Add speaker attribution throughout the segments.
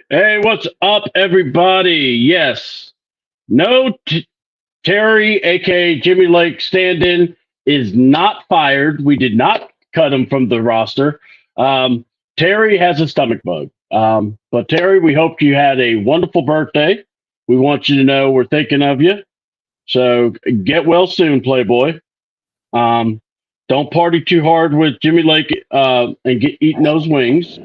Speaker 1: Hey, what's up, everybody? Yes, no Terry, aka Jimmy Lake, stand-in is not fired. We did not cut him from the roster. Um, Terry has a stomach bug. But Terry, we hope you had a wonderful birthday. We want you to know we're thinking of you. So get well soon, Playboy. Um, don't party too hard with Jimmy Lake and get eating those wings.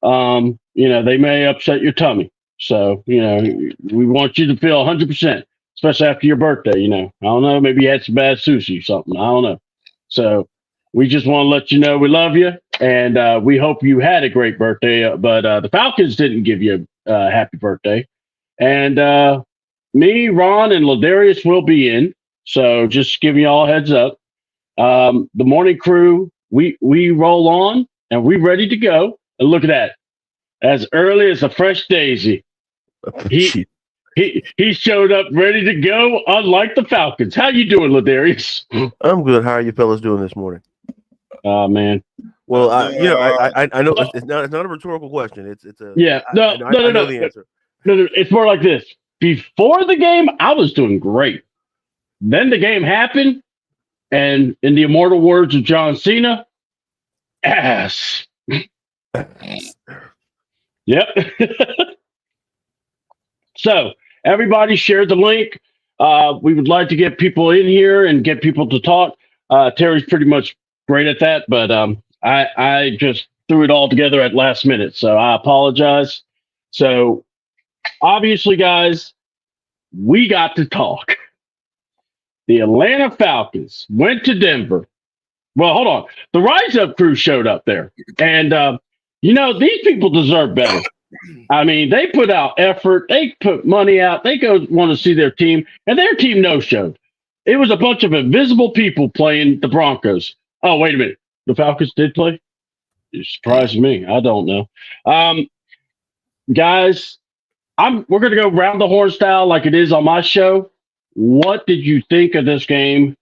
Speaker 1: They may upset your tummy. So, we want you to feel 100%, especially after your birthday. I don't know, maybe you had some bad sushi or something. I don't know. So, we just want to let you know we love you and we hope you had a great birthday. But the Falcons didn't give you a happy birthday. And me, Ron, and Ladarius will be in. So, just giving you all a heads up. The morning crew, we roll on and we ready to go. And look at that, as early as a fresh daisy. He
Speaker 2: Shit.
Speaker 1: he showed up ready to go, unlike the Falcons. How you doing, Ladarius?
Speaker 2: I'm good. How are you fellas doing this morning?
Speaker 1: Oh man.
Speaker 2: Well,
Speaker 3: I'm doing all right.
Speaker 2: I know it's not a rhetorical question. It's a
Speaker 1: Yeah. No, no,
Speaker 2: I
Speaker 1: no,
Speaker 2: know
Speaker 1: no,
Speaker 2: the
Speaker 1: no,
Speaker 2: answer.
Speaker 1: no. It's more like this. Before the game, I was doing great. Then the game happened, and in the immortal words of John Cena, ass. Yep. So everybody share the link. We would like to get people in here and get people to talk. Terry's pretty much great at that, but I just threw it all together at last minute, so I apologize. So obviously, guys, we got to talk. The Atlanta Falcons went to Denver. Well, hold on. The Rise Up crew showed up there, and these people deserve better. I mean, they put out effort, they put money out, they go want to see their team, and their team no showed. It was a bunch of invisible people playing the Broncos. Oh, wait a minute. The Falcons did play? It surprised me. I don't know. Um, guys, we're gonna go round the horn style like it is on my show. What did you think of this game?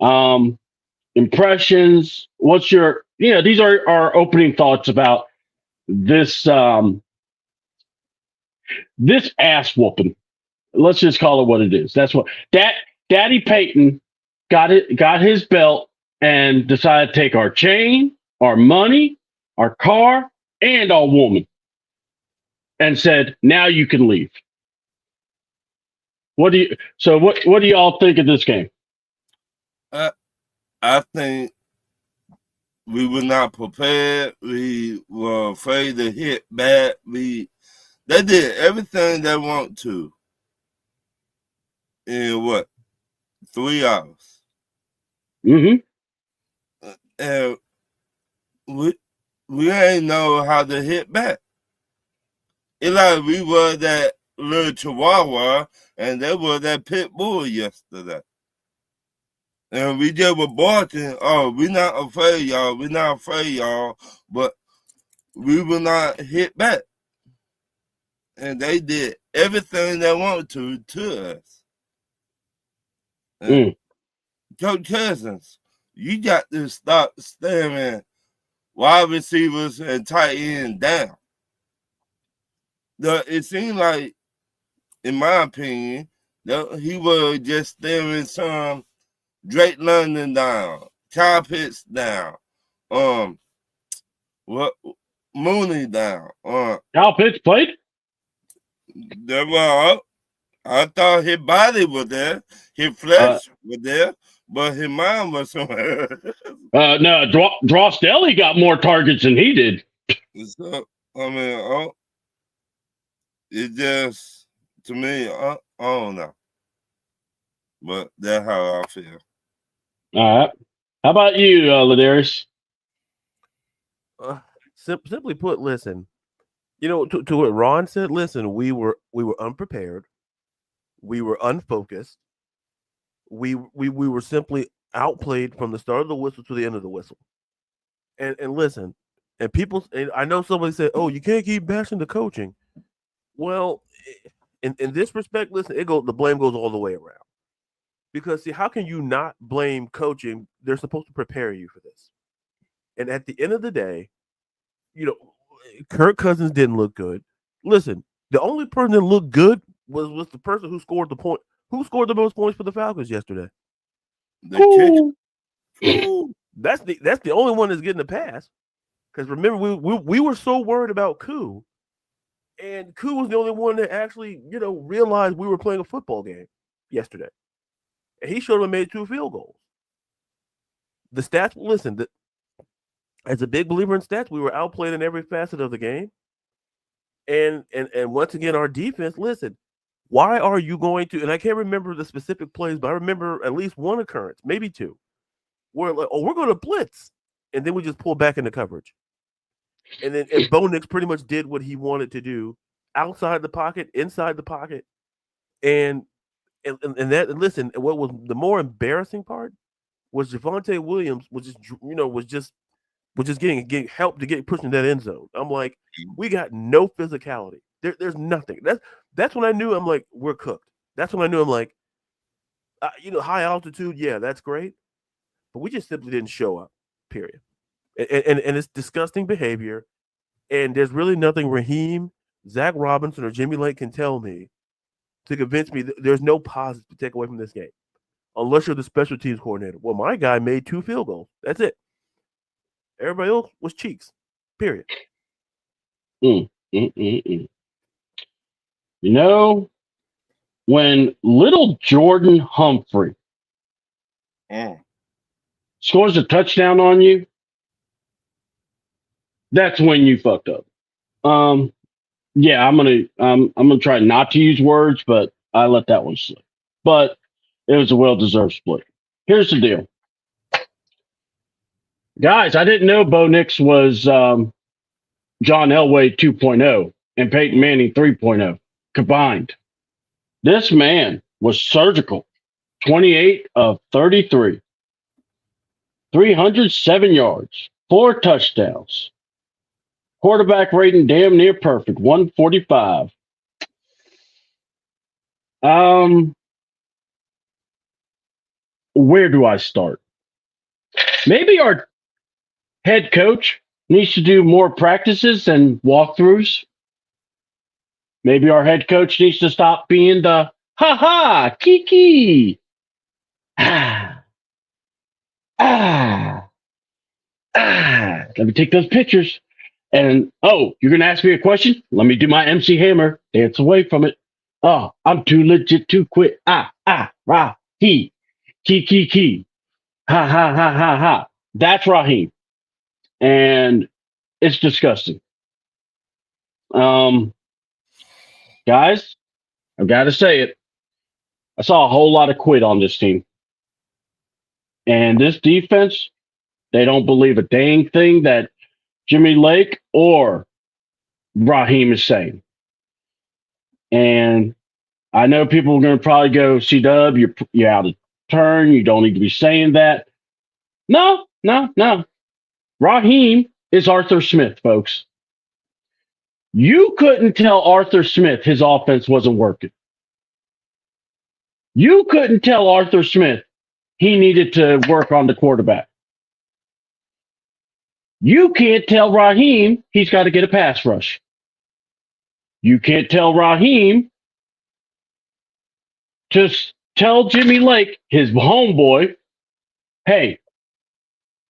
Speaker 1: Um, Impressions? What's your these are our opening thoughts about this this ass whooping. Let's just call it what it is. That's what Daddy Peyton got his belt and decided to take our chain, our money, our car, and our woman, and said, "Now you can leave." What do y'all think of this game?
Speaker 3: I, I think we were not prepared. We were afraid to hit back. They did everything they want to in what 3 hours,
Speaker 1: Mm-hmm.
Speaker 3: and we ain't know how to hit back. It's like we were that little chihuahua, and they were that pit bull yesterday. And we just were barking, oh, we're not afraid, y'all. We're not afraid, y'all. But we will not hit back. And they did everything they wanted to us. And Coach Cousins, you got to stop staring wide receivers and tight end down. It seemed like, in my opinion, that he was just staring some Drake London down, Kyle Pitts down, what Mooney down.
Speaker 1: Kyle Pitts played?
Speaker 3: I thought his body was there, his flesh was there, but his mind was somewhere.
Speaker 1: No, Dross Daly got more targets than he did.
Speaker 3: So, I mean, it just, to me, I don't know. But that's how I feel.
Speaker 1: All right. How about you, Ladarius?
Speaker 2: Simply put, listen. To what Ron said. Listen, we were unprepared. We were unfocused. We were simply outplayed from the start of the whistle to the end of the whistle. And listen, and people. And I know somebody said, "Oh, you can't keep bashing the coaching." Well, in this respect, listen, the blame goes all the way around. Because see, how can you not blame coaching? They're supposed to prepare you for this. And at the end of the day, Kirk Cousins didn't look good. listen, the only person that looked good was the person who scored the point. Who scored the most points for the Falcons yesterday?
Speaker 3: The kicker.
Speaker 2: That's the only one that's getting a pass. Because remember, we were so worried about Koo, and Koo was the only one that actually, realized we were playing a football game yesterday. And he should have made 2 field goals. The stats, listen, as a big believer in stats, we were outplayed in every facet of the game. And once again, our defense, listen, why are you going to, and I can't remember the specific plays, but I remember at least one occurrence, maybe 2, where like, we're going to blitz. And then we just pull back into coverage. And Bo Nix pretty much did what he wanted to do outside the pocket, inside the pocket. And that, listen, what was the more embarrassing part was Javonte Williams was just getting help to get pushed in that end zone. I'm like, we got no physicality. There's nothing. That's when I knew I'm like, we're cooked. That's when I knew I'm like, high altitude, yeah, that's great. But we just simply didn't show up, period. And it's disgusting behavior. And there's really nothing Raheem, Zach Robinson, or Jimmy Lake can tell me to convince me that there's no positive to take away from this game. Unless you're the special teams coordinator. Well, my guy made 2 field goals. That's it. Everybody else was cheeks. Period.
Speaker 1: When little Jordan Humphrey scores a touchdown on you, that's when you fucked up. Yeah, I'm gonna try not to use words, but I let that one slip. But it was a well-deserved split. Here's the deal, guys. I didn't know Bo Nix was John Elway 2.0 and Peyton Manning 3.0 combined. This man was surgical. 28 of 33, 307 yards, 4 touchdowns. Quarterback rating damn near perfect, 145. Where do I start? Maybe our head coach needs to do more practices and walkthroughs. Maybe our head coach needs to stop being the ha-ha, kiki. Let me take those pictures. And, you're going to ask me a question? Let me do my MC Hammer. Dance away from it. Oh, I'm too legit to quit. He. Ki. Ha. That's Raheem. And it's disgusting. Guys, I've got to say it. I saw a whole lot of quit on this team. And this defense, they don't believe a dang thing that Jimmy Lake or Raheem is saying. And I know people are going to probably go, C-Dub, you're out of turn. You don't need to be saying that. No. Raheem is Arthur Smith, folks. You couldn't tell Arthur Smith his offense wasn't working. You couldn't tell Arthur Smith he needed to work on the quarterback. You can't tell Raheem he's got to get a pass rush. You can't tell Raheem to tell Jimmy Lake, his homeboy, hey,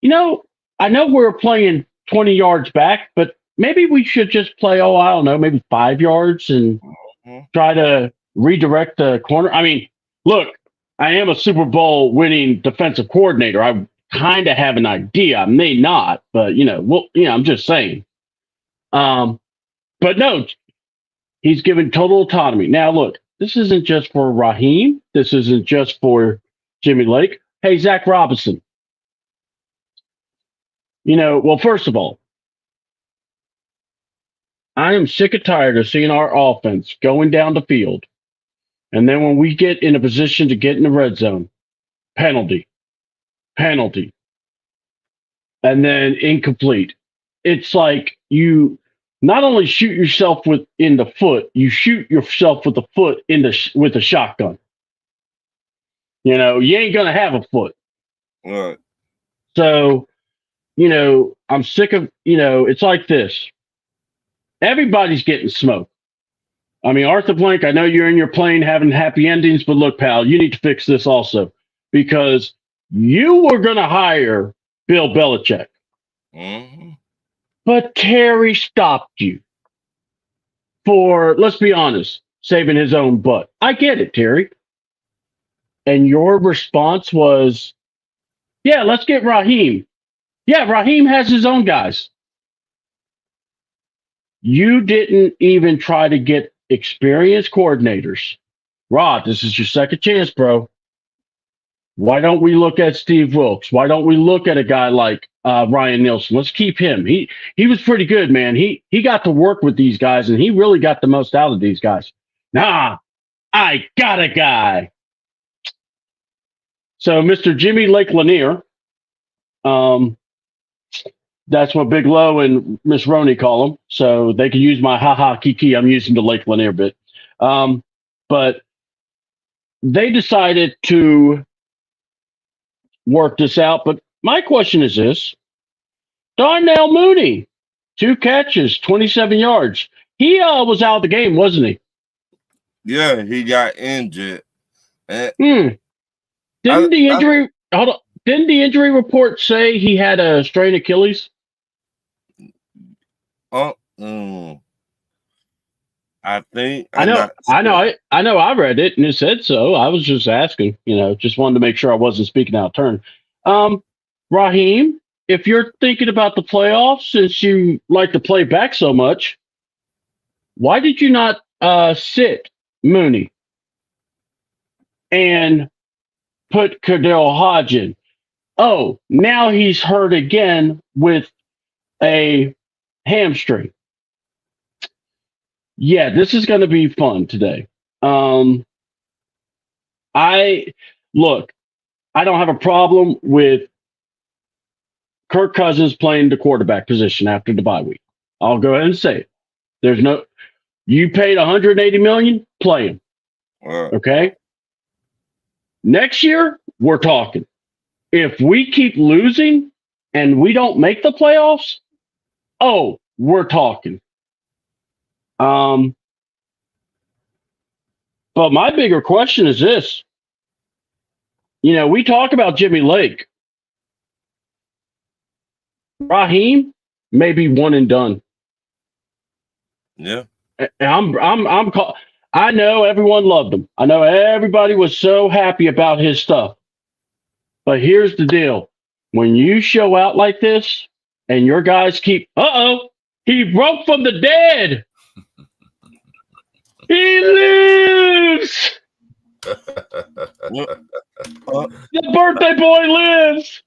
Speaker 1: I know we're playing 20 yards back, but maybe we should just play, I don't know, maybe 5 yards and try to redirect the corner. I mean, look, I am a Super Bowl winning defensive coordinator. I kind of have an idea. I may not, but I'm just saying. But no, he's given total autonomy. Now, look, this isn't just for Raheem. This isn't just for Jimmy Lake. Hey, Zach Robinson. Well, first of all, I am sick and tired of seeing our offense going down the field. And then when we get in a position to get in the red zone, penalty, and then incomplete. It's like you not only shoot yourself in the foot, you shoot yourself with the foot with a shotgun. You ain't gonna have a foot.
Speaker 3: All right.
Speaker 1: So, I'm sick of. It's like this. Everybody's getting smoked. I mean, Arthur Blank, I know you're in your plane having happy endings, but look, pal, you need to fix this also because you were going to hire Bill Belichick, but Terry stopped you for, let's be honest, saving his own butt. I get it, Terry. And your response was, yeah, let's get Raheem. Yeah, Raheem has his own guys. You didn't even try to get experienced coordinators. Rod, this is your second chance, bro. Why don't we look at Steve Wilkes? Why don't we look at a guy like Ryan Nielsen? Let's keep him. He was pretty good, man. He got to work with these guys, and he really got the most out of these guys. Nah, I got a guy. So Mr. Jimmy Lake Lanier, that's what Big Low and Miss Roney call him. So they can use my ha-ha kiki. I'm using the Lake Lanier bit. But they decided to work this out. But my question is this. Darnell Mooney, 2 catches, 27 yards. He was out of the game, wasn't he?
Speaker 3: Yeah, he got injured.
Speaker 1: Didn't the injury report say he had a strained Achilles?
Speaker 3: I think
Speaker 1: I know. I read it and it said so. I was just asking, just wanted to make sure I wasn't speaking out of turn. Raheem, if you're thinking about the playoffs, since you like to play back so much, why did you not sit Mooney and put Cordell Hodge in? Oh, now he's hurt again with a hamstring. Yeah, this is going to be fun today. I don't have a problem with Kirk Cousins playing the quarterback position after the bye week. I'll go ahead and say it. You paid $180 million, play him. Okay. Next year, we're talking. If we keep losing and we don't make the playoffs, we're talking. But my bigger question is this. We talk about Jimmy Lake. Raheem may be one and done.
Speaker 3: Yeah.
Speaker 1: I know everyone loved him. I know everybody was so happy about his stuff. But here's the deal. When you show out like this and your guys keep, he broke from the dead. He lives. The birthday boy lives.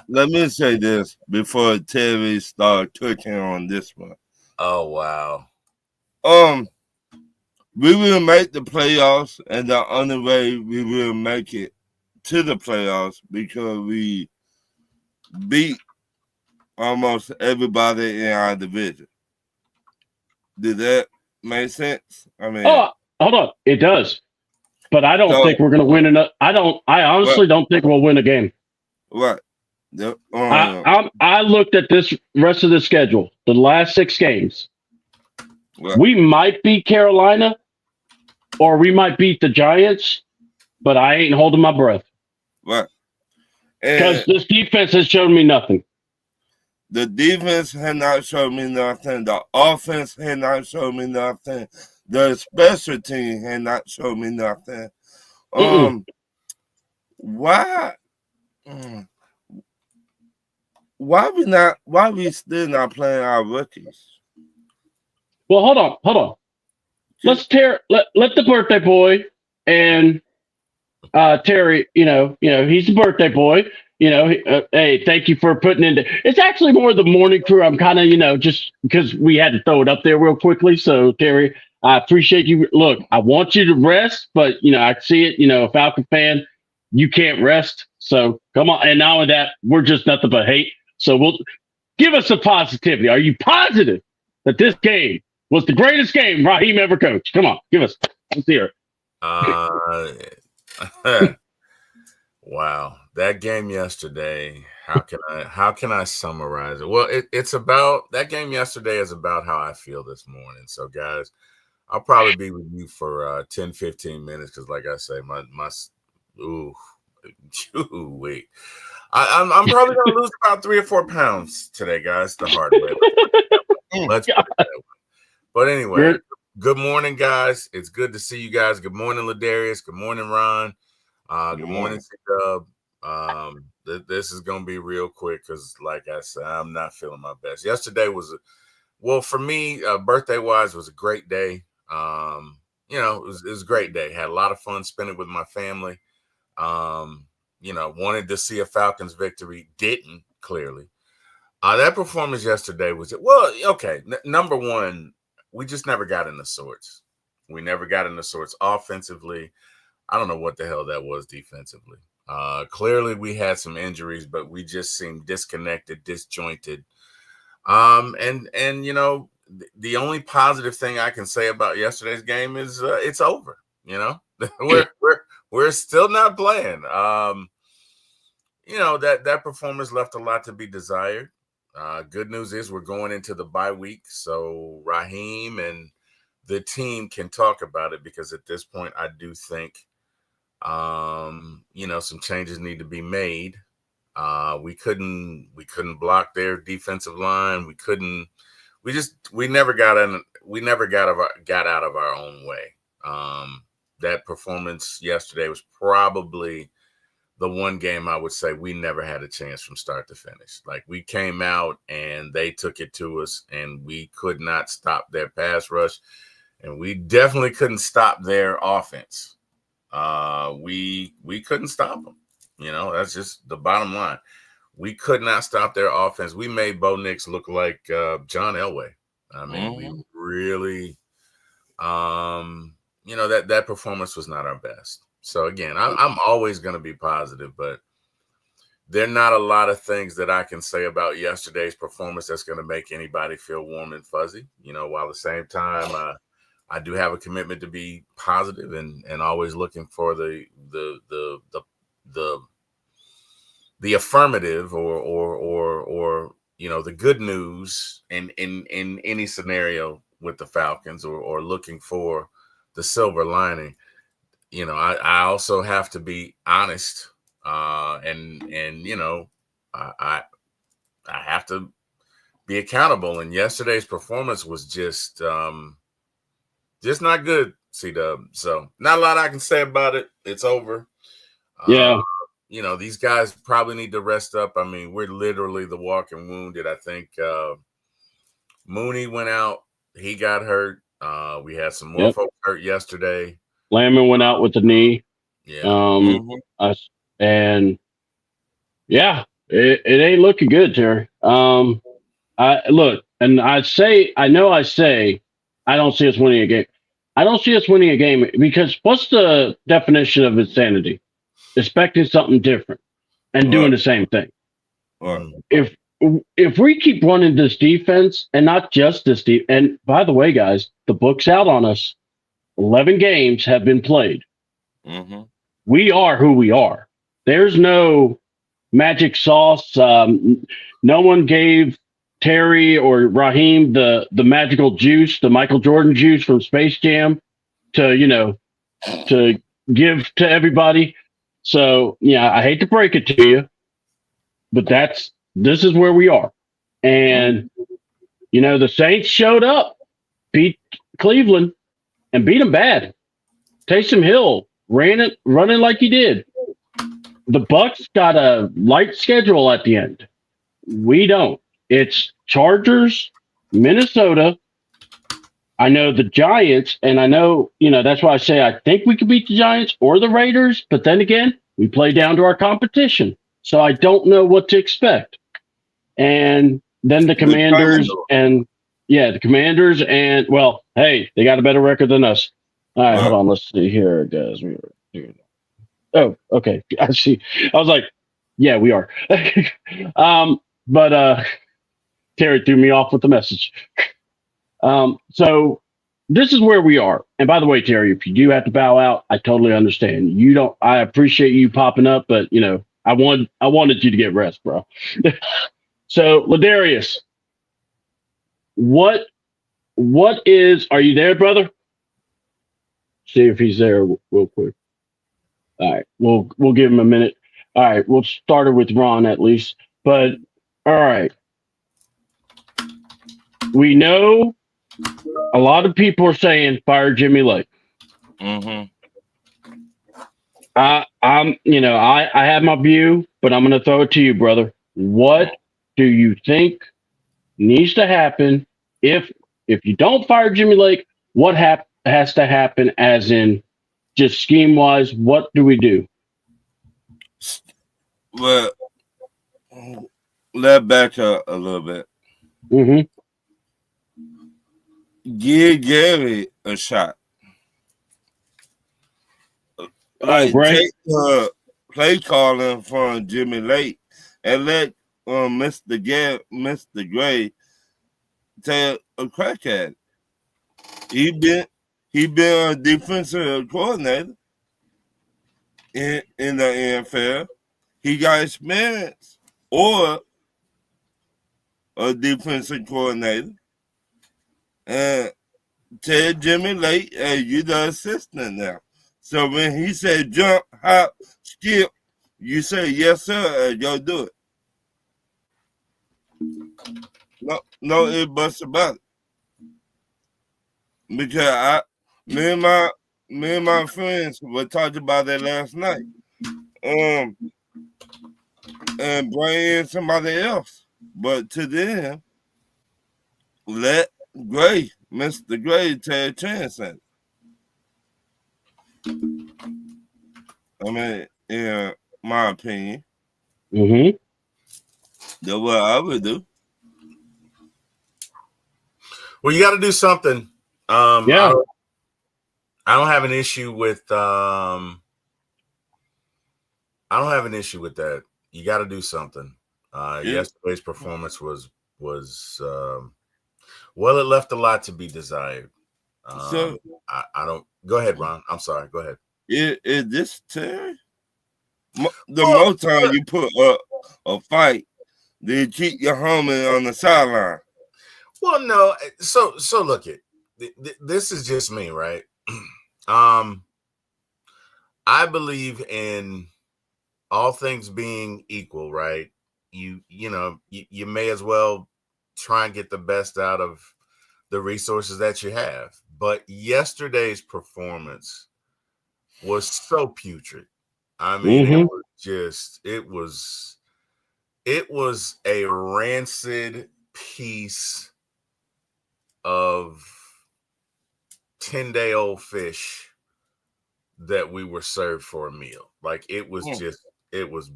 Speaker 3: Let me say this before Terry starts cooking on this one.
Speaker 4: Oh, wow.
Speaker 3: We will make the playoffs, and the only way we will make it to the playoffs because we beat almost everybody in our division. Did that make sense? I mean,
Speaker 1: hold on, it does, but I don't think we're going to win enough. I honestly don't think we'll win a game.
Speaker 3: Right.
Speaker 1: I looked at this rest of the schedule, the last 6 games.
Speaker 3: Right.
Speaker 1: We might beat Carolina, or we might beat the Giants, but I ain't holding my breath.
Speaker 3: Right.
Speaker 1: Because this defense has shown me nothing.
Speaker 3: The defense had not shown me nothing. The offense had not shown me nothing. The special team had not shown me nothing. Why we still not playing our rookies?
Speaker 1: Well, hold on. Let's let the birthday boy and Terry, he's the birthday boy. Hey, thank you for putting in. It's actually more the morning crew. I'm kind of, just because we had to throw it up there real quickly. So, Terry, I appreciate you. Look, I want you to rest, but, I see it, a Falcon fan, you can't rest. So, come on. And not only that, we're just nothing but hate. So, we'll give us some positivity. Are you positive that this game was the greatest game Raheem ever coached? Come on, let's hear it.
Speaker 4: Wow, that game yesterday. How can I summarize it? Well, it's about that game yesterday is about how I feel this morning. So, guys, I'll probably be with you for 10, 15 minutes because, like I say, ooh, wait. I'm probably gonna lose about 3 or 4 pounds today, guys. The hard way. Let's put it that way. But anyway, good morning, guys. It's good to see you guys. Good morning, Ladarius. Good morning, Ron. Good morning, C-Dub. This is gonna be real quick because, like I said, I'm not feeling my best. Yesterday was, well, for me, birthday wise, was a great day. It was a great day. Had a lot of fun spending with my family. Wanted to see a Falcons victory. Didn't, clearly. That performance yesterday was, well, okay. Number one, we just never got in the sorts. We never got in the sorts offensively. I don't know what the hell that was defensively. Clearly we had some injuries, but we just seemed disconnected, disjointed. The only positive thing I can say about yesterday's game is it's over. We're still not playing. That performance left a lot to be desired. Good news is we're going into the bye week, so Raheem and the team can talk about it because at this point I do think some changes need to be made. We couldn't block their defensive line. We never got out of our own way. That performance yesterday was probably the one game I would say we never had a chance from start to finish. Like, we came out and they took it to us and we could not stop their pass rush. And we definitely couldn't stop their offense. We couldn't stop them. That's just the bottom line. We could not stop their offense. We made Bo Nix look like John Elway. I mean, we really, that performance was not our best. So again, I'm always going to be positive, but there are not a lot of things that I can say about yesterday's performance that's going to make anybody feel warm and fuzzy. While at the same time, I do have a commitment to be positive and always looking for the affirmative or the good news in any scenario with the Falcons or looking for the silver lining. I also have to be honest, and I have to be accountable. And yesterday's performance was just not good, C-Dub. So not a lot I can say about it. It's over.
Speaker 1: Yeah.
Speaker 4: These guys probably need to rest up. I mean, we're literally the walking wounded. I think Mooney went out. He got hurt. We had some more folks hurt yesterday.
Speaker 1: Lamon went out with the knee.
Speaker 4: Yeah.
Speaker 1: It ain't looking good, Terry. I don't see us winning a game. I don't see us winning a game because what's the definition of insanity? Expecting something different and doing the same thing. If we keep running this defense and not just this and by the way, guys, the book's out on us. 11 games have been played.
Speaker 3: Mm-hmm.
Speaker 1: We are who we are. There's no magic sauce. No one gave Terry or Raheem the magical juice, the Michael Jordan juice from Space Jam to give to everybody. So, I hate to break it to you, but this is where we are. And, the Saints showed up, beat Cleveland, and beat them bad. Taysom Hill running like he did. The Bucks got a light schedule at the end. We don't. It's Chargers, Minnesota. I know the Giants, and I know, that's why I say I think we could beat the Giants or the Raiders, but then again, we play down to our competition. So I don't know what to expect. And then the Commanders well, hey, they got a better record than us. All right, hold on. Let's see here, guys. Oh, okay. I see. I was like, yeah, we are. But Terry threw me off with the message. So this is where we are. And by the way, Terry, if you do have to bow out, I totally understand. You don't. I appreciate you popping up, but I wanted you to get rest, bro. So, Ladarius, what is? Are you there, brother? See if he's there real quick. All right, we'll give him a minute. All right, we'll start it with Ron at least. But all right, we know a lot of people are saying fire Jimmy Lake.
Speaker 3: Mm-hmm.
Speaker 1: I have my view, but I'm going to throw it to you, brother. What do you think needs to happen if you don't fire Jimmy Lake? What has to happen, as in just scheme wise? What do we do?
Speaker 3: Well, let's back up a little bit.
Speaker 1: Mm-hmm.
Speaker 3: Give Gary a shot. Like,
Speaker 1: Gray?
Speaker 3: take the play calling from Jimmy Lake and let Mr. Gray take a crack at it. He been a defensive coordinator in the NFL. He got experience or a defensive coordinator. And tell Jimmy Lake, hey, you the assistant now. So when he said jump, hop, skip, you say yes, sir, and go do it. No ifs, buts about it. Because me and my friends were talking about that last night. And bring in somebody else. But to them, let Mr. Gray take a chance at it. I mean, in my opinion,
Speaker 1: Mm-hmm.
Speaker 3: that's what I would do.
Speaker 4: Well, you got to do something.
Speaker 1: Yeah.
Speaker 4: I don't have an issue with. I don't have an issue with that. You got to do something. Yesterday's performance was well, it left a lot to be desired.
Speaker 3: So
Speaker 4: I don't. Go ahead, Ron. I'm sorry. Go ahead.
Speaker 3: Is this Terry? The more time you put up a fight, they keep your homie on the sideline.
Speaker 4: Well, no. So look it. This is just me, right? I believe in all things being equal, right? You may as well try and get the best out of the resources that you have. But yesterday's performance was so putrid. I mean, it was a rancid piece of 10-day-old fish that we were served for a meal. Like, it was just, it was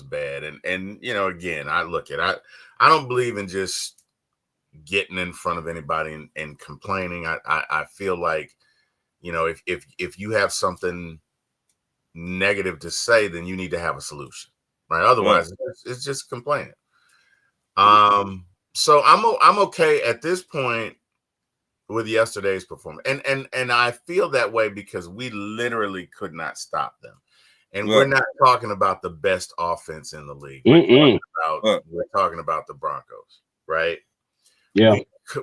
Speaker 4: bad. And again, I don't believe in just getting in front of anybody and complaining. I feel like, if you have something negative to say, then you need to have a solution, right? Otherwise, it's just complaining. So I'm okay at this point with yesterday's performance, and I feel that way because we literally could not stop them, and we're not talking about the best offense in the league. We're talking about the Broncos, right?
Speaker 1: Yeah.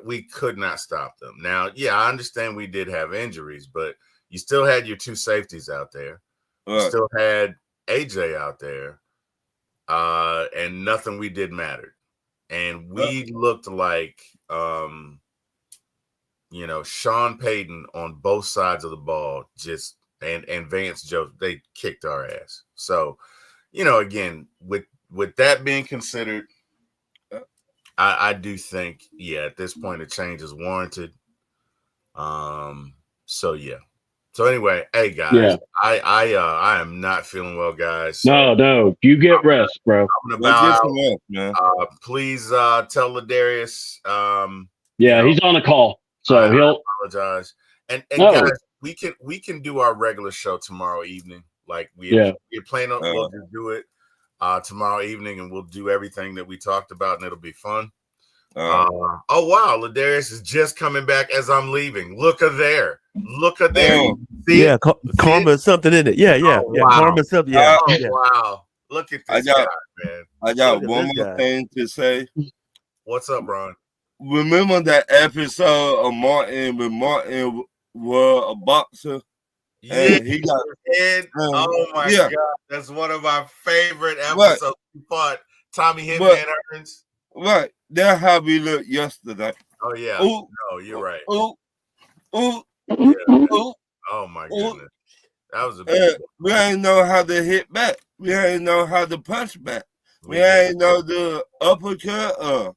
Speaker 4: We could not stop them. Now, yeah, I understand we did have injuries, but you still had your two safeties out there. You still had AJ out there, and nothing we did mattered. And we looked like, Sean Payton on both sides of the ball, and Vance Joseph, they kicked our ass. So, again, with that being considered, I do think, at this point, a change is warranted. So yeah. So anyway, hey guys, I am not feeling well, guys. So
Speaker 1: No, you get rest, bro.
Speaker 4: I'm gonna bow out, man. Please tell Ladarius.
Speaker 1: He's on a call, so he'll
Speaker 4: apologize. And guys, we can do our regular show tomorrow evening. Like we're planning on, we'll just do it tomorrow evening, and we'll do everything that we talked about, and it'll be fun. Oh wow, Ladarius is just coming back as I'm leaving. Look at there. See
Speaker 2: yeah, karma is something in it. Yeah,
Speaker 4: Oh, wow.
Speaker 2: karma is something. Yeah,
Speaker 4: Oh
Speaker 2: yeah.
Speaker 4: wow. Look at this guy, man.
Speaker 3: I got
Speaker 2: Look at
Speaker 3: one
Speaker 2: this
Speaker 3: more
Speaker 2: guy.
Speaker 3: thing to say.
Speaker 4: What's up, Ron?
Speaker 3: Remember that episode of Martin when Martin was a boxer?
Speaker 4: Yeah,
Speaker 3: And he got
Speaker 4: oh my
Speaker 3: yeah.
Speaker 4: god, that's one of my favorite episodes. He fought Tommy Hitman Hearns.
Speaker 3: Right. That's how we looked yesterday.
Speaker 4: Oh yeah.
Speaker 3: Ooh,
Speaker 4: no, you're right.
Speaker 3: Ooh, ooh,
Speaker 4: Yeah.
Speaker 3: ooh.
Speaker 4: Oh my
Speaker 3: Ooh.
Speaker 4: goodness. That was a big
Speaker 3: We ain't know how to hit back. We ain't know how to punch back. We ain't know the uppercut.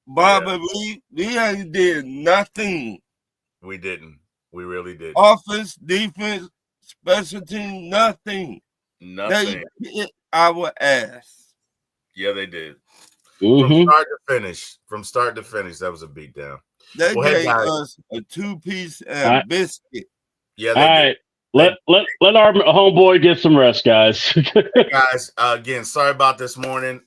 Speaker 3: Bobby Lee. We ain't did nothing.
Speaker 4: We didn't. We really did.
Speaker 3: Offense, defense, special team, nothing.
Speaker 4: Nothing.
Speaker 3: They hit our ass.
Speaker 4: Yeah, they did.
Speaker 1: Mm-hmm.
Speaker 4: From start to finish, that was a beatdown.
Speaker 3: They
Speaker 4: Well, hey,
Speaker 3: gave
Speaker 4: guys.
Speaker 3: us a 2-piece and biscuit.
Speaker 4: Yeah,
Speaker 1: All
Speaker 4: they did.
Speaker 1: right. Let our homeboy get some rest, guys.
Speaker 4: Hey guys, again, sorry about this morning.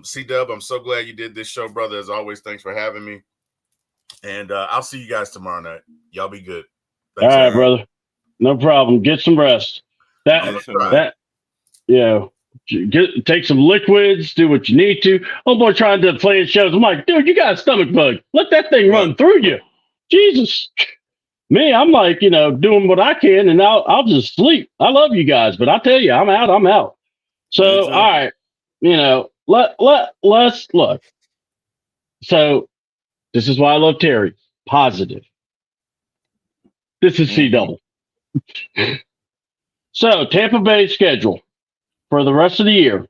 Speaker 4: C-Dub, I'm so glad you did this show, brother. As always, thanks for having me. And I'll see you guys tomorrow night. Y'all be good.
Speaker 1: All right, brother. No problem. Get some rest. Take some liquids, do what you need to. Homeboy trying to play his shows. I'm like, dude, you got a stomach bug. Let that thing run through you. Jesus. Me, I'm like, doing what I can, and I'll just sleep. I love you guys, but I tell you, I'm out. So, all right, let's look. So, this is why I love Terry. Positive. This is C-Double. So, Tampa Bay schedule for the rest of the year.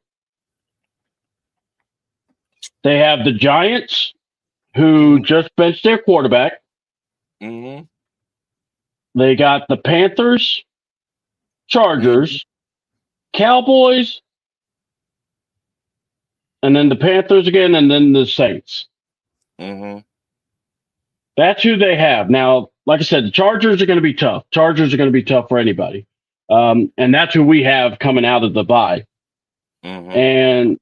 Speaker 1: They have the Giants, who just benched their quarterback.
Speaker 3: Mm-hmm.
Speaker 1: They got the Panthers, Chargers, Cowboys, and then the Panthers again, and then the Saints.
Speaker 3: Mm-hmm.
Speaker 1: That's who they have. Now, like I said, the Chargers are going to be tough. Chargers are going to be tough for anybody. And that's who we have coming out of the bye.
Speaker 3: Mm-hmm.
Speaker 1: And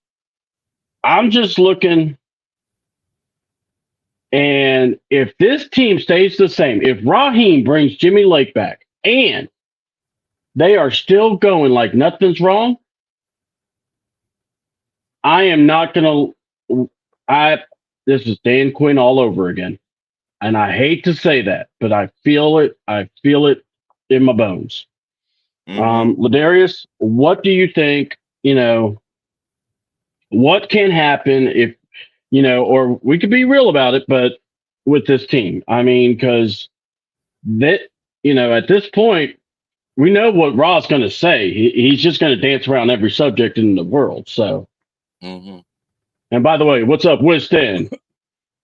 Speaker 1: I'm just looking. And if this team stays the same, if Raheem brings Jimmy Lake back and they are still going like nothing's wrong, I am not going to. This is Dan Quinn all over again. And I hate to say that, but I feel it. I feel it in my bones. Ladarius, what do you think, what can happen if, or we could be real about it, but with this team, I mean, because that, at this point, we know what Ra's going to say. He's just going to dance around every subject in the world. So, and by the way, what's up, Wiz10?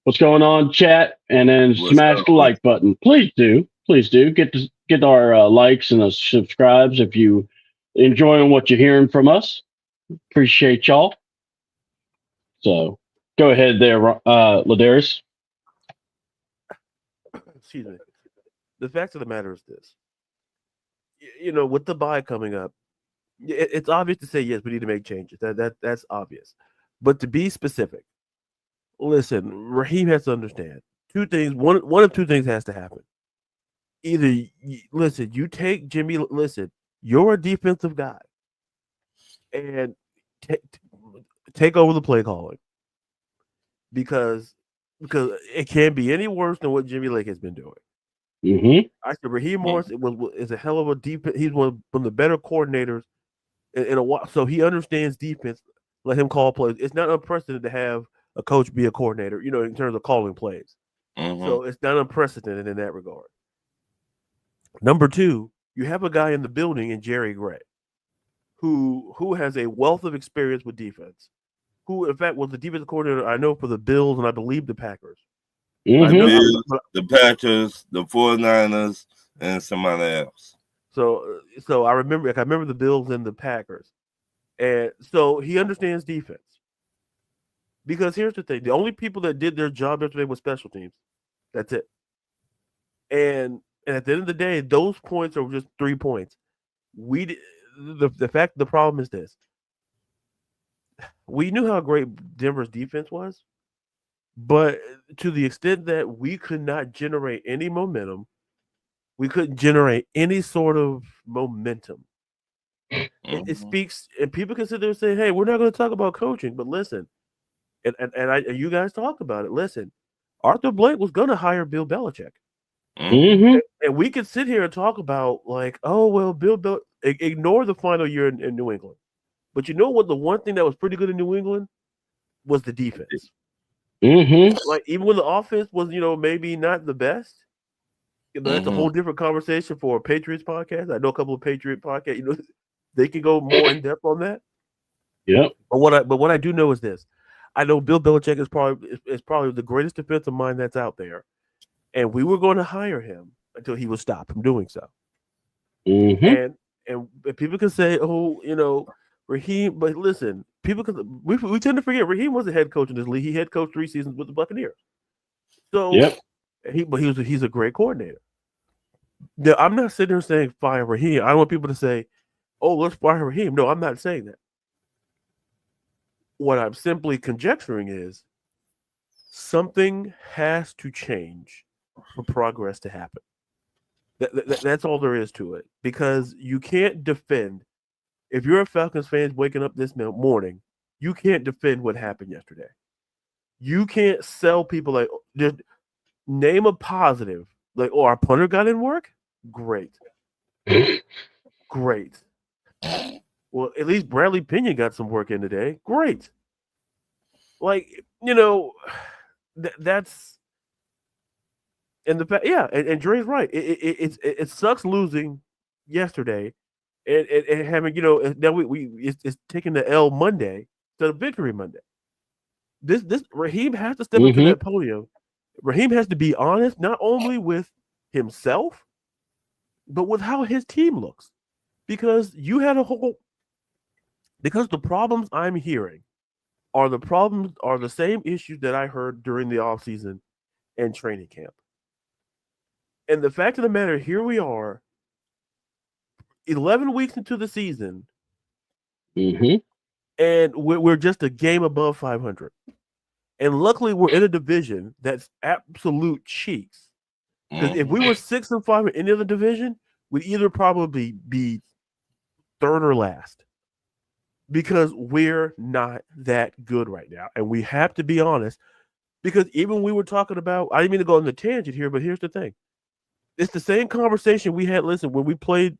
Speaker 1: What's going on, chat? And then smash the like button. Please do. Get our likes and subscribes if you enjoying what you're hearing from us. Appreciate y'all. So go ahead there, Ladarius.
Speaker 2: Excuse me. The fact of the matter is this. With the bye coming up, it's obvious to say, yes, we need to make changes. That's obvious. But to be specific, listen, Raheem has to understand two things. One of two things has to happen. Either, you take Jimmy, you're a defensive guy, and take over the play calling because it can't be any worse than what Jimmy Lake has been doing. I said Raheem Morris is a hell of a defense. He's one of the better coordinators in a while, so he understands defense. Let him call plays. It's not unprecedented to have a coach be a coordinator, in terms of calling plays. So it's not unprecedented in that regard. Number two, you have a guy in the building in Jerry Gray, who has a wealth of experience with defense, who in fact was the defensive coordinator, I know, for the Bills and I believe the Packers.
Speaker 3: Bills, the Packers, the 49ers, and somebody else.
Speaker 2: So I remember the Bills and the Packers. And so he understands defense. Because here's the thing. The only people that did their job yesterday was special teams. That's it. And at the end of the day, those points are just 3 points. The problem is this. We knew how great Denver's defense was. But to the extent that we could not generate any momentum, we couldn't generate any sort of momentum. It speaks, and people can sit there and say, "Hey, we're not going to talk about coaching." But listen, and you guys talked about it. Listen, Arthur Blank was going to hire Bill Belichick, and we could sit here and talk about like, oh well, ignore the final year in New England. But you know what? The one thing that was pretty good in New England was the defense. Like even when the offense was, maybe not the best. That's a whole different conversation for a Patriots podcast. I know a couple of Patriot podcasts. They can go more in depth on that.
Speaker 1: Yep.
Speaker 2: But what I do know is this: I know Bill Belichick is probably the greatest defensive mind that's out there, and we were going to hire him until he would stop from doing so. And people can say, "Oh, Raheem," but listen, we tend to forget Raheem was a head coach in this league. He head coached 3 seasons with the Buccaneers. So he's a great coordinator. Now, I'm not sitting there saying fire Raheem. I don't want people to say, "Oh, let's fire Raheem." No, I'm not saying that. What I'm simply conjecturing is something has to change for progress to happen. That's all there is to it. Because you can't defend. If you're a Falcons fan waking up this morning, you can't defend what happened yesterday. You can't sell people like, just name a positive. Like, oh, our punter got in work? Great. Great. Well, at least Bradley Pinion got some work in today. Great. Like, that's and the fact, yeah, and Dre's right. It sucks losing yesterday, and having now it's taking the L Monday to the victory Monday. This Raheem has to step up to that podium. Raheem has to be honest, not only with himself, but with how his team looks, because because the problems I'm hearing are the same issues that I heard during the offseason and training camp. And the fact of the matter, here we are, 11 weeks into the season, and we're just a game above 500. And luckily, we're in a division that's absolute cheeks. Because if we were 6-5 in any other division, we'd either probably be third or last. Because we're not that good right now. And we have to be honest. Because even we were talking about, I didn't mean to go on the tangent here, but here's the thing. It's the same conversation we had, listen, when we played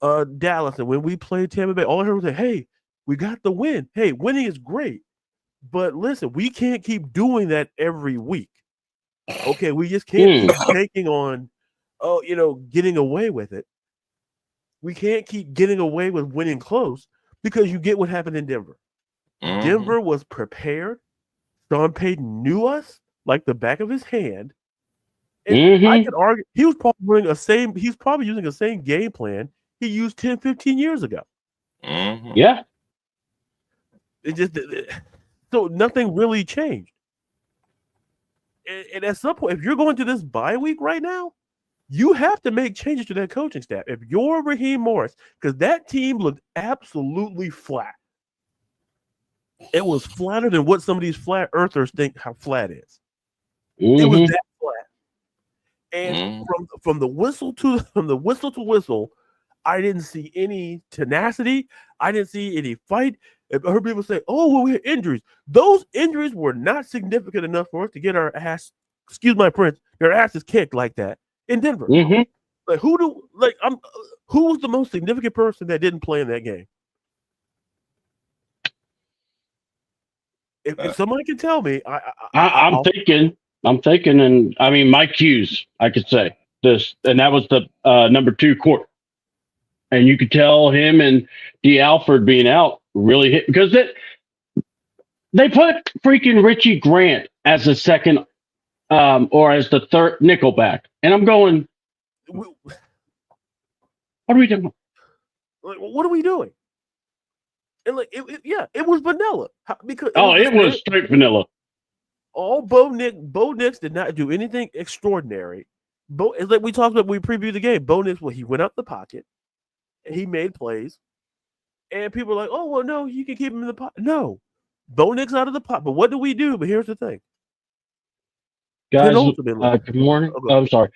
Speaker 2: Dallas and when we played Tampa Bay. All I heard was, hey, we got the win. Hey, winning is great. But listen, we can't keep doing that every week. Okay, we just can't keep taking on, getting away with it. We can't keep getting away with winning close because you get what happened in Denver. Denver was prepared. Sean Payton knew us like the back of his hand. And I could argue he was probably using the same game plan he used 10, 15 years ago.
Speaker 1: Yeah.
Speaker 2: It just so nothing really changed. And at some point, if you're going to this bye week right now, you have to make changes to that coaching staff. If you're Raheem Morris, because that team looked absolutely flat. It was flatter than what some of these flat earthers think how flat is. It was that flat. And from the whistle to whistle, I didn't see any tenacity. I didn't see any fight. I heard people say, "Oh, well, we had injuries." Those injuries were not significant enough for us to get our ass, excuse my French, their asses kicked like that in Denver. Like who was the most significant person that didn't play in that game? If somebody can tell me,
Speaker 1: I'm thinking, and I mean Mike Hughes, I could say this, and that was the number 2 court, and you could tell him and D. Alford being out really hit because they put freaking Richie Grant as the second or as the third nickelback, and I'm going, what are we doing?
Speaker 2: Like, what are we doing? And like, it was vanilla because
Speaker 1: it was straight vanilla.
Speaker 2: All Bo Nix did not do anything extraordinary. It's like we talked about when we previewed the game. Bo Nix, he went out the pocket, and he made plays, and people are like, "Oh well, no, you can keep him in the pocket." No, Bo Nix out of the pocket. But what do we do? But here's the thing:
Speaker 1: Guys,
Speaker 2: Penultimately.
Speaker 1: good morning.
Speaker 2: Okay.
Speaker 1: Oh, I'm sorry.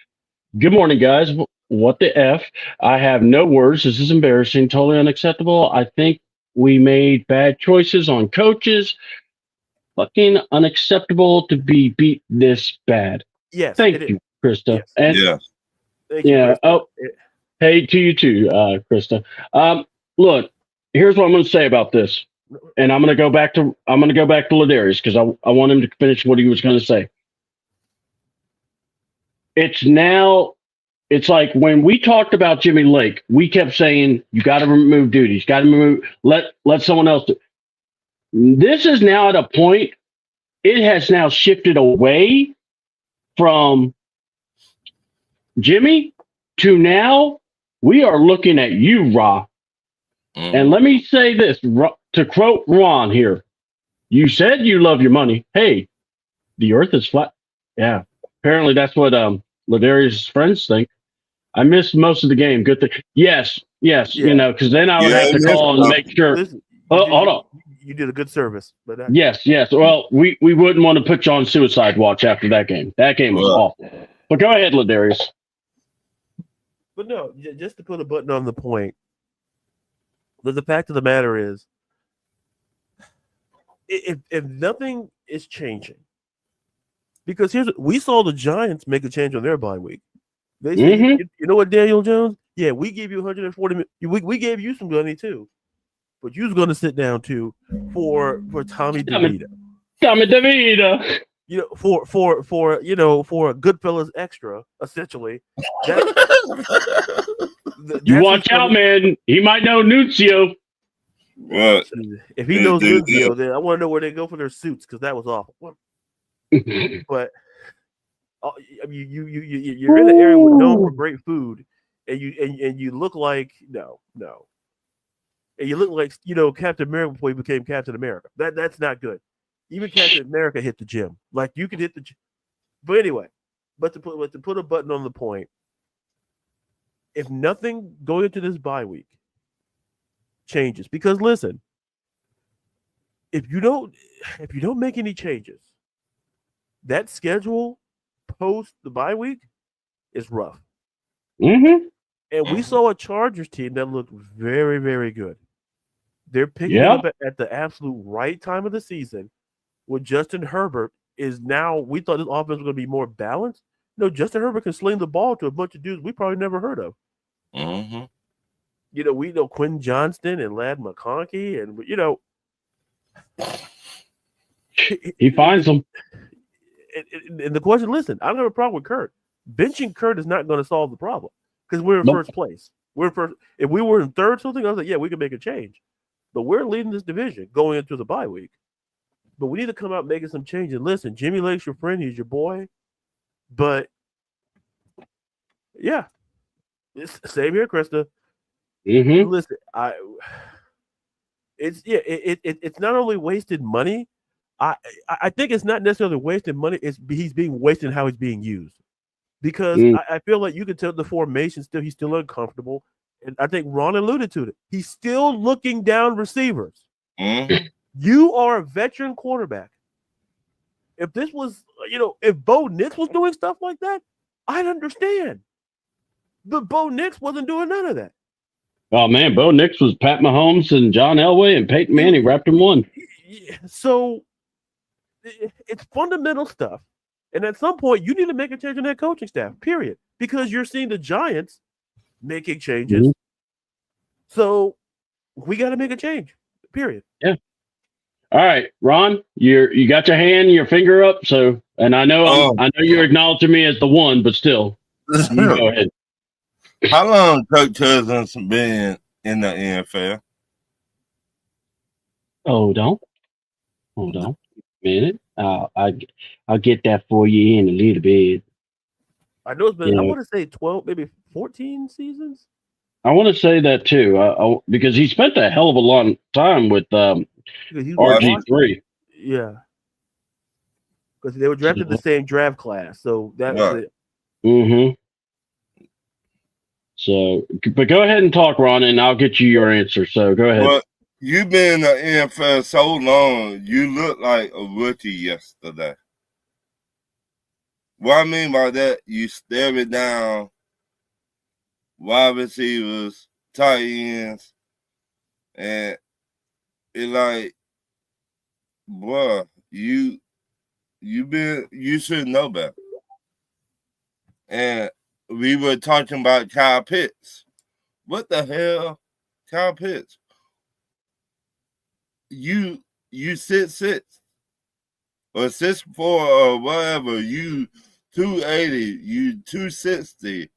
Speaker 1: Good morning, guys. What the F? I have no words. This is embarrassing. Totally unacceptable. I think we made bad choices on coaches. Fucking unacceptable to be beat this bad.
Speaker 2: Yes, it
Speaker 1: Thank
Speaker 2: is.
Speaker 1: you, Krista.
Speaker 2: Yes.
Speaker 1: And
Speaker 3: Yeah.
Speaker 2: Thank you,
Speaker 1: yeah,
Speaker 2: Chris.
Speaker 1: oh, hey to you too, Krista. Look, here's what I'm going to say about this, and I'm going to go back to Ladarius because I want him to finish what he was going to say. It's like when we talked about Jimmy Lake, we kept saying you got to remove duties, got to let someone else do. This is now at a point. It has now shifted away from Jimmy to now we are looking at you, Ra. And let me say this to quote Ron here. You said you love your money. Hey, the earth is flat. Yeah. Apparently that's what Ladarius' friends think. I missed most of the game. Good thing. Yes,
Speaker 2: Yeah.
Speaker 1: because then I would
Speaker 3: Yeah,
Speaker 1: have to
Speaker 3: I
Speaker 1: call and
Speaker 3: missed
Speaker 1: make sure.
Speaker 2: Listen,
Speaker 1: Hold on.
Speaker 2: You did a good service, but
Speaker 1: Yes. Well, we wouldn't want to put you on suicide watch after that game. That game was
Speaker 3: Right.
Speaker 1: awful. But go ahead, Ladarius.
Speaker 2: But no, just to put a button on the point, the fact of the matter is, if nothing is changing, because we saw the Giants make a change on their bye week. They said, you know what, Daniel Jones? Yeah, we gave you 140 million. We gave you some money too, but you was going to sit down too for Tommy DeVito.
Speaker 1: Tommy DeVito.
Speaker 2: You know, for a Goodfellas extra, essentially.
Speaker 1: You watch out, man. He might know Nunzio.
Speaker 3: Right.
Speaker 2: If he knows Nunzio, then I want to know where they go for their suits because that was awful. But I mean, you're in an area with known for great food, and you look like no, and you look like Captain America before he became Captain America. That's not good. Even Captain America hit the gym. Like you could hit the gym. But anyway, to put a button on the point, if nothing going into this bye week changes, because listen, if you don't make any changes, that schedule post the bye week is rough.
Speaker 1: Mm-hmm.
Speaker 2: And we saw a Chargers team that looked very, very good. They're picking it up at the absolute right time of the season. With Justin Herbert is now, we thought this offense was going to be more balanced. No, Justin Herbert can sling the ball to a bunch of dudes we probably never heard of.
Speaker 3: Mm-hmm.
Speaker 2: We know Quentin Johnston and Ladd McConkey, and
Speaker 1: he finds them.
Speaker 2: And the question, listen, I don't have a problem with Kurt. Benching Kurt is not going to solve the problem because we're in first place. We're first. If we were in third something, I was like, yeah, we can make a change. But we're leading this division going into the bye week. But we need to come out making some changes. Listen, Jimmy Lake's your friend. He's your boy. But, yeah. It's same here, Krista.
Speaker 1: Mm-hmm.
Speaker 2: Listen, it's not only wasted money. I think it's not necessarily wasted money. He's being wasted how he's being used. Because I feel like you can tell the formation he's still uncomfortable. And I think Ron alluded to it. He's still looking down receivers.
Speaker 3: Mm-hmm.
Speaker 2: You are a veteran quarterback. If this was, if Bo Nix was doing stuff like that, I'd understand. But Bo Nix wasn't doing none of that.
Speaker 1: Oh, man, Bo Nix was Pat Mahomes and John Elway and Peyton Manning wrapped in one.
Speaker 2: So it's fundamental stuff. And at some point, you need to make a change in that coaching staff, period. Because you're seeing the Giants making changes. Mm-hmm. So we got to make a change, period.
Speaker 1: Yeah. All right, Ron, you got your finger up. So, and I know you're acknowledging me as the one, but still, you go ahead.
Speaker 3: How long Kirk Cousins been in the NFL?
Speaker 1: Hold on a minute. I'll get that for you in a little bit.
Speaker 2: I know it's been. I want to say 12, maybe 14 seasons.
Speaker 1: I want to say that too, because he spent a hell of a long time with RG3.
Speaker 2: Yeah, because they were drafted the same draft class, so that was it.
Speaker 1: Mm-hmm. So, but go ahead and talk, Ron, and I'll get you your answer. So go ahead.
Speaker 3: Well, you've been in the NFL so long, you look like a rookie yesterday. What I mean by that, you stare it down, wide receivers, tight ends, and it like, bruh, you should know better. And we were talking about Kyle Pitts. What the hell, Kyle Pitts? You 6'6" or 6'4" or whatever. You 280. You 260.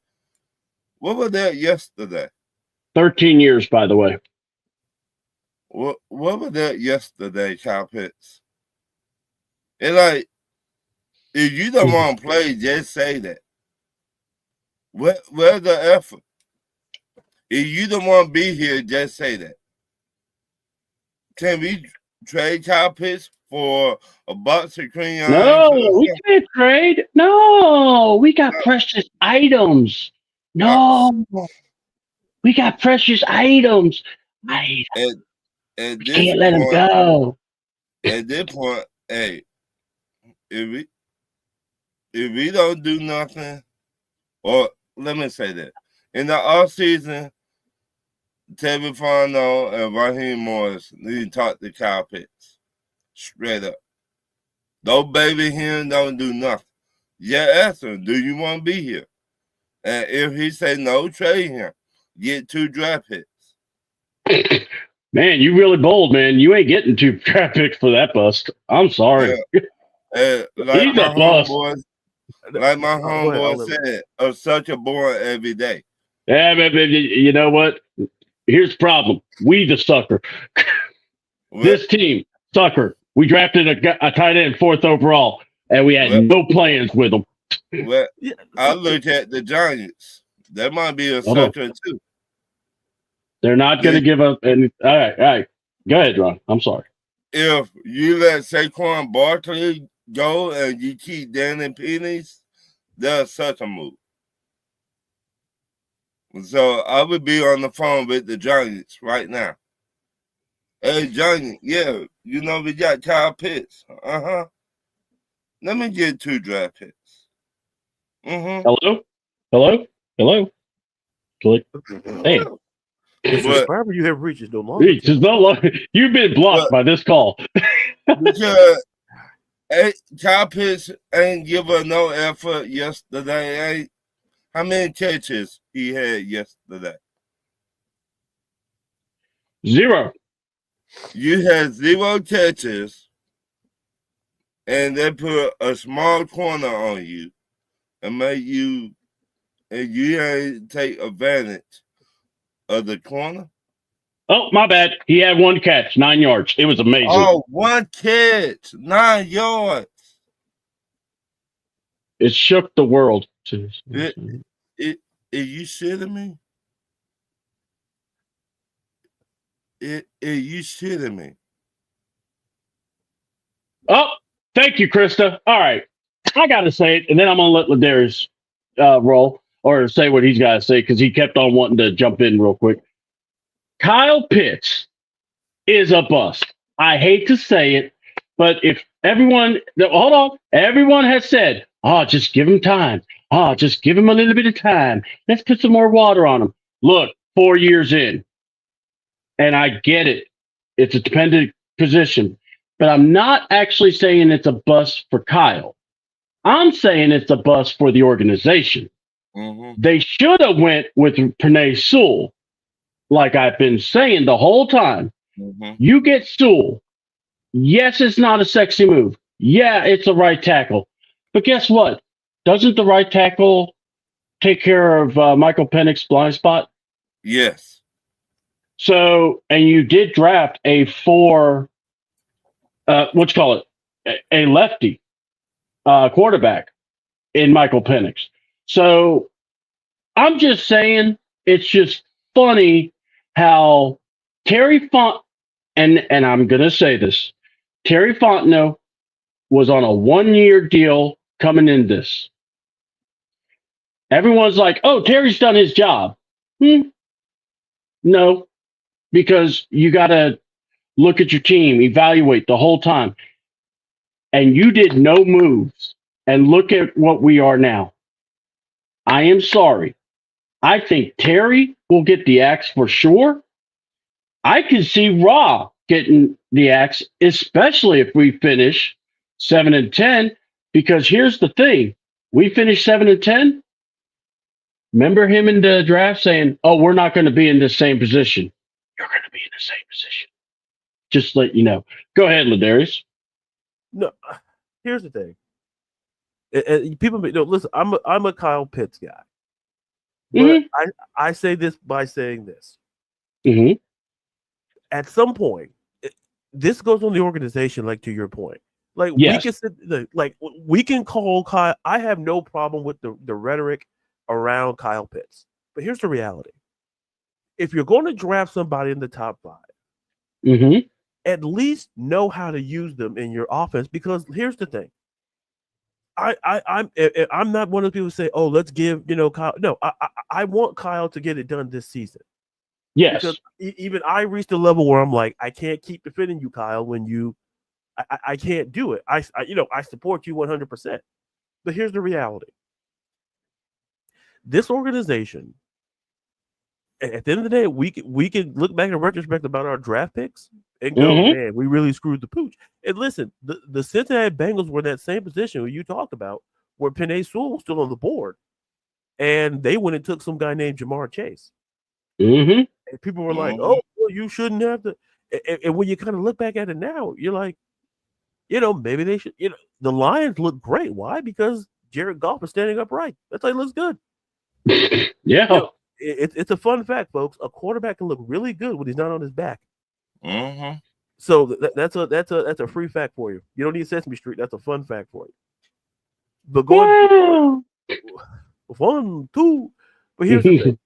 Speaker 3: What was that yesterday?
Speaker 1: 13 years, by the way.
Speaker 3: What was that yesterday, Kyle Pitts? And like, if you don't want to play, just say that. Where's the effort? If you don't want to be here, just say that. Can we trade Kyle Pitts for a box of crayons?
Speaker 1: No, we can't trade. No, we got precious items. No, we got precious items. We can't let them go.
Speaker 3: At this point, hey, if we don't do nothing, or let me say that, in the off season, Tevin Farno and Raheem Morris need to talk to Kyle Pitts. Straight up. Don't baby him, don't do nothing. Yeah, ask him, do you want to be here? And if he say no, trade him. Get 2 draft picks.
Speaker 1: Man, you really bold, man. You ain't getting 2 draft picks for that bust. I'm sorry.
Speaker 3: Yeah.
Speaker 1: He's a bust.
Speaker 3: Like my homeboy said, I'm such a boy every day.
Speaker 1: Yeah, but you know what? Here's the problem. We the sucker. This team, sucker. We drafted a tight end 4th overall, and we had no plans with them.
Speaker 3: Well, I look at the Giants. That might be a sucker too.
Speaker 1: They're not going to give up any. All right. Go ahead, Ron. I'm sorry.
Speaker 3: If you let Saquon Barkley go and you keep Danny Pennies, that's such a move. So I would be on the phone with the Giants right now. Hey, Giants, yeah, you know we got Kyle Pitts. Let me get 2 draft picks.
Speaker 1: Hello. Click. Hey.
Speaker 2: The subscriber you have reached is no longer.
Speaker 1: You've been blocked by this call.
Speaker 3: Because Kyle Pitts ain't give her no effort yesterday. How many catches he had yesterday?
Speaker 1: 0.
Speaker 3: You had 0 catches, and they put a small corner on you and make you, and you ain't take advantage of the corner.
Speaker 1: Oh, my bad. He had 1 catch, 9 yards. It was amazing.
Speaker 3: Oh, 1 catch, 9 yards.
Speaker 1: It shook the world.
Speaker 3: Are you shitting me? Are you shitting me?
Speaker 1: Oh, thank you, Krista. All right. I got to say it, and then I'm going to let Ladarius roll or say what he's got to say because he kept on wanting to jump in real quick. Kyle Pitts is a bust. I hate to say it, but if everyone has said, just give him time. Just give him a little bit of time. Let's put some more water on him. Look, 4 years in, and I get it. It's a dependent position, but I'm not actually saying it's a bust for Kyle. I'm saying it's a bust for the organization. They should have went with Penei Sewell, like I've been saying the whole time. You get Sewell. Yes, it's not a sexy move. Yeah, it's a right tackle. But guess what? Doesn't the right tackle take care of Michael Penix's blind spot?
Speaker 3: Yes.
Speaker 1: So, and you did draft a 4, a lefty quarterback in Michael Penix. So I'm just saying it's just funny how Terry and I'm going to say this, Terry Fontenot was on a 1-year deal coming in this. Everyone's like, oh, Terry's done his job. No, because you got to look at your team, evaluate the whole time. And you did no moves. and look at what we are now. I am sorry. I think Terry will get the axe for sure. I can see Raw getting the axe, especially if we finish 7-10. Because here's the thing: we finished 7-10. Remember him in the draft saying, "Oh, we're not going to be in the same position." You're going to be in the same position. Just let you know. Go ahead, Ladarius.
Speaker 2: No, here's the thing. People, listen. I'm a Kyle Pitts guy, but I say this by saying this.
Speaker 1: Mm-hmm.
Speaker 2: At some point, this goes on the organization. Like to your point, like
Speaker 1: Yes.
Speaker 2: we can call Kyle. I have no problem with the rhetoric around Kyle Pitts, but here's the reality: if you're going to draft somebody in the top 5, at least know how to use them in your offense. Because here's the thing: I'm not one of the people who say, "Oh, let's give Kyle." No, I want Kyle to get it done this season.
Speaker 1: Yes.
Speaker 2: Because even I reached a level where I'm like, I can't keep defending you, Kyle. When I can't do it. I support you 100%. But here's the reality: this organization, at the end of the day, we can look back in retrospect about our draft picks and go, man, we really screwed the pooch. And listen, the Cincinnati Bengals were in that same position where you talked about, where Penei Sewell was still on the board, and they went and took some guy named Jamar Chase. And people were like, "Oh, well, you shouldn't have to." And when you kind of look back at it now, you're like, maybe they should. The Lions look great. Why? Because Jared Goff is standing upright. That's why he looks good.
Speaker 1: Yeah.
Speaker 2: It's a fun fact, folks. A quarterback can look really good when he's not on his back. So that's a free fact for you. You don't need Sesame Street. That's a fun fact for you. But going 1, 2. But here's the thing.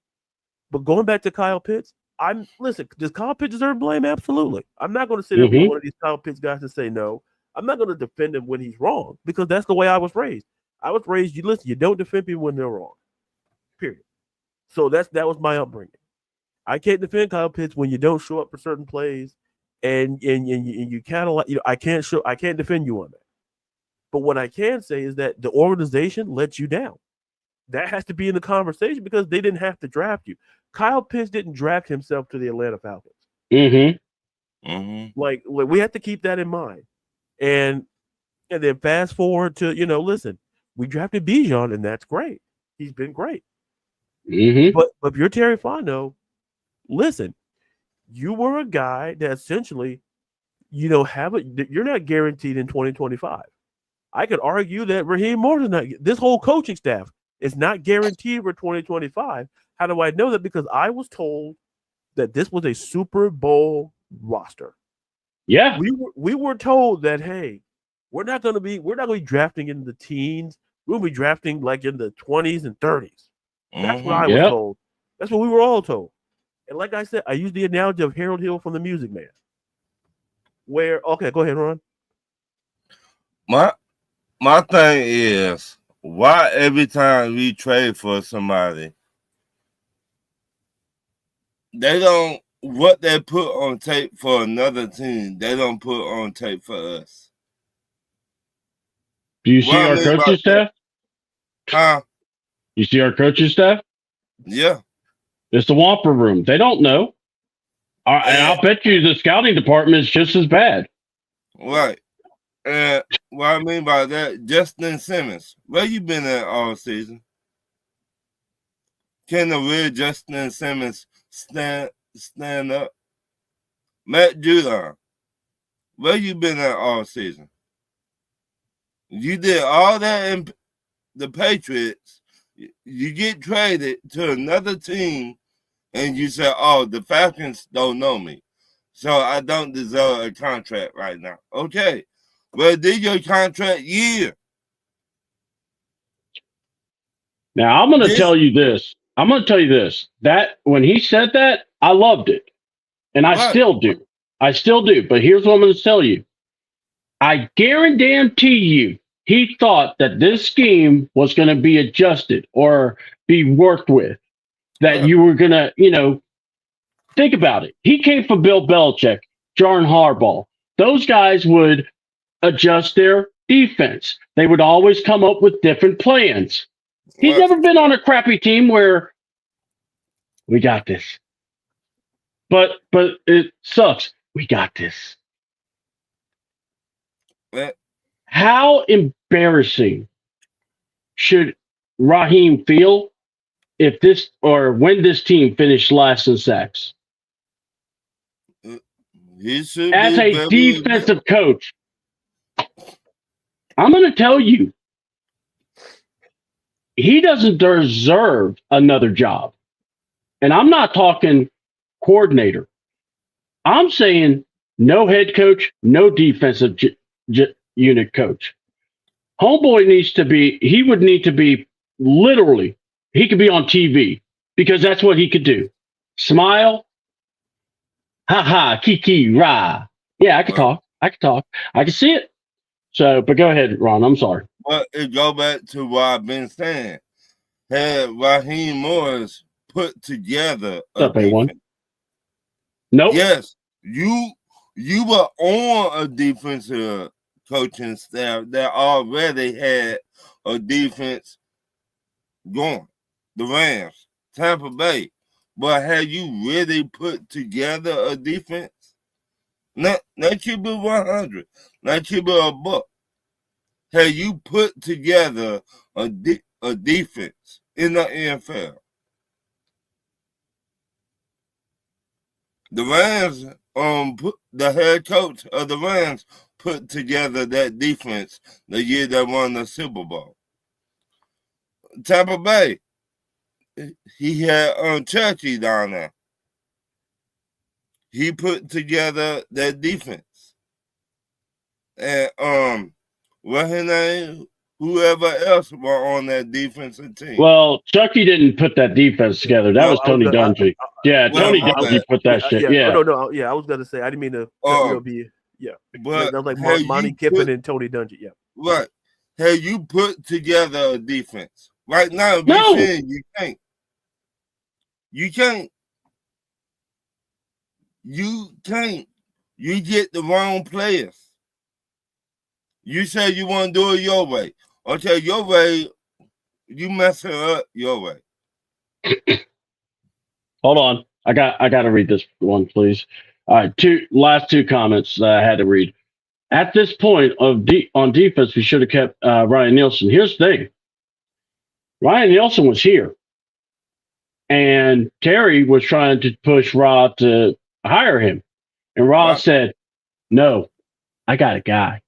Speaker 2: But going back to Kyle Pitts, does Kyle Pitts deserve blame? Absolutely. I'm not going to sit there and be one of these Kyle Pitts guys and say no. I'm not going to defend him when he's wrong, because that's the way I was raised. I was raised, you don't defend people when they're wrong. Period. So that was my upbringing. I can't defend Kyle Pitts when you don't show up for certain plays, and you kind of I can't defend you on that. But what I can say is that the organization lets you down. That has to be in the conversation, because they didn't have to draft you. Kyle Pitts didn't draft himself to the Atlanta Falcons. Like we have to keep that in mind. And then fast forward to, listen, we drafted Bijan, and that's great. He's been great. But if you're Terry Fontenot, listen, you were a guy that essentially, you're not guaranteed in 2025. I could argue that Raheem Morton's not. This whole coaching staff is not guaranteed for 2025. How do I know that? Because I was told that this was a Super Bowl roster.
Speaker 1: Yeah,
Speaker 2: we were told that, hey, we're not going to be drafting in the teens. We'll be drafting like in the 20s and 30s. That's what I was told. That's what we were all told. And like I said, I use the analogy of Harold Hill from The Music Man. Okay, go ahead, Ron.
Speaker 3: My thing is, why every time we trade for somebody, what they put on tape for another team, they don't put on tape for us.
Speaker 1: Do you see our coaching staff?
Speaker 3: Huh?
Speaker 1: You see our coaching staff?
Speaker 3: Yeah.
Speaker 1: It's the Whopper room. They don't know. And I'll bet you the scouting department is just as bad.
Speaker 3: Right. And what I mean by that, Justin Simmons, where you been at all season? Can the real Justin Simmons stand up? Matt Judon, where you been at all season? You did all that in the Patriots. You get traded to another team, and you say, "Oh, the Falcons don't know me, so I don't deserve a contract right now." Okay, well, did your contract year?
Speaker 1: Now I'm going to tell you this. That when he said that, I loved it, and I still do. But here's what I'm going to tell you. I guarantee you, he thought that this scheme was going to be adjusted or be worked with. That you were going to, think about it. He came from Bill Belichick, John Harbaugh. Those guys would adjust their defense. They would always come up with different plans. He's never been on a crappy team where we got this. But it sucks. We got this.
Speaker 3: What?
Speaker 1: How embarrassing should Raheem feel if this or when this team finished last in sacks?
Speaker 3: He should
Speaker 1: As
Speaker 3: be
Speaker 1: a
Speaker 3: very
Speaker 1: defensive coach, I'm going to tell you, he doesn't deserve another job. And I'm not talking coordinator. I'm saying no head coach, no defensive unit coach. Homeboy he would need to be literally, he could be on TV because that's what he could do. Smile, ha ha, kiki, rah. Yeah, I could talk. I can see it. So, but go ahead, Ron. I'm sorry.
Speaker 3: But it go back to what I've been saying. Had Raheem Morris put together
Speaker 1: What's up, A1? Nope.
Speaker 3: Yes, you were on a defensive coaching staff that already had a defense going. The Rams, Tampa Bay. But have you really put together a defense? Not keep it 100. Not keep it a buck. Have you put together a defense in the NFL? The Rams, the head coach of the Rams put together that defense the year they won the Super Bowl. Tampa Bay, he had Chucky down there. He put together that defense. And what his name? Whoever else were on that defensive team.
Speaker 1: Well, Chucky didn't put that defense together. That was Tony Dungy. Yeah, Tony Dungy put that shit. Yeah.
Speaker 2: No. Yeah, I was gonna say I didn't mean to be. Yeah, but that was like Monty Kiffin and Tony Dungy. Yeah,
Speaker 3: right. Have you put together a defense right now?
Speaker 1: No,
Speaker 3: you can't. You can't. You can't. You get the wrong players. You say you want to do it your way. Okay, your way, you mess it up your way.
Speaker 1: Hold on. I got to read this one, please. All right, last two comments that I had to read. At this point on defense, we should have kept Ryan Nielsen. Here's the thing. Ryan Nielsen was here. And Terry was trying to push Rod to hire him. And Rod said, no, I got a guy.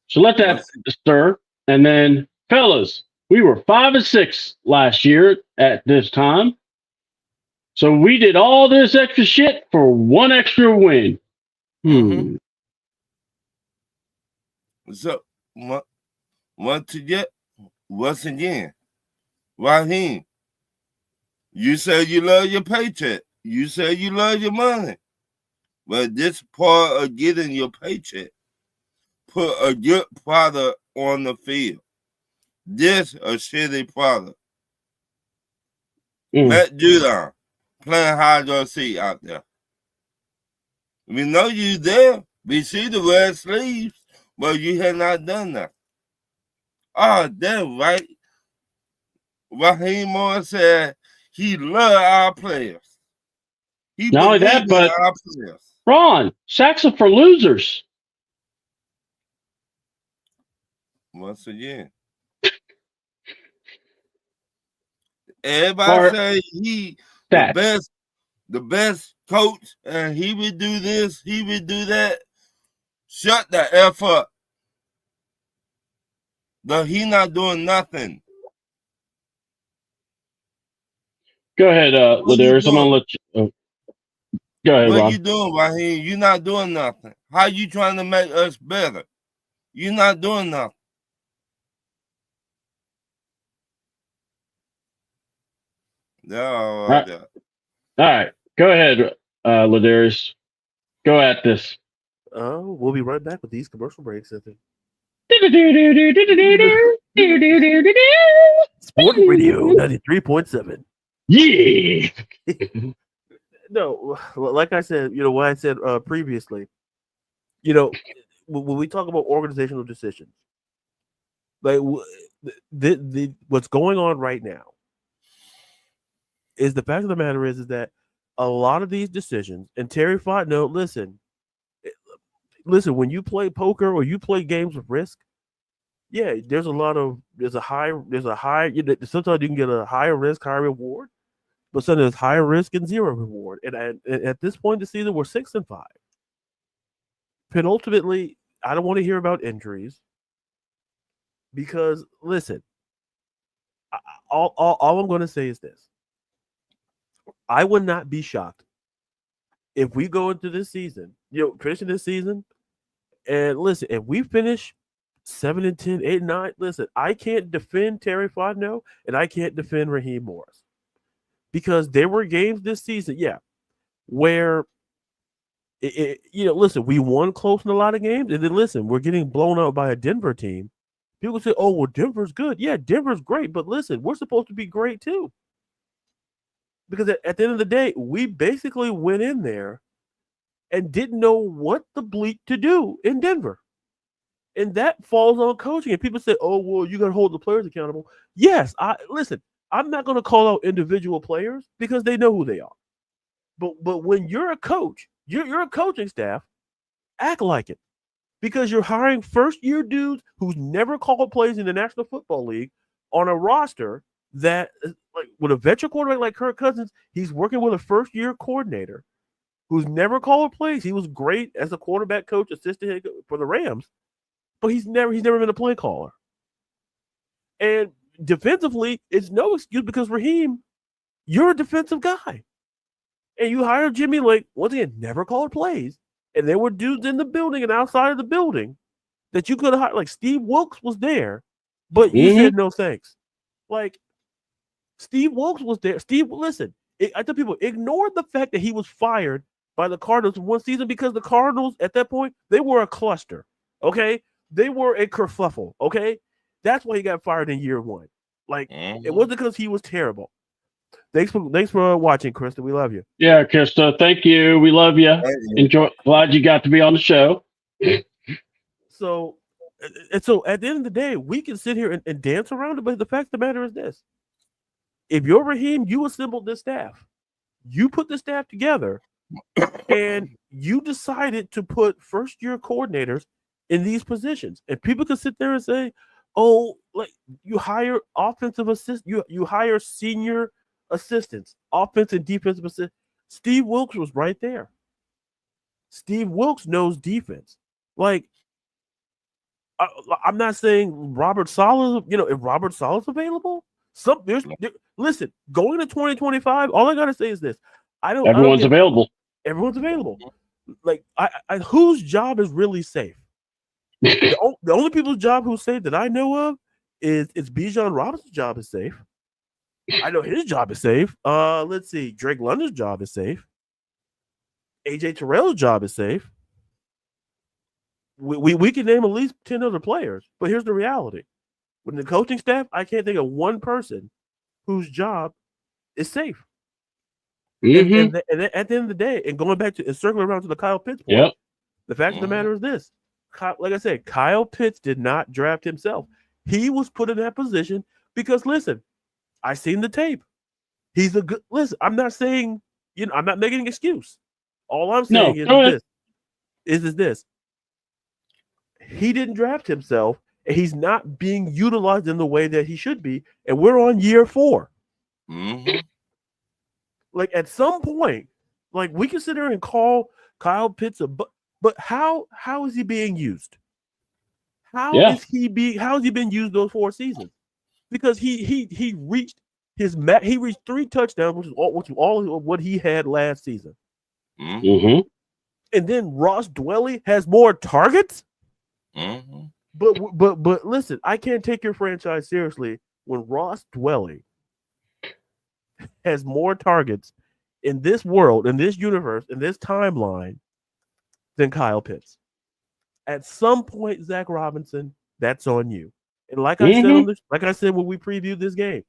Speaker 1: So let that stir. And then, fellas, we were 5-6 last year at this time. So we did all this extra shit for one extra win.
Speaker 3: So, once again, Raheem, you say you love your paycheck. You say you love your money. But this part of getting your paycheck, put a good product on the field. This a shitty product. Matt Judon playing hide or seek out there. We know you there. We see the red sleeves, but you have not done that. Oh, that's right. Raheem Morris said he loved our players.
Speaker 1: Not only that, but Ron, sacks are for losers.
Speaker 3: Once again, everybody say he the best coach, and he would do this, he would do that. Shut the F up. He not doing nothing.
Speaker 1: Go ahead, Ladarius. I'm gonna let you. Go ahead,
Speaker 3: What
Speaker 1: Ron.
Speaker 3: you doing, Raheem? You not doing nothing. How you trying to make us better? You not doing nothing.
Speaker 1: All right. Go ahead, Ladarius. Go at this.
Speaker 2: We'll be right back with these commercial breaks. I think. Sport Radio 93.7.
Speaker 1: Yeah.
Speaker 2: No, like I said, what I said previously, you know, when we talk about organizational decisions, like what's going on right now is the fact of the matter is that a lot of these decisions, and Terry Fontenot, listen, when you play poker or you play games with risk, yeah, there's a high, sometimes you can get a higher risk, higher reward, but sometimes there's higher risk and zero reward. And at this point in the season, we're 6-5. Penultimately, I don't want to hear about injuries because, listen, all I'm going to say is this. I would not be shocked if we go into this season, finishing this season, and listen, if we finish 7-10, 8-9, listen, I can't defend Terry Fontenot and I can't defend Raheem Morris because there were games this season, where listen, we won close in a lot of games, and then listen, we're getting blown out by a Denver team. People say, "Oh, well, Denver's good." Yeah, Denver's great, but listen, we're supposed to be great too. Because at the end of the day, we basically went in there and didn't know what the bleep to do in Denver. And that falls on coaching. And people say, "Oh, well, you got to hold the players accountable." Yes, I'm not going to call out individual players because they know who they are. But when you're a coach, you're a coaching staff, act like it. Because you're hiring first-year dudes who's never called plays in the National Football League on a roster that, like, with a veteran quarterback like Kirk Cousins, he's working with a first-year coordinator who's never called plays. He was great as a quarterback coach, assistant head coach for the Rams, but he's never been a play caller. And defensively, it's no excuse because Raheem, you're a defensive guy. And you hired Jimmy Lake, once again, never called plays. And there were dudes in the building and outside of the building that you could have hired. Like Steve Wilkes was there, but you said no thanks. Like Steve Wilkes was there. Listen, I tell people, ignore the fact that he was fired by the Cardinals one season because the Cardinals at that point, they were a cluster. Okay. They were a kerfuffle. Okay. That's why he got fired in year one. Like it wasn't because he was terrible. Thanks for watching, Krista. We love you.
Speaker 1: Yeah, Krista. Thank you. We love you. Enjoy. Glad you got to be on the show.
Speaker 2: So at the end of the day, we can sit here and dance around it, but the fact of the matter is this. If you're Raheem, you assembled this staff. You put the staff together, and you decided to put first-year coordinators in these positions. And people can sit there and say, "Oh, like you hire offensive assist, you hire senior assistants, offensive and defensive assistants." Steve Wilkes was right there. Steve Wilkes knows defense. Like, I'm not saying Robert Saleh. If Robert Saleh's available, listen. Going to 2025, all I gotta say is this:
Speaker 1: Everyone's available.
Speaker 2: Everyone's available. Like, whose job is really safe? The only people's job who's safe that I know of is Bijan Robinson's job is safe. I know his job is safe. Let's see. Drake London's job is safe. AJ Terrell's job is safe. We can name at least 10 other players, but here's the reality. With the coaching staff, I can't think of one person whose job is safe. And at the end of the day, and going back to and circling around to the Kyle Pitts point, the fact of the matter is this. Like I said, Kyle Pitts did not draft himself. He was put in that position because, listen, I seen the tape. He's a good. Listen, I'm not saying I'm not making an excuse. All I'm saying is this. He didn't draft himself, and he's not being utilized in the way that he should be. And we're on year 4. Like at some point, like we can sit there and call Kyle Pitts but how is he being used? How is he been used those 4 seasons? Because he reached he reached 3 touchdowns, which is all of what he had last season. And then Ross Dwelly has more targets. But listen, I can't take your franchise seriously when Ross Dwelly has more targets in this world, in this universe, in this timeline than Kyle Pitts. At some point, Zach Robinson, that's on you. And like I said when we previewed this game,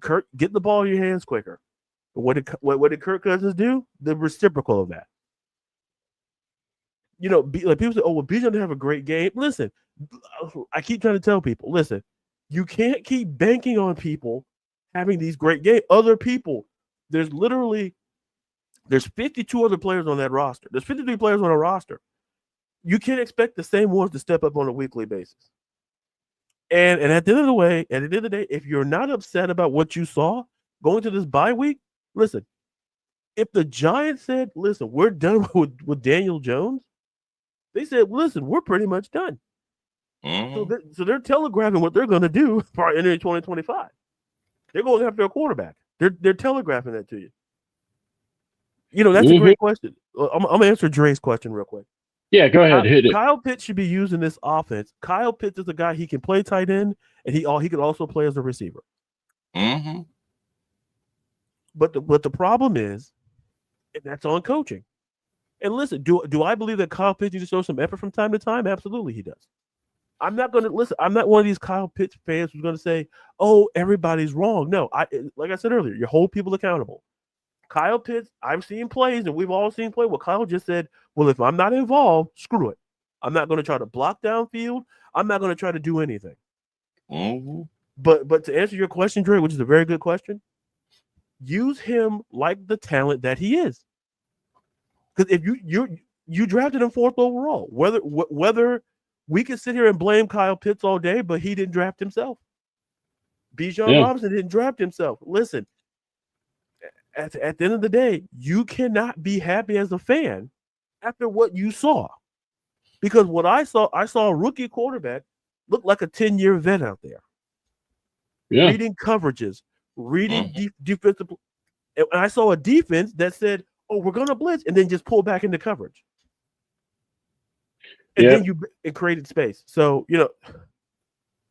Speaker 2: Kirk, get the ball in your hands quicker. But what did Kirk Cousins do? The reciprocal of that. like people say, "Oh, well, Bijan didn't have a great game." Listen, I keep trying to tell people, listen, you can't keep banking on people having these great games. Other people, there's 52 other players on that roster. There's 53 players on a roster. You can't expect the same ones to step up on a weekly basis. And at the end of the day, if you're not upset about what you saw going to this bye week, listen, if the Giants said, listen, we're done with Daniel Jones, they said, listen, we're pretty much done.
Speaker 3: Mm-hmm.
Speaker 2: So they're telegraphing what they're going to do for entering 2025. They're going after a quarterback. They're telegraphing that to you. That's a great question. I'm going to answer Dre's question real quick.
Speaker 1: Yeah, go ahead, hit it.
Speaker 2: Kyle Pitts should be used in this offense. Kyle Pitts is a guy, he can play tight end, and he can also play as a receiver.
Speaker 3: Mm-hmm.
Speaker 2: But the problem is, and that's on coaching. And listen, do I believe that Kyle Pitts needs to show some effort from time to time? Absolutely, he does. I'm not going to listen. I'm not one of these Kyle Pitts fans who's going to say, "Oh, everybody's wrong." No, like I said earlier, you hold people accountable. Kyle Pitts, I've seen plays, and we've all seen play. Well, Kyle just said, "Well, if I'm not involved, screw it. I'm not going to try to block downfield. I'm not going to try to do anything."
Speaker 3: Mm-hmm.
Speaker 2: But to answer your question, Dre, which is a very good question, use him like the talent that he is. Because if you drafted him 4th overall, whether we could sit here and blame Kyle Pitts all day, but he didn't draft himself. Bijan Robinson didn't draft himself. Listen, at the end of the day, you cannot be happy as a fan after what you saw. Because what I saw a rookie quarterback look like a 10-year vet out there. Yeah. Reading coverages, reading defensive. And I saw a defense that said, "Oh, we're going to blitz," and then just pull back into coverage. And then it created space. So,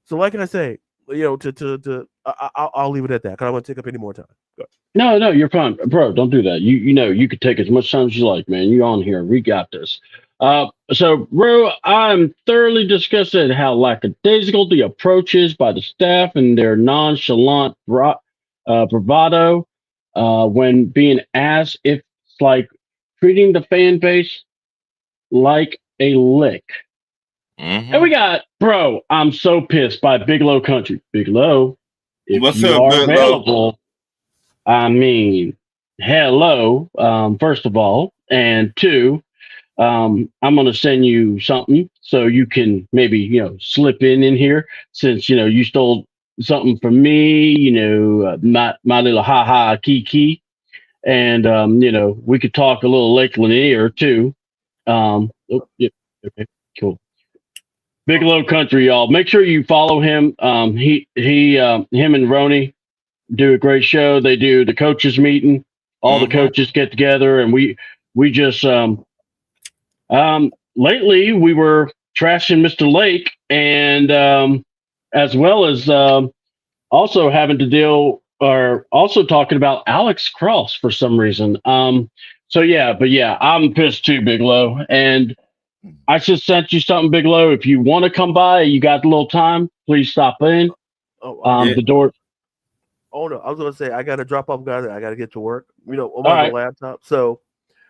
Speaker 2: so like I say, I'll leave it at that because I don't want to take up any more time. Go
Speaker 1: ahead. No, you're fine, bro. Don't do that. You could take as much time as you like, man. You on here? We got this. So, bro, I'm thoroughly disgusted at how lackadaisical the approach is by the staff and their nonchalant bravado when being asked if it's like treating the fan base like a lick.
Speaker 3: Mm-hmm.
Speaker 1: And we got, bro, I'm so pissed by Bigelow Country. Bigelow, if
Speaker 3: What's
Speaker 1: you
Speaker 3: up,
Speaker 1: are
Speaker 3: Bigelow?
Speaker 1: available, I mean, hello, first of all. And 2, I'm going to send you something so you can maybe, slip in here since, you stole something from me, my little ha-ha kiki. And, we could talk a little Lake Lanier too. Okay, cool. Bigelow Country, y'all. Make sure you follow him. Him and Roni do a great show. They do the coaches meeting. All the coaches get together, and we just lately we were trashing Mr. Lake, and as well as also having to deal or also talking about Alex Cross for some reason. I'm pissed too, Bigelow, and I just sent you something, Bigelow. If you want to come by, you got a little time, please stop in. The door.
Speaker 2: Oh no, I was gonna say I gotta drop off, guys. I gotta get to work. I'm on the laptop. So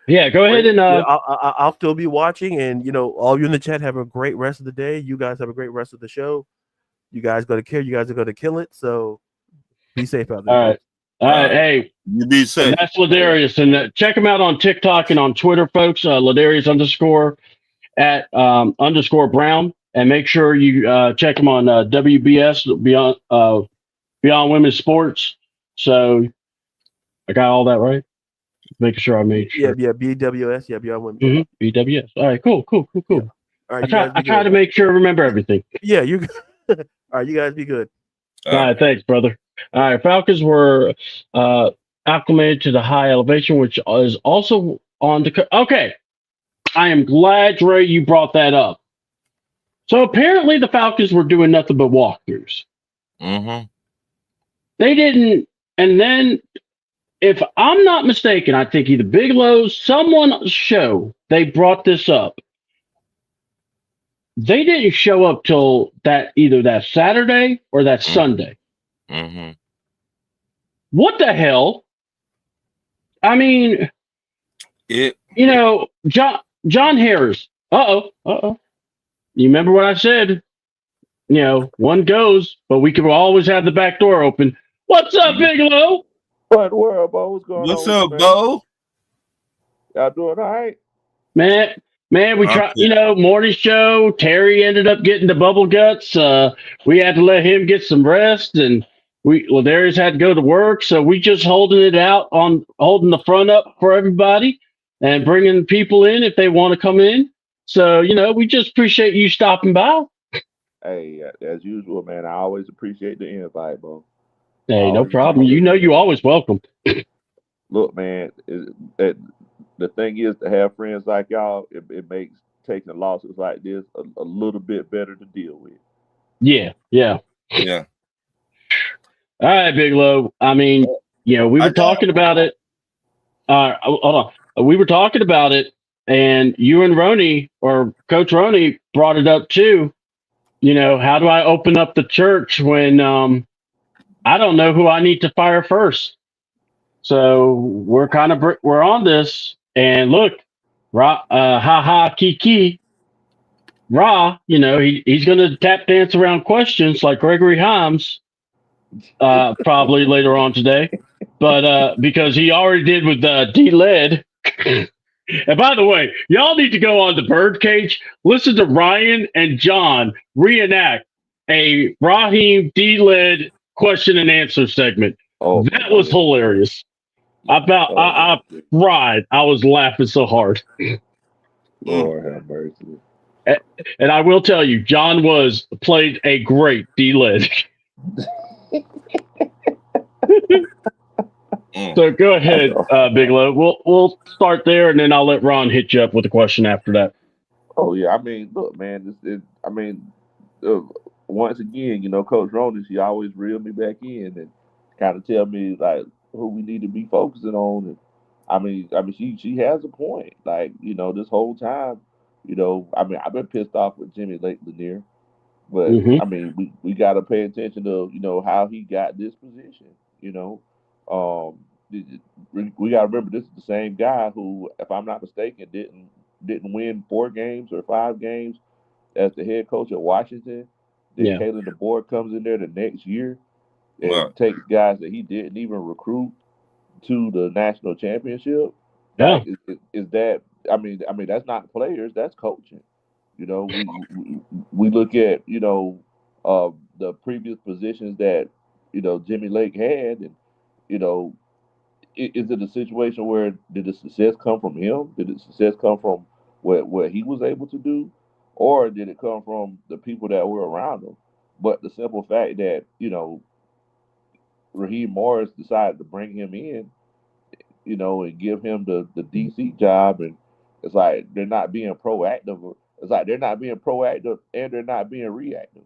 Speaker 1: go ahead and
Speaker 2: I'll still be watching, and all you in the chat have a great rest of the day. You guys have a great rest of the show. You guys gonna kill. You guys are gonna kill it. So be safe out there.
Speaker 1: All right. Hey,
Speaker 3: you be safe.
Speaker 1: That's Ladarius, and check him out on TikTok and on Twitter, folks. Ladarius _ Brown, and make sure you check him on WBS Beyond Women's Sports. So I got all that right. Making sure I made sure.
Speaker 2: Yeah, BWS. Yeah, Beyond Women's.
Speaker 1: BWS. All right, cool.
Speaker 2: Yeah. All right,
Speaker 1: I try to make sure I remember everything.
Speaker 2: Yeah, you. All right, you guys be good.
Speaker 1: All right, thanks, brother. All right, Falcons were acclimated to the high elevation, which is also on the. Okay, I am glad, Dre, you brought that up. So apparently the Falcons were doing nothing but walkthroughs.
Speaker 3: Mm-hmm.
Speaker 1: They didn't, and then, if I'm not mistaken, I think either Bigelow's, someone's show, they brought this up. They didn't show up till either that Saturday or that Sunday.
Speaker 3: Mm-hmm.
Speaker 1: What the hell? I mean, John Harris, Uh-oh. You remember what I said? You know, one goes, but we can always have the back door open. What's up, Bigelow?
Speaker 5: What in the world, Bo? What's going
Speaker 3: What's
Speaker 5: on with you,
Speaker 3: up,
Speaker 5: man?
Speaker 3: Bo?
Speaker 5: Y'all doing all right?
Speaker 1: Man, we try,
Speaker 3: Okay.
Speaker 1: morning show. Terry ended up getting the bubble guts. We had to let him get some rest, and Darius had to go to work, so we just holding the front up for everybody and bringing people in if they want to come in. So, we just appreciate you stopping by.
Speaker 5: Hey, as usual, man. I always appreciate the invite, Bo.
Speaker 1: Hey, no
Speaker 5: Always
Speaker 1: problem.
Speaker 5: appreciate the
Speaker 1: You
Speaker 5: invite.
Speaker 1: always welcome.
Speaker 5: Look, man. The thing is to have friends like y'all. It makes taking losses like this a little bit better to deal with.
Speaker 1: Yeah, yeah.
Speaker 3: Yeah.
Speaker 1: All right, Bigelow. I mean, we
Speaker 3: I
Speaker 1: were
Speaker 3: got
Speaker 1: talking about it. Hold on. We were talking about it, and you and Roney or Coach Roney brought it up too. How do I open up the church when I don't know who I need to fire first? So we're on this, and look, ha ha kiki. Ra, he's going to tap dance around questions like Gregory Himes, probably later on today. But because he already did with D-Led. And by the way, y'all need to go on the Birdcage, listen to Ryan and John reenact a Raheem D-Led question and answer segment.
Speaker 5: Oh my
Speaker 1: That was
Speaker 5: goodness.
Speaker 1: hilarious. I cried. I was laughing so hard.
Speaker 5: Lord have mercy.
Speaker 1: And I will tell you, John played a great D-Led. So go ahead, Bigelow. We'll start there, and then I'll let Ron hit you up with a question after that.
Speaker 5: Oh yeah. I mean, look, man. Uh, once again, Coach Roney, she always reeled me back in and kind of tell me like who we need to be focusing on. And she has a point. Like, this whole time, I've been pissed off with Jimmy Lanier, but
Speaker 1: Mm-hmm.
Speaker 5: we got to pay attention to how he got this position. You know, um, we got to remember this is the same guy who, if I'm not mistaken, didn't win 4 games or 5 games as the head coach at Washington. Then
Speaker 1: Yeah.
Speaker 5: Kalen DeBoer comes in there the next year
Speaker 3: Right.
Speaker 5: and takes guys that he didn't even recruit to the national championship.
Speaker 1: Yeah.
Speaker 5: Like, is that? That's not players. That's coaching. We look at the previous positions that Jimmy Lake had, and you know is it a situation where did the success come from him? Did the success come from what he was able to do, or did it come from the people that were around him? But the simple fact that Raheem Morris decided to bring him in, and give him the DC job, and it's like they're not being proactive. It's like they're not being proactive and they're not being reactive.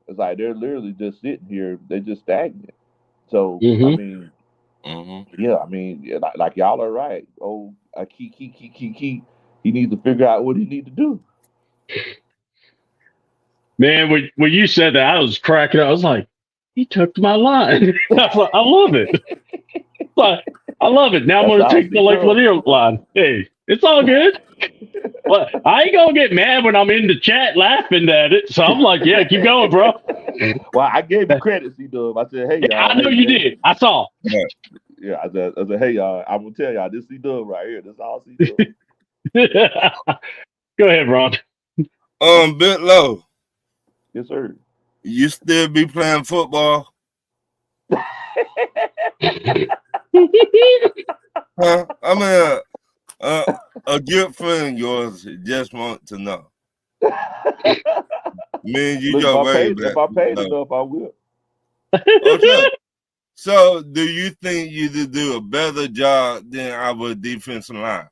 Speaker 5: It's like they're literally just sitting here. They're just stagnant. So
Speaker 1: Mm-hmm.
Speaker 5: yeah, yeah, like y'all are right. Oh, a key. He needs to figure out what he need to do.
Speaker 1: Man, when you said that, I was cracking up. I was like, he took my line. I was like, I love it. But I love it. Now I'm
Speaker 5: That's
Speaker 1: going to
Speaker 5: all
Speaker 1: take the
Speaker 5: she
Speaker 1: Lake
Speaker 5: does.
Speaker 1: Lanier line. Hey, it's all good. Well, I ain't going to get mad when I'm in the chat laughing at it. So I'm like, yeah, keep going, bro.
Speaker 5: Well, I gave you credit, C-Dub. I said, hey
Speaker 1: Yeah,
Speaker 5: y'all,
Speaker 1: I know you did. I saw.
Speaker 3: Right.
Speaker 5: yeah. I said, hey y'all, I'm gonna tell y'all this C-Dub right here. This all C-Dub.
Speaker 1: Go ahead, Ron.
Speaker 3: Bit low.
Speaker 5: Yes, sir.
Speaker 3: You still be playing football? Huh? A good friend of yours just want to know. Me and you
Speaker 5: Look,
Speaker 3: go way back.
Speaker 5: if I paid enough, I will.
Speaker 3: Okay. So, do you think you could do a better job than our defensive line?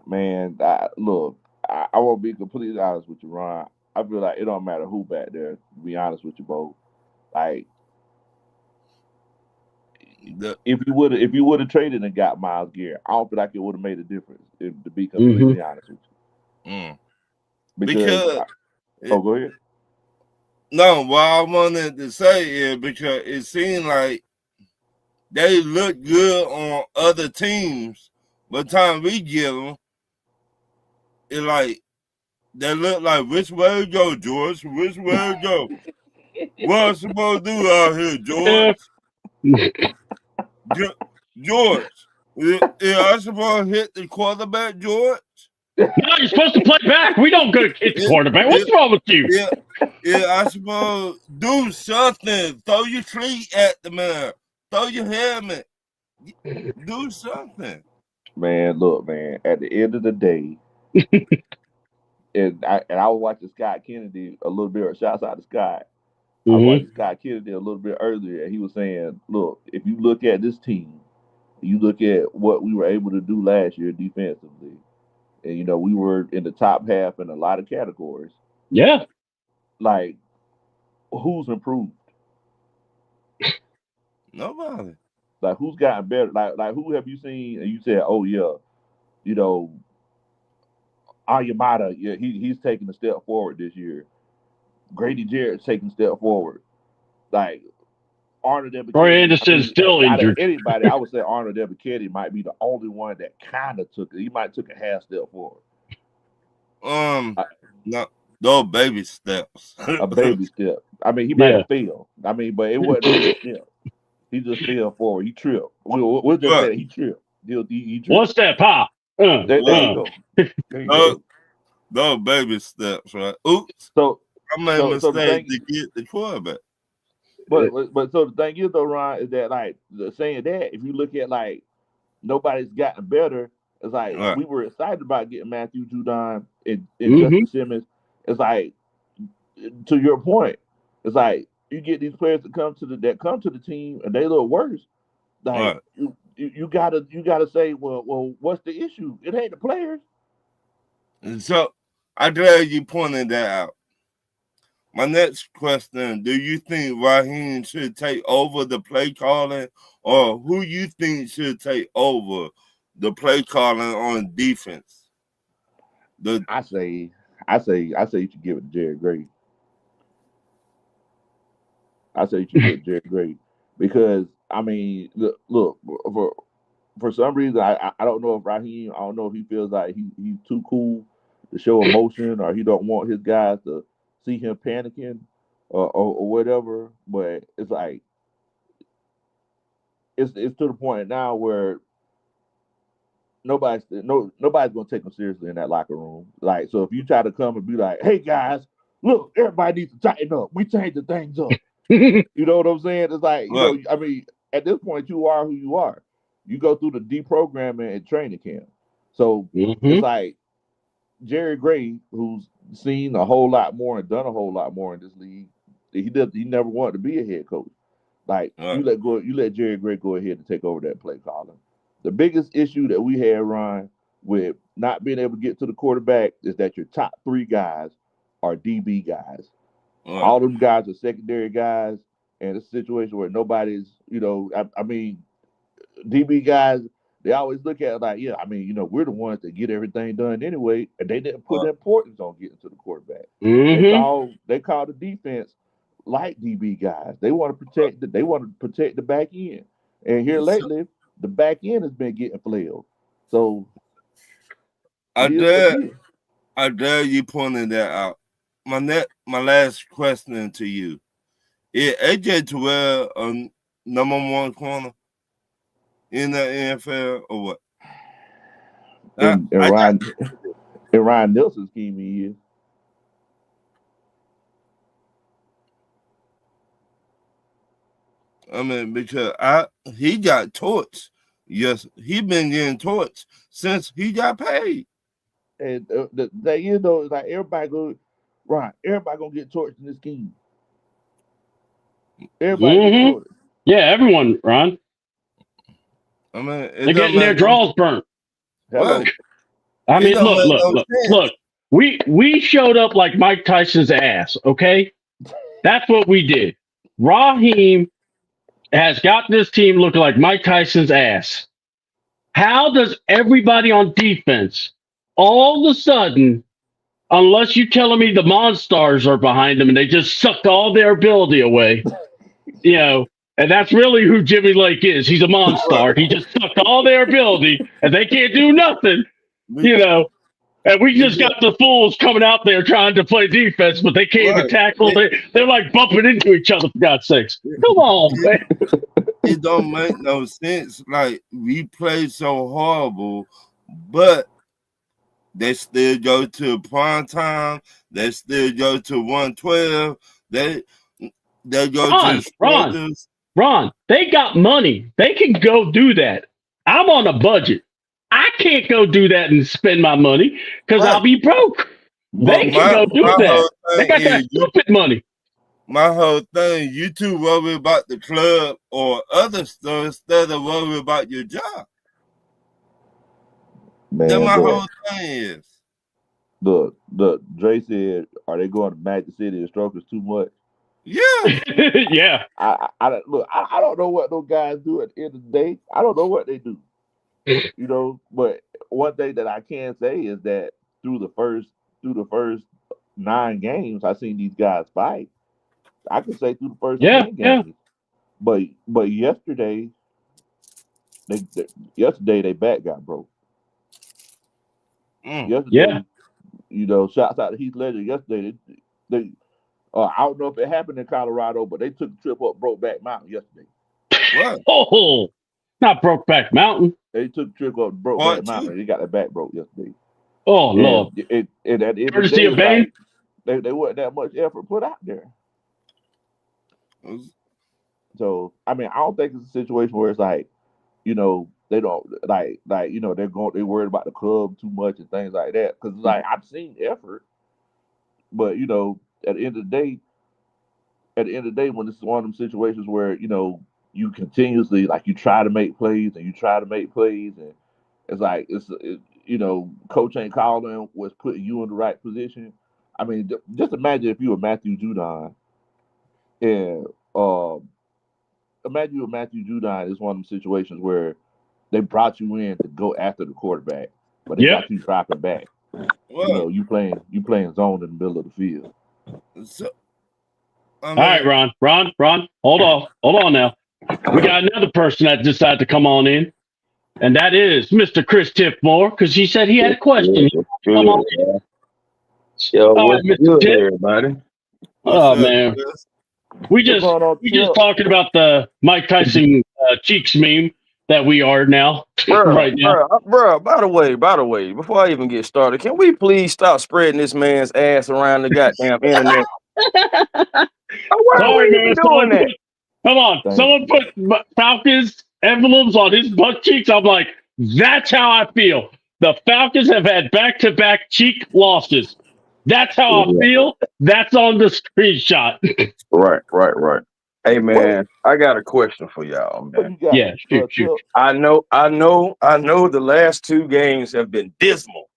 Speaker 5: Man, look, I won't be completely honest with you, Ron. I feel like it don't matter who back there. To be honest with you, both. Like, if you would have traded and got Miles Garrett, I don't feel like it would have made a difference. To be completely honest with you,
Speaker 3: Because
Speaker 5: go ahead.
Speaker 3: no, what I wanted to say is because it seemed like they look good on other teams, but the time we get them, it's like they look like which way to go, George? Which way to go? What am I supposed to do out here, George? George, is I supposed to hit the quarterback, George?
Speaker 1: No, you're supposed to play back. We don't go hit the quarterback. What's wrong with you?
Speaker 3: Yeah, I suppose do something. Throw your cleat at the man. Throw your helmet. Do something.
Speaker 5: Man, look, man. At the end of the day, and I was watching Scott Kennedy a little bit. Shouts out to Scott. I was watching Scott Kennedy a little bit earlier, and he was saying, "Look, if you look at this team, you look at what we were able to do last year defensively, and you know we were in the top half in a lot of categories.
Speaker 1: Yeah.
Speaker 5: Like, who's improved?
Speaker 3: Nobody.
Speaker 5: Like, who's gotten better? Like who have you seen? And you said, oh yeah, you know, Ayamada, yeah, he's taking a step forward this year. Grady Jarrett's taking a step forward. Like Arnold Ebiketie.
Speaker 1: Troy Anderson's still injured.
Speaker 5: Anybody, I would say Arnold Ebiketie might be the only one that kind of took it. He might took a half step forward.
Speaker 3: No, those baby steps.
Speaker 5: A baby step. I mean, he might have failed. I mean, but it wasn't really a step. He just fell forward. He tripped. We'll just say he tripped. He tripped.
Speaker 1: What's that, Pa?
Speaker 5: There you go. There you go.
Speaker 3: Those baby steps, right? Oops.
Speaker 5: So
Speaker 3: I made a mistake to get the quarterback.
Speaker 5: But so the thing is though, Ron, is that like saying that if you look at like nobody's gotten better, it's like we were excited about getting Matthew Judon and Justin Simmons. It's like to your point, it's like you get these players that come to the team and they look worse. Like you gotta say, well, what's the issue? It ain't the players.
Speaker 3: And so I'm glad you pointed that out. My next question, do you think Raheem should take over the play calling, or who you think should take over the play calling on defense?
Speaker 5: I say you should give it to Jared Gray. I say you should give it to Jared Gray because I mean, look for some reason I don't know if Raheem, I don't know if he feels like he's too cool to show emotion, or he don't want his guys to see him panicking or whatever. But it's like it's to the point now where nobody's gonna take him seriously in that locker room. Like, so if you try to come and be like, "Hey guys, look, everybody needs to tighten up. We changing things up." You know what I'm saying? It's like, you know, I mean, at this point, you are who you are. You go through the deprogramming and training camp. So it's like Jerry Gray, who's seen a whole lot more and done a whole lot more in this league, he never wanted to be a head coach. Like you let Jerry Gray go ahead and take over that play calling. The biggest issue that we had, Ron, with not being able to get to the quarterback is that your top three guys are DB guys. All them guys are secondary guys, and it's a situation where nobody's, you know, I mean, DB guys, they always look at it like, yeah, I mean, you know, we're the ones that get everything done anyway, and they didn't put importance on getting to the quarterback. They call the defense like DB guys. They want to protect the back end, and here lately, the back end has been getting flailed. So
Speaker 3: I dare you pointing that out. My last question to you: is AJ Terrell a number one corner in the NFL or what?
Speaker 5: And Ryan Nelson's scheme he is.
Speaker 3: I mean, because he got torched. Yes, he been getting torched since he got paid.
Speaker 5: And the thing is, though, is like everybody gonna get torched in this scheme. Everybody gets torched.
Speaker 1: Yeah, everyone, Ron.
Speaker 3: I mean,
Speaker 1: they're getting their draws burnt.
Speaker 5: Hello.
Speaker 1: I mean, look. We showed up like Mike Tyson's ass, okay? That's what we did. Raheem has got this team looking like Mike Tyson's ass. How does everybody on defense all of a sudden, unless you're telling me the Monstars are behind them and they just sucked all their ability away, you know, and that's really who Jimmy Lake is. He's a Monstar. He just sucked all their ability and they can't do nothing, you know. And we just got the fools coming out there trying to play defense, but they can't even tackle. They're like bumping into each other, for God's sakes. Come on, man.
Speaker 3: It don't make no sense. Like, we play so horrible, but they still go to prime time. They still go to 112. They go to the
Speaker 1: Ron, they got money. They can go do that. I'm on a budget. I can't go do that and spend my money because I'll be broke. They can go do that. They got that stupid money.
Speaker 3: My whole thing, you too worry about the club or other stuff instead of worry about your job.
Speaker 5: Man,
Speaker 3: that's my whole thing is.
Speaker 5: Look, Dre said, are they going to Magic City and Strokers too much?
Speaker 3: Yeah.
Speaker 1: Yeah.
Speaker 5: I don't know what those guys do at the end of the day. I don't know what they do. You know, but one thing that I can say is that through the first 9 games, I've seen these guys fight. I can say through the first 10 games. But yesterday they back got broke. Yesterday, you know, shouts out to Heath Ledger. Yesterday, they I don't know if it happened in Colorado, but they took a trip up Brokeback Mountain yesterday.
Speaker 3: What?
Speaker 1: Oh, not Brokeback Mountain.
Speaker 5: They took a trip up Brokeback Mountain. They got their back broke yesterday.
Speaker 1: Oh, Lord.
Speaker 5: It at the end of the
Speaker 1: Courtesy of Bane?
Speaker 5: Like, they wasn't that much effort put out there. So, I mean, I don't think it's a situation where it's like, you know, they don't like you know, they're worried about the club too much and things like that. Because like I've seen effort, but you know, at the end of the day, when this is one of them situations where you know you continuously like you try to make plays and it's like you know, coach ain't calling was putting you in the right position. I mean, just imagine if you were Matthew Judon, and imagine you were Matthew Judon is one of them situations where they brought you in to go after the quarterback, but they got you dropping back. You know, you playing zone in the middle of the field.
Speaker 3: So,
Speaker 1: all right, Ron, hold on now. We got another person that decided to come on in, and that is Mr. Chris Tipmore, because he said he had a question. Come on in.
Speaker 6: What's good, everybody?
Speaker 1: Oh man, we just talking about the Mike Tyson cheeks meme that we are now right now.
Speaker 6: Bro, by the way, before I even get started, can we please stop spreading this man's ass around the goddamn internet? Why are we doing that?
Speaker 1: Come on, someone put Falcons envelopes on his butt cheeks. I'm like, that's how I feel. The Falcons have had back-to-back cheek losses. That's how I feel. That's on the screenshot.
Speaker 6: Right. Hey man, I got a question for y'all, man.
Speaker 1: Yeah, shoot.
Speaker 6: I know the last 2 games have been dismal.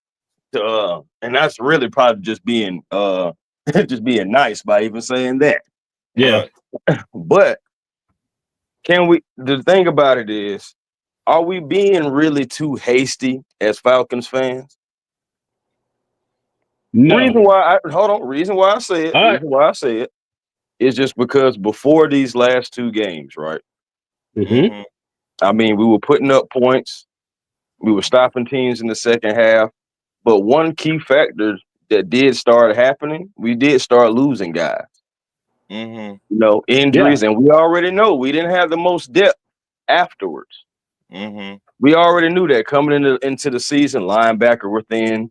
Speaker 6: And that's really probably just being nice by even saying that.
Speaker 1: Yeah.
Speaker 6: But the thing about it is, are we being really too hasty as Falcons fans?
Speaker 1: No.
Speaker 6: Reason why I say it is just because before these last 2 games, right?
Speaker 1: Mm-hmm.
Speaker 6: I mean, we were putting up points, we were stopping teams in the second half, but one key factor that did start happening, we did start losing guys. You know, injuries, and we already know we didn't have the most depth afterwards. We already knew that coming into the season, linebacker were thin.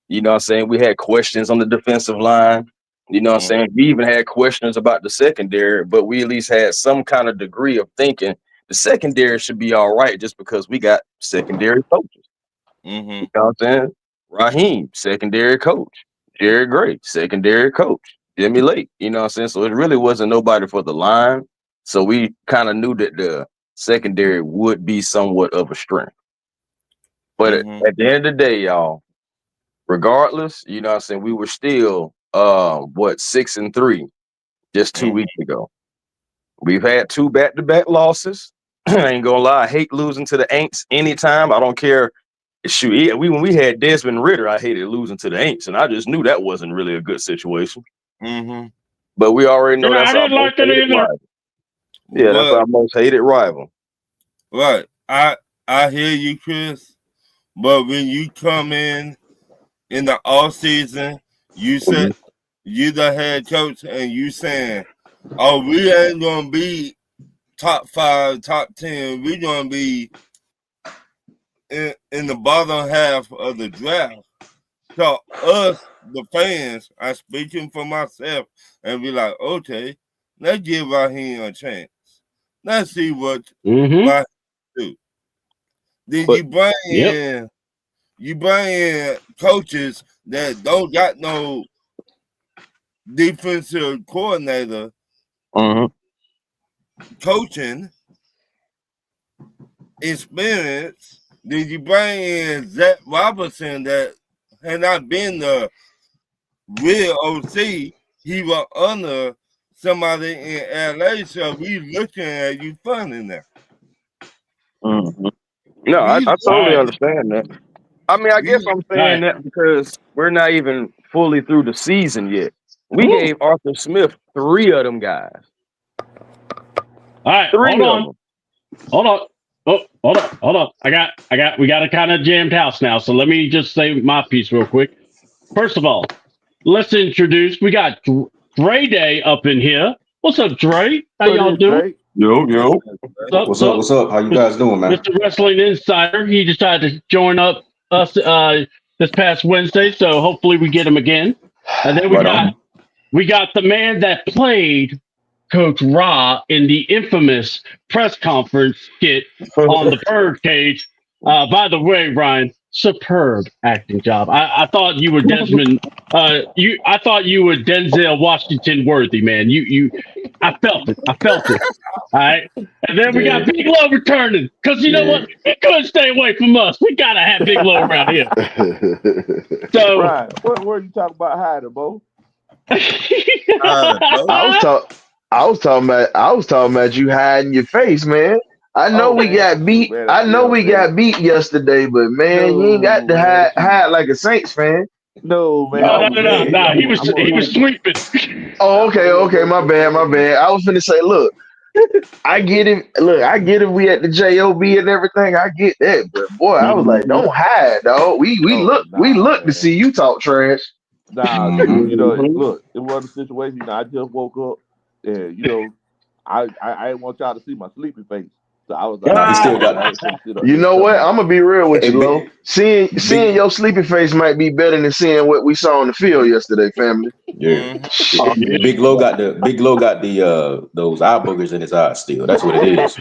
Speaker 6: You know what I'm saying? We had questions on the defensive line. You know what I'm saying? We even had questions about the secondary, but we at least had some kind of degree of thinking the secondary should be all right just because we got secondary coaches. You know what I'm saying? Raheem, secondary coach. Jared Gray, secondary coach. Jimmy Lake, you know what I'm saying? So it really wasn't nobody for the line. So we kind of knew that the secondary would be somewhat of a strength. But at the end of the day, y'all, regardless, you know what I'm saying, we were still 6-3 just 2 weeks ago. We've had 2 back-to-back losses. I ain't gonna lie, I hate losing to the Aints anytime. I don't care. Shoot, when we had Desmond Ridder, I hated losing to the Aints, and I just knew that wasn't really a good situation. But we already know that's our most hated rival. Yeah, that's our most hated rival.
Speaker 3: Right. I hear you, Chris. But when you come in in the off season, you said you the head coach, and you saying, "Oh, we ain't gonna be top 5, top 10. We're gonna be in the bottom half of the draft." So us, the fans, I'm speaking for myself, and be like, okay, let's give Raheem a chance. Let's see what Raheem do. Then you bring in coaches that don't got no defensive coordinator coaching experience. Then you bring in Zach Robertson that had not been the real OC. He was under somebody in LA, so we looking at you funny now.
Speaker 6: No, I totally understand that. I mean, I guess I'm saying that because we're not even fully through the season yet. We gave Arthur Smith 3 of them guys.
Speaker 1: All right, hold on. Oh, hold on. We got a kind of jammed house now. So let me just say my piece real quick. First of all, let's introduce. We got Dre Day up in here. What's up, Dre? How y'all doing?
Speaker 6: Yo.
Speaker 7: What's up? How you guys doing, man?
Speaker 1: Mr. Wrestling Insider. He decided to join us this past Wednesday, so hopefully we get him again. And then we got the man that played Coach Ra in the infamous press conference skit on the Birdcage. By the way, Ryan, superb acting job. I thought you were Desmond. I thought you were Denzel Washington worthy, man. I felt it. All right. And then we got Big Low returning because you know what? He couldn't stay away from us. We gotta have Big Low around here. So,
Speaker 5: Ryan, what are you talking about hiding, Bo?
Speaker 8: I was talking about you hiding your face, man. I know we got beat. Man, I know we got beat yesterday, but man, you ain't got to hide like a Saints fan.
Speaker 5: No, man.
Speaker 1: No. He was sweeping.
Speaker 8: Oh, okay. My bad. I was finna say, look, I get it. Look, I get it. We at the JOB and everything. I get that, but boy, I was like, don't hide, dog. We look to see you talk trash.
Speaker 5: Nah, look, it was a situation. I just woke up, and I didn't want y'all to see my sleepy face. So I was like,
Speaker 7: he still got.
Speaker 8: You know what? I'm gonna be real with you, Lo. Seeing your sleepy face might be better than seeing what we saw on the field yesterday, family.
Speaker 7: Yeah, Big Low got the those eye boogers in his eyes still. That's what it is.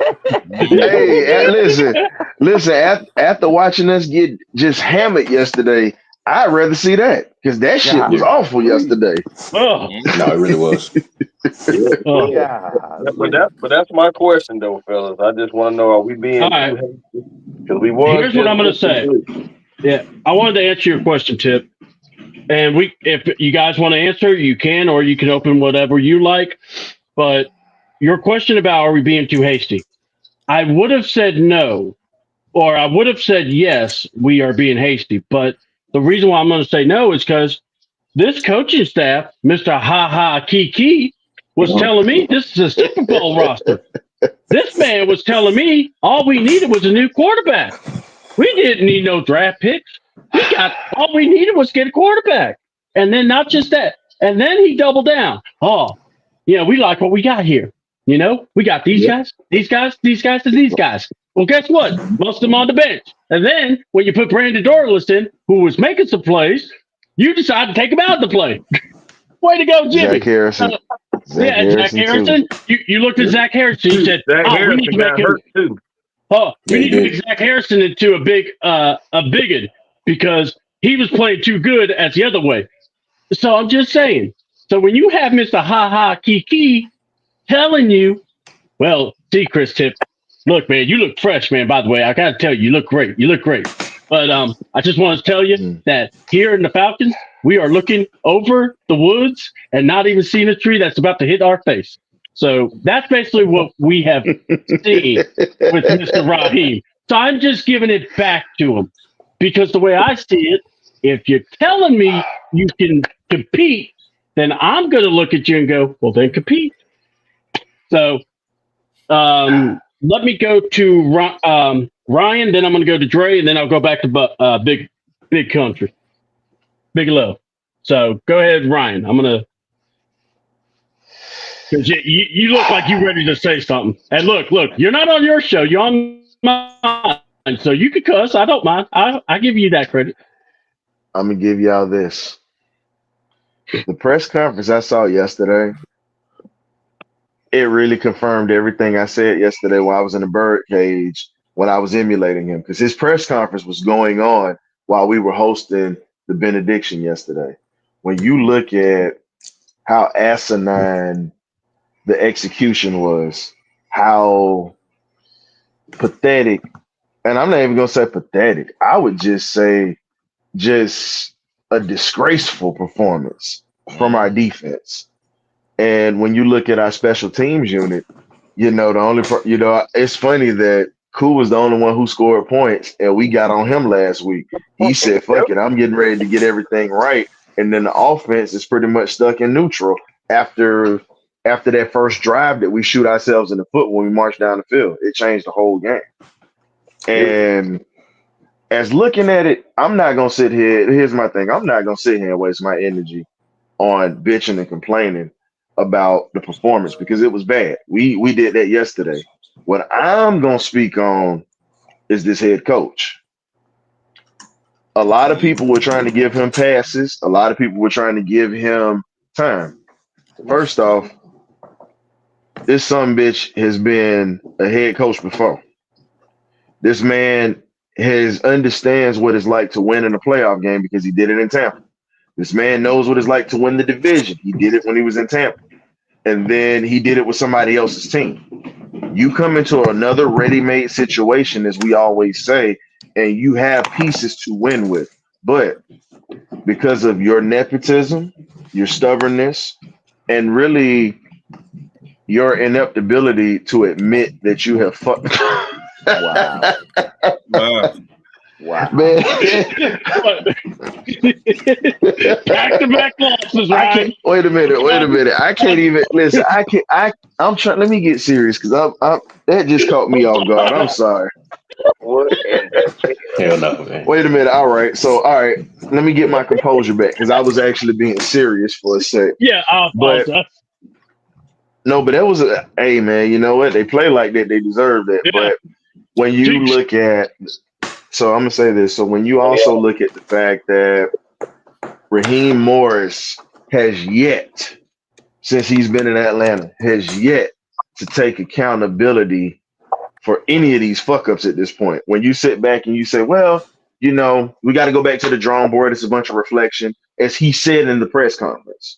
Speaker 8: Hey, listen. After watching us get just hammered yesterday, I'd rather see that because that shit was awful yesterday.
Speaker 7: No, it really was.
Speaker 6: But that's my question, though, fellas. I just want to know: are we being too hasty? Because we won.
Speaker 1: Here's what I'm going to say. Yeah, I wanted to answer your question, Tip. And if you guys want to answer, you can, or you can open whatever you like. But your question about are we being too hasty? I would have said no, or I would have said yes. We are being hasty, but the reason why I'm going to say no is because this coaching staff, Mr. Ha Ha Kiki, was telling me this is a Super Bowl roster. This man was telling me all we needed was a new quarterback. We didn't need no draft picks. All we needed was get a quarterback. And then not just that. And then he doubled down. Oh, we like what we got here. We got these guys, and these guys. Well, guess what? Most of them on the bench. And then when you put Brandon Dorlus in, who was making some plays, you decide to take him out of the play. Way to go, Jimmy.
Speaker 8: Zach Harrison.
Speaker 1: Zach Harrison. You looked at Zach Harrison. You said, we need to make him.
Speaker 6: Too.
Speaker 1: We need to make Zach Harrison into a bigot because he was playing too good as the other way. So I'm just saying. So when you have Mr. Ha Ha Kiki telling you, well, see, Chris Tip, look, man, you look fresh, man. By the way, I got to tell you, you look great. But I just want to tell you that here in the Falcons, we are looking over the woods and not even seeing a tree that's about to hit our face. So that's basically what we have seen with Mr. Raheem. So I'm just giving it back to him because the way I see it, if you're telling me you can compete, then I'm going to look at you and go, well, then compete. So let me go to Ryan, then I'm going to go to Dre, and then I'll go back to Big Country. Bigelow. So go ahead, Ryan. I'm gonna because you look like you're ready to say something. And look, you're not on your show. You're on mine, so you can cuss. I don't mind. I give you that credit.
Speaker 8: I'm gonna give y'all this. The press conference I saw yesterday, it really confirmed everything I said yesterday when I was in the bird cage when I was emulating him, because his press conference was going on while we were hosting the benediction yesterday. When you look at how asinine the execution was, how pathetic, and I'm not even gonna say pathetic, I would just say just a disgraceful performance from our defense. And when you look at our special teams unit, it's funny that Koo was the only one who scored points, and we got on him last week. He said, fuck it, I'm getting ready to get everything right. And then the offense is pretty much stuck in neutral after that first drive that we shoot ourselves in the foot when we march down the field. It changed the whole game. And as looking at it, I'm not going to sit here. Here's my thing. I'm not going to sit here and waste my energy on bitching and complaining about the performance because it was bad. We did that yesterday. What I'm going to speak on is this head coach. A lot of people were trying to give him passes. A lot of people were trying to give him time. First off, this sumbitch has been a head coach before. This man understands what it's like to win in a playoff game because he did it in Tampa. This man knows what it's like to win the division. He did it when he was in Tampa. And then he did it with somebody else's team. You come into another ready-made situation, as we always say, and you have pieces to win with. But because of your nepotism, your stubbornness, and really your inept ability to admit that you have fucked.
Speaker 3: Wow.
Speaker 8: Wow, man!
Speaker 1: Back-to-back losses, right?
Speaker 8: Wait a minute. I can't even listen. I'm trying. Let me get serious because that just caught me off guard. I'm sorry.
Speaker 7: Hell no, man.
Speaker 8: Wait a minute. All right. Let me get my composure back because I was actually being serious for a sec.
Speaker 1: Yeah,
Speaker 8: but that was hey, man. You know what? They play like that. They deserve that. Yeah. But when you look at, so I'm gonna say this. So when you also look at the fact that Raheem Morris has yet, since he's been in Atlanta, has yet to take accountability for any of these fuck ups at this point. When you sit back and you say, well, we got to go back to the drawing board. It's a bunch of reflection, as he said in the press conference.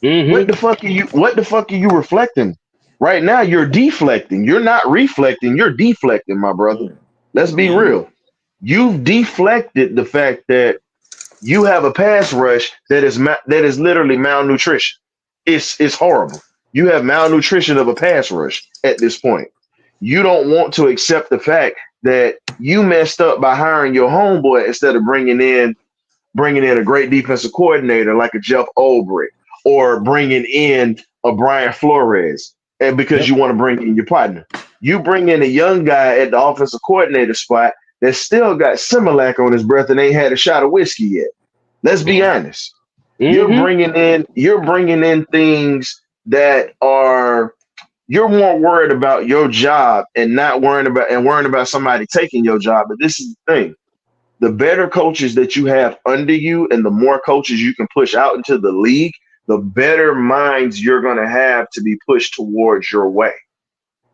Speaker 8: Mm-hmm. What the fuck are you reflecting? Right now, you're deflecting. You're not reflecting. You're deflecting, my brother. Let's be real. You've deflected the fact that you have a pass rush that is literally malnutrition. It's horrible. You have malnutrition of a pass rush at this point. You don't want to accept the fact that you messed up by hiring your homeboy instead of bringing in a great defensive coordinator like a Jeff Olbrich or bringing in a Brian Flores, and because you want to bring in your partner. You bring in a young guy at the offensive coordinator spot that still got Similac on his breath and ain't had a shot of whiskey yet. Let's be honest. Mm-hmm. You're bringing in things that are, you're more worried about your job and not worrying about somebody taking your job. But this is the thing. The better coaches that you have under you and the more coaches you can push out into the league, the better minds you're going to have to be pushed towards your way.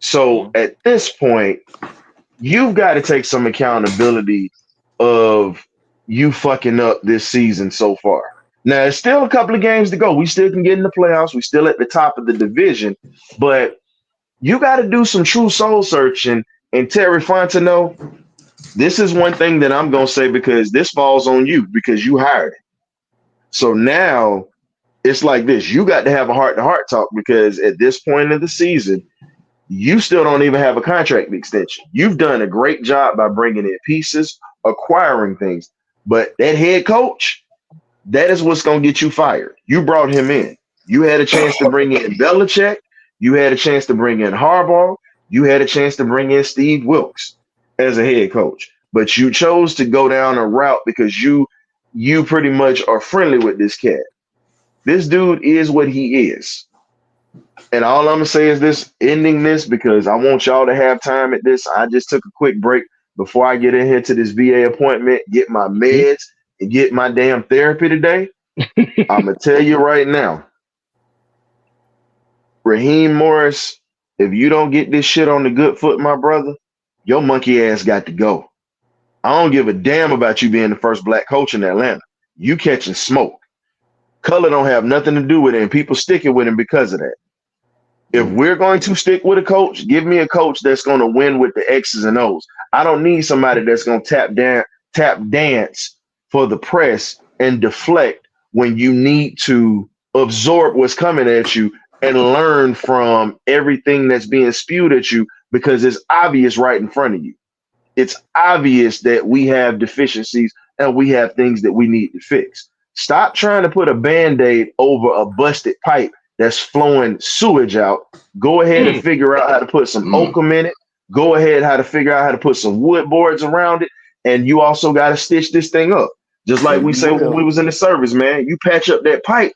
Speaker 8: So at this point, you've got to take some accountability of you fucking up this season so far. Now, it's still a couple of games to go. We still can get in the playoffs. We're still at the top of the division. But you got to do some true soul searching. And Terry Fontenot, this is one thing that I'm going to say because this falls on you because you hired it. So now it's like this. You got to have a heart-to-heart talk because at this point of the season, you still don't even have a contract extension. You've done a great job by bringing in pieces, acquiring things. But that head coach, that is what's going to get you fired. You brought him in. You had a chance to bring in Belichick. You had a chance to bring in Harbaugh. You had a chance to bring in Steve Wilkes as a head coach. But you chose to go down a route because you you pretty much are friendly with this cat. This dude is what he is. And all I'm gonna say is this, ending this, because I want y'all to have time at this. I just took a quick break before I get in here to this VA appointment, get my meds, and get my damn therapy today. I'm gonna tell you right now, Raheem Morris, if you don't get this shit on the good foot, my brother, your monkey ass got to go. I don't give a damn about you being the first black coach in Atlanta. You catching smoke. Color don't have nothing to do with it, and people sticking with him because of that. If we're going to stick with a coach, give me a coach that's going to win with the X's and O's. I don't need somebody that's going to tap dance for the press and deflect when you need to absorb what's coming at you and learn from everything that's being spewed at you, because it's obvious right in front of you. It's obvious that we have deficiencies and we have things that we need to fix. Stop trying to put a Band-Aid over a busted pipe that's flowing sewage out. Go ahead and figure out how to put some oakum in it. Go ahead how to figure out how to put some wood boards around it. And you also got to stitch this thing up. Just like we say when we was in the service, man, you patch up that pipe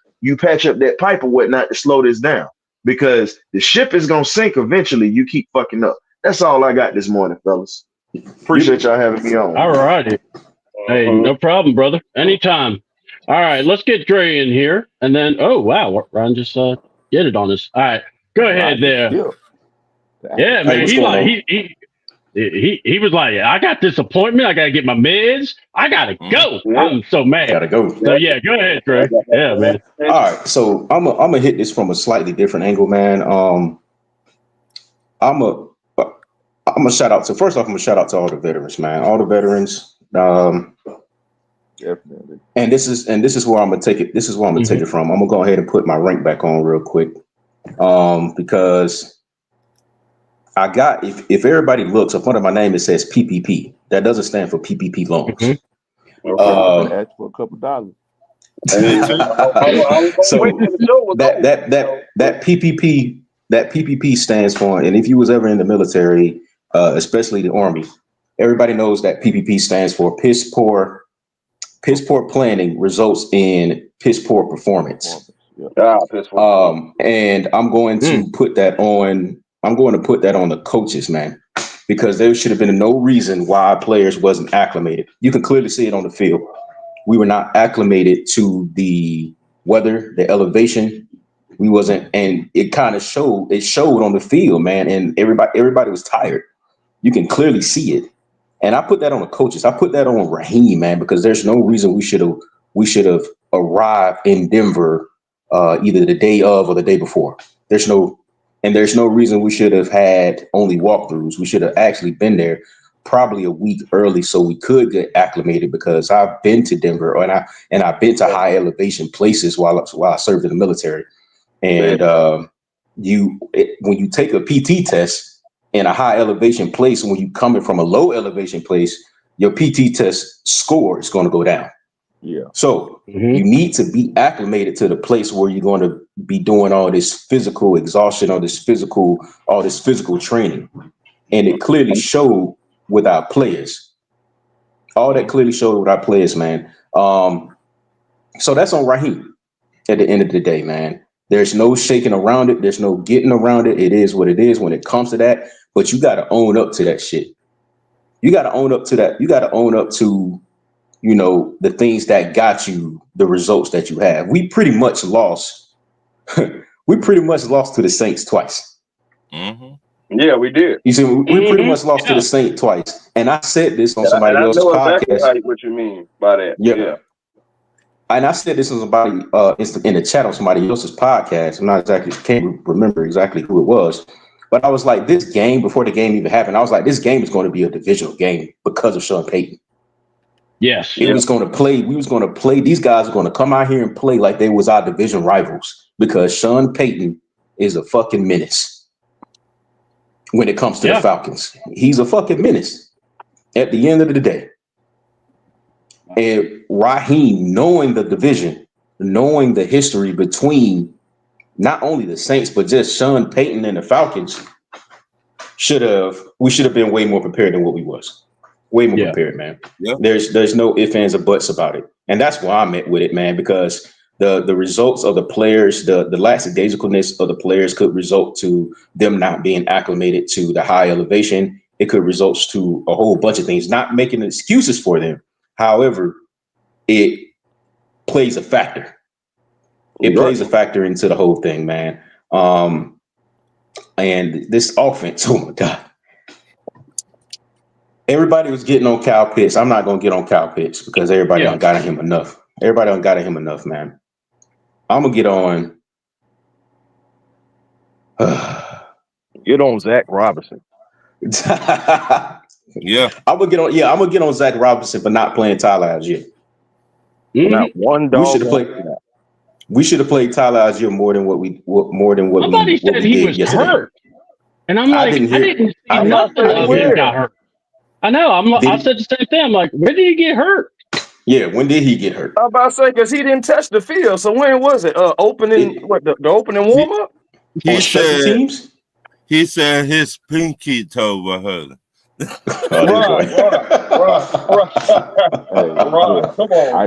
Speaker 8: or whatnot to slow this down, because the ship is going to sink eventually. You keep fucking up. That's all I got this morning, fellas. Appreciate y'all having me on.
Speaker 1: All righty. Hey, no problem, brother. Anytime. All right, let's get Dre in here, and then wow, Ron just get it on us. All right, go ahead there. Yeah, man, he was like, I got this appointment, I gotta get my meds, I gotta go. I'm so mad.
Speaker 7: Gotta go.
Speaker 1: So yeah, go ahead, Dre. Yeah, man.
Speaker 7: All right, so I'm gonna hit this from a slightly different angle, man. I'm a shout out to, first off, I'm gonna shout out to all the veterans, man. All the veterans.
Speaker 5: Definitely.
Speaker 7: And this is where I'm gonna take it. This is where I'm gonna take it from. I'm gonna go ahead and put my rank back on real quick, because I got, if everybody looks up under my name, it says PPP. That doesn't stand for PPP loans.
Speaker 5: Ask for a couple dollars.
Speaker 7: So that PPP stands for, and if you was ever in the military, especially the Army, everybody knows that PPP stands for piss poor planning results in piss poor performance. And I'm going to put that on. I'm going to put that on the coaches, man, because there should have been no reason why players wasn't acclimated. You can clearly see it on the field. We were not acclimated to the weather, the elevation. We wasn't, and it kind of showed. It showed on the field, man, and everybody was tired. You can clearly see it. And I put that on the coaches. I put that on Raheem, man, because there's no reason we should have arrived in Denver either the day of or the day before. There's no reason we should have had only walkthroughs. We should have actually been there probably a week early so we could get acclimated, because I've been to Denver and I've been to high elevation places while I served in the military. And when you take a PT test in a high elevation place, and when you coming from a low elevation place, your PT test score is going to go down.
Speaker 5: Yeah.
Speaker 7: So you need to be acclimated to the place where you're going to be doing all this physical exhaustion, all this physical training. And it clearly showed with our players. All that clearly showed with our players, man. So that's on Raheem at the end of the day, man. There's no shaking around it. There's no getting around it. It is what it is when it comes to that. But you got to own up to that shit. You got to own up to that. You got to own up to, the things that got you the results that you have. We pretty much lost. We pretty much lost to the Saints twice.
Speaker 6: Yeah, we did.
Speaker 7: You see, we pretty much lost to the Saints twice. And I said this on somebody else's podcast.
Speaker 6: Exactly what you mean by that. Yeah.
Speaker 7: And I said this on somebody in the chat on somebody else's podcast. Can't remember exactly who it was. But I was like, this game, before the game even happened, I was like, this game is going to be a divisional game because of Sean Payton.
Speaker 1: Yes.
Speaker 7: We was going to play. These guys are going to come out here and play like they was our division rivals, because Sean Payton is a fucking menace when it comes to the Falcons. He's a fucking menace at the end of the day. And Raheem, knowing the division, knowing the history between not only the Saints, but just Sean Payton and the Falcons, we should have been way more prepared than what we was. Way more prepared, man. Yeah. There's no ifs, ands, or buts about it. And that's why I'm at with it, man, because the results of the players, the lackadaisicalness of the players could result to them not being acclimated to the high elevation. It could result to a whole bunch of things, not making excuses for them. However, it plays a factor. It plays a factor into the whole thing, man. And this offense, oh my God. Everybody was getting on Kyle Pitts. I'm not going to get on Kyle Pitts because everybody done got at him enough. Everybody done got at him enough, man. I'm going to get on.
Speaker 6: Get on Zach Robinson.
Speaker 3: Yeah.
Speaker 7: I'm going to get on Zach Robinson for not playing Tyler Algier.
Speaker 6: Not one dog.
Speaker 7: We should have played Tyler Algier more than what we
Speaker 1: Somebody said he was
Speaker 7: yesterday.
Speaker 1: hurt. And I'm like, I didn't see nothing of him got hurt. I know. I said the same thing. I'm like, when did he get hurt?
Speaker 7: Yeah, when did he get hurt?
Speaker 6: I'm about to say because he didn't touch the field. So when was it? The opening warm up?
Speaker 3: He said his pinky toe was hurt.
Speaker 5: Come on,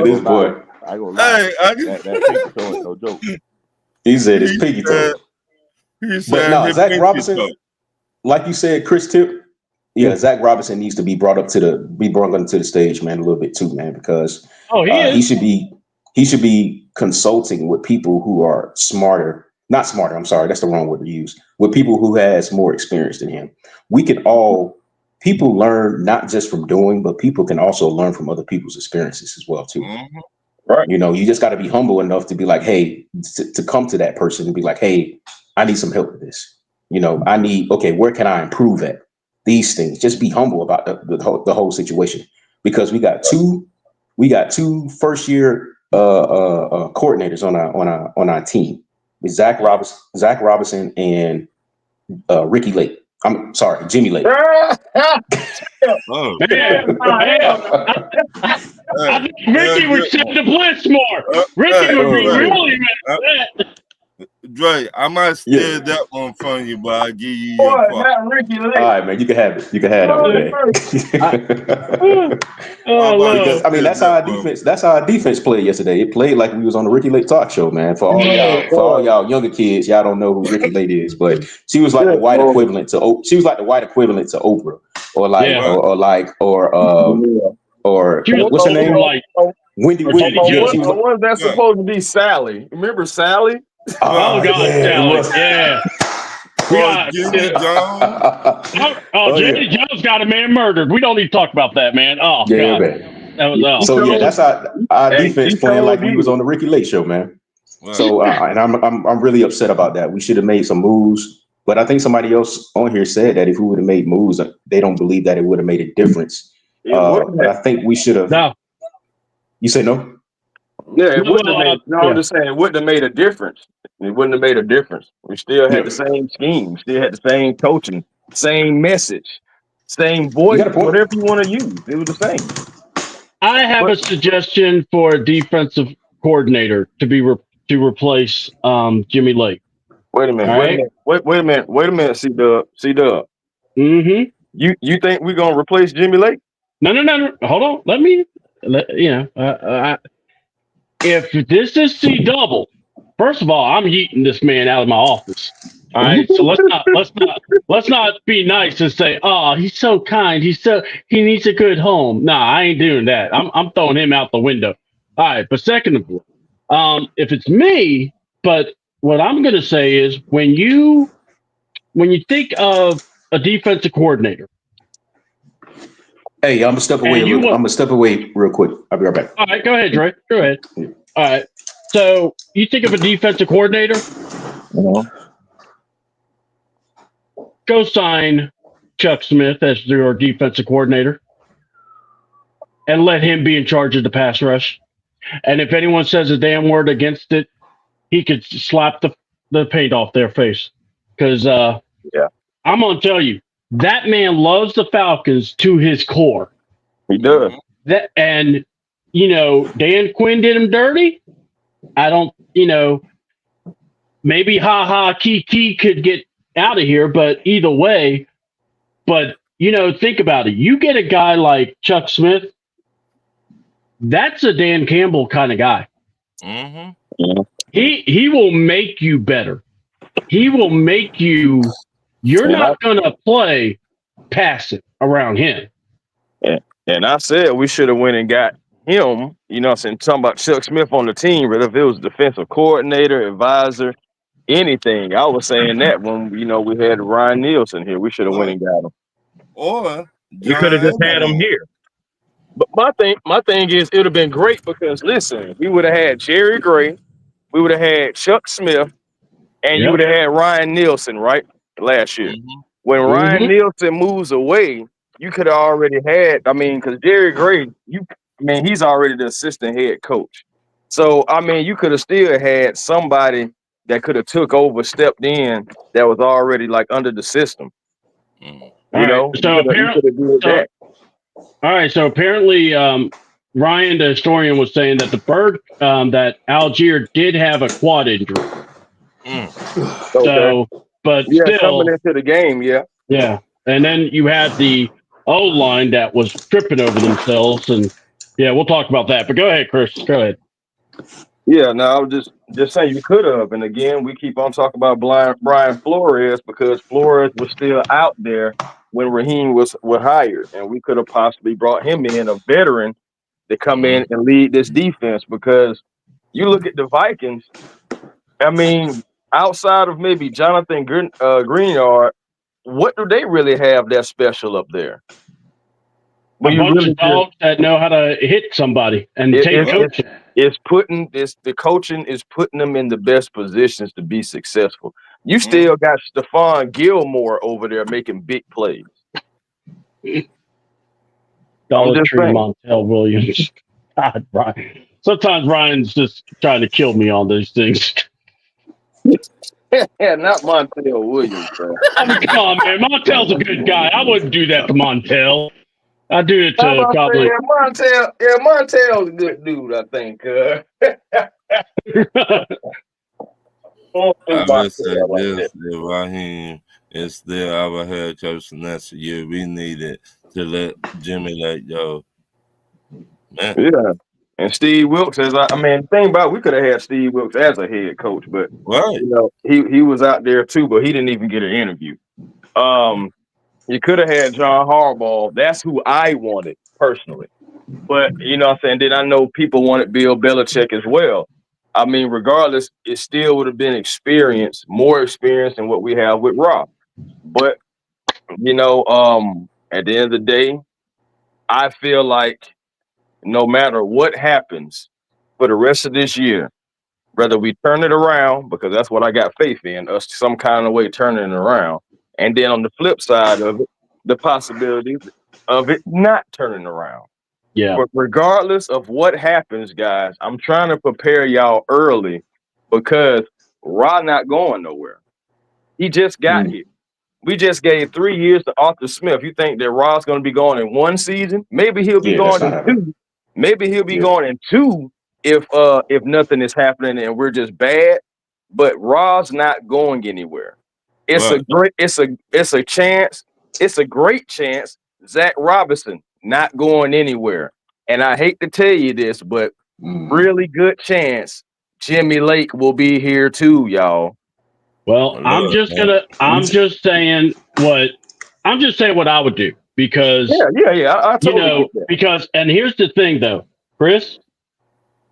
Speaker 7: this boy.
Speaker 5: I ain't gonna lie. That pinky toe ain't no joke.
Speaker 7: He said his pinky toe. But no, Zach Robinson, like you said, Chris Tip. Yeah, Zach Robinson needs to be brought onto the stage, man, a little bit too, man, because he should be consulting with people who are not smarter. I'm sorry, that's the wrong word to use. With people who has more experience than him. People learn not just from doing, but people can also learn from other people's experiences as well too.
Speaker 3: Mm-hmm.
Speaker 6: Right.
Speaker 7: You know, you just got to be humble enough to be like, hey, to come to that person and be like, hey, I need some help with this. You know, where can I improve at? These things. Just be humble about the whole situation, because we got two first year coordinators on our team. With Zach Robinson and Ricky Lake. I'm sorry, Jimmy Lake.
Speaker 3: Oh.
Speaker 1: Man. I think Ricky would set the blitz more. Ricky would be really mad at that.
Speaker 3: Dre, I might steal that one from you, but I'll give you your part.
Speaker 6: Not Ricky Lake.
Speaker 7: All right, man, you can have it. You can have it, man. Because, I mean, that's how our defense. That's how our defense played yesterday. It played like we was on the Ricky Lake talk show, man. For all y'all younger kids, y'all don't know who Ricky Lake is, but she was like the white equivalent to Oprah, or what's her name?
Speaker 1: Like
Speaker 7: Wendy Williams.
Speaker 6: The one that's supposed to be Sally. Remember Sally?
Speaker 1: Oh God, Sally. Yeah.
Speaker 3: Jenny Jones.
Speaker 1: Jenny Jones got a man murdered. We don't need to talk about that, man. Oh God.
Speaker 7: Man.
Speaker 1: That was
Speaker 7: So yeah, that's our defense playing like we was on the Ricky Lake show, man. Wow. So and I'm really upset about that. We should have made some moves, but I think somebody else on here said that if we would have made moves, they don't believe that it would have made a difference. But I think we should have.
Speaker 1: No.
Speaker 7: You say no?
Speaker 6: Yeah, it wouldn't have made. No, I'm just saying it wouldn't have made a difference. It wouldn't have made a difference. We still had the same scheme. We still had the same coaching, same message, same voice, whatever you want to use. It was the same.
Speaker 1: I have a suggestion for a defensive coordinator to replace Jimmy Lake.
Speaker 6: Wait a minute. Wait a minute. C-Dub.
Speaker 1: Mm-hmm.
Speaker 6: You think we're gonna replace Jimmy Lake?
Speaker 1: No. Hold on. If this is C-double, first of all, I'm yeeting this man out of my office. All right, so let's not be nice and say, "Oh, he's so kind. He needs a good home." Nah, I ain't doing that. I'm throwing him out the window. All right, but second of all, if it's me, but what I'm gonna say is when you think of a defensive coordinator.
Speaker 7: Hey, I'm gonna step away. I'm gonna step away real quick. I'll be right back.
Speaker 1: All right, go ahead, Dre. Go ahead. Yeah. All right. So you think of a defensive coordinator? Go sign Chuck Smith as your defensive coordinator, and let him be in charge of the pass rush. And if anyone says a damn word against it, he could slap the paint off their face. Because I'm gonna tell you. That man loves the Falcons to his core.
Speaker 6: He does.
Speaker 1: Dan Quinn did him dirty. I don't, maybe Kiki could get out of here, but either way, think about it. You get a guy like Chuck Smith, that's a Dan Campbell kind of guy.
Speaker 3: Mm-hmm.
Speaker 1: He will make you better. He will make you. You're not going to play passive around him.
Speaker 6: And I said we should have went and got him. You know, what I'm saying, talking about Chuck Smith on the team, but if it was defensive coordinator, advisor, anything, I was saying that when we had Ryan Nielsen here, we should have went and got him.
Speaker 3: Or
Speaker 6: We could have just had him here. But my thing is, it would have been great because listen, we would have had Jerry Gray, we would have had Chuck Smith, and you would have had Ryan Nielsen, right? Last year.
Speaker 3: Mm-hmm.
Speaker 6: When Ryan Nielsen moves away, you could have already had, because Jerry Gray, he's already the assistant head coach. So, you could have still had somebody that could have took over, stepped in, that was already like under the system.
Speaker 1: So apparently, Ryan, the historian, was saying that that Algier did have a quad injury. So, but still
Speaker 6: coming into the game,
Speaker 1: yeah. And then you had the O line that was tripping over themselves, and we'll talk about that. But go ahead, Chris. Go ahead.
Speaker 6: Yeah, no, I was just saying you could have. And again, we keep on talking about Brian Flores because Flores was still out there when Raheem was hired, and we could have possibly brought him in, a veteran, to come in and lead this defense. Because you look at the Vikings, outside of maybe Jonathan Greenyard, what do they really have that's special up there?
Speaker 1: A bunch of dogs that know how to hit somebody and take coaching.
Speaker 6: The coaching is putting them in the best positions to be successful. You still got Stephon Gilmore over there making big plays.
Speaker 1: Dollar Tree Montel Williams. God, Brian. Sometimes Ryan's just trying to kill me on these things.
Speaker 6: Yeah, not Montel Williams, bro.
Speaker 1: Come on, man. Montel's a good guy. I wouldn't do that to Montel. I do it to probably.
Speaker 6: Montel's a good dude, I think.
Speaker 3: I would say this, Raheem is still our head coach next year. We needed to let Jimmy Lake go. Man.
Speaker 6: Yeah. And Steve Wilkes, the thing about we could have had Steve Wilkes as a head coach, but he was out there too, but he didn't even get an interview. You could have had John Harbaugh. That's who I wanted personally. But then I know people wanted Bill Belichick as well. Regardless, it still would have been more experience than what we have with Rob. But at the end of the day, I feel like no matter what happens for the rest of this year, whether we turn it around, because that's what I got faith in, us some kind of way turning it around. And then on the flip side of it, the possibility of it not turning around.
Speaker 1: Yeah.
Speaker 6: But regardless of what happens, guys, I'm trying to prepare y'all early because Rod not going nowhere. He just got here. We just gave 3 years to Arthur Smith. You think that Rod's going to be going in one season? Maybe he'll be going in two. Maybe he'll be going in two if nothing is happening and we're just bad. But Rod's not going anywhere. It's a great chance. Zach Robinson not going anywhere. And I hate to tell you this, but really good chance Jimmy Lake will be here too, y'all.
Speaker 1: Well, I'm just saying what I would do because
Speaker 6: I totally
Speaker 1: because and here's the thing though, Chris,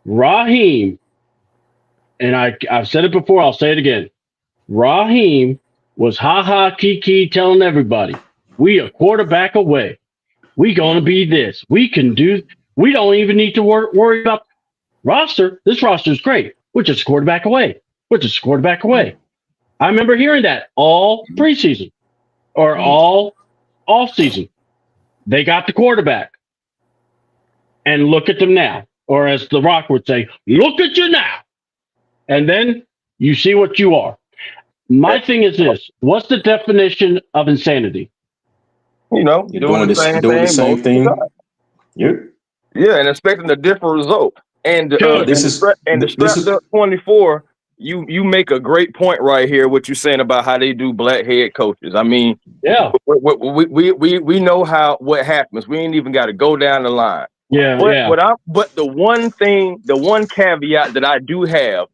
Speaker 1: Raheem, and I've said it before, I'll say it again. Raheem was kiki telling everybody, we a quarterback away. We gonna be this. We can do. We don't even need to worry about roster. This roster is great. We're just a quarterback away. I remember hearing that all preseason or all off season. They got the quarterback, and look at them now. Or as The Rock would say, look at you now. And then you see what you are. My thing is this: what's the definition of insanity?
Speaker 6: You're doing the same thing. Yeah, and expecting a different result. And the strapped up 24. You make a great point right here. What you're saying about how they do black head coaches. We know what happens. We ain't even got to go down the line.
Speaker 1: Yeah,
Speaker 6: But
Speaker 1: yeah.
Speaker 6: but the one caveat that I do have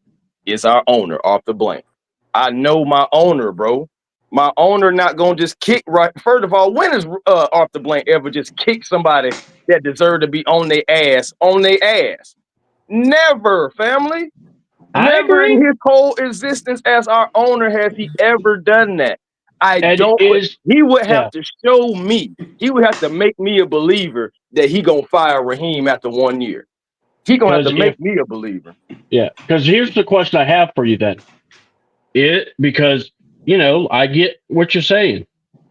Speaker 6: is our owner, Arthur Blank. I know my owner, bro. My owner not gonna just kick right. First of all, when has Arthur Blank ever just kicked somebody that deserved to be on their ass? On their ass? Never, family.
Speaker 1: I
Speaker 6: Never in
Speaker 1: agree.
Speaker 6: his whole existence as our owner has he ever done that. I
Speaker 1: And
Speaker 6: don't.
Speaker 1: is
Speaker 6: He would have
Speaker 1: yeah,
Speaker 6: to show me. He would have to make me a believer that he gonna fire Raheem after 1 year. He gonna have to
Speaker 1: because
Speaker 6: make me a believer.
Speaker 1: here's the question I have for you then. Because I get what you're saying,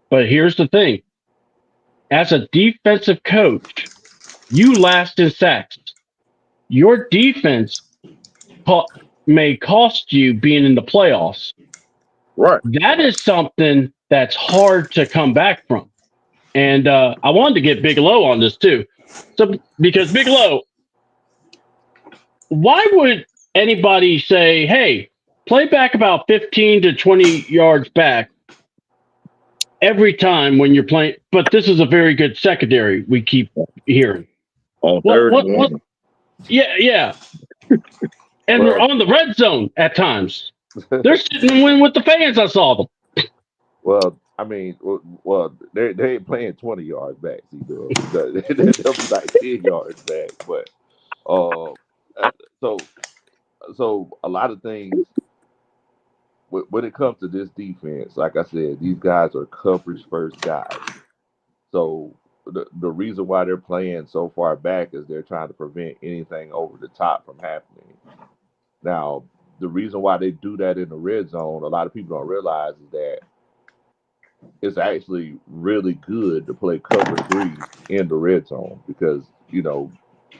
Speaker 1: but here's the thing: as a defensive coach, you last in sacks. Your defense co- may cost you being in the playoffs.
Speaker 6: Right.
Speaker 1: That is something that's hard to come back from. And I wanted to get Big Low on this too. So because Big Low, why would anybody say, "Hey, play back about 15 to 20 yards back every time when you're playing"? But this is a very good secondary. We keep hearing.
Speaker 6: On
Speaker 1: What?
Speaker 6: third and
Speaker 1: What?
Speaker 6: one.
Speaker 1: Yeah, yeah. And
Speaker 5: Well,
Speaker 1: on the red zone at times, they're sitting and win with the fans. I saw them.
Speaker 5: well, I mean, well, they ain't playing 20 yards back. See, they'll be like 10 yards back. But uh, so a lot of things when it comes to this defense, like I said, these guys are coverage first guys. So the reason why they're playing so far back is they're trying to prevent anything over the top from happening. Now, the reason why they do that in the red zone, a lot of people don't realize is that it's actually really good to play cover three in the red zone because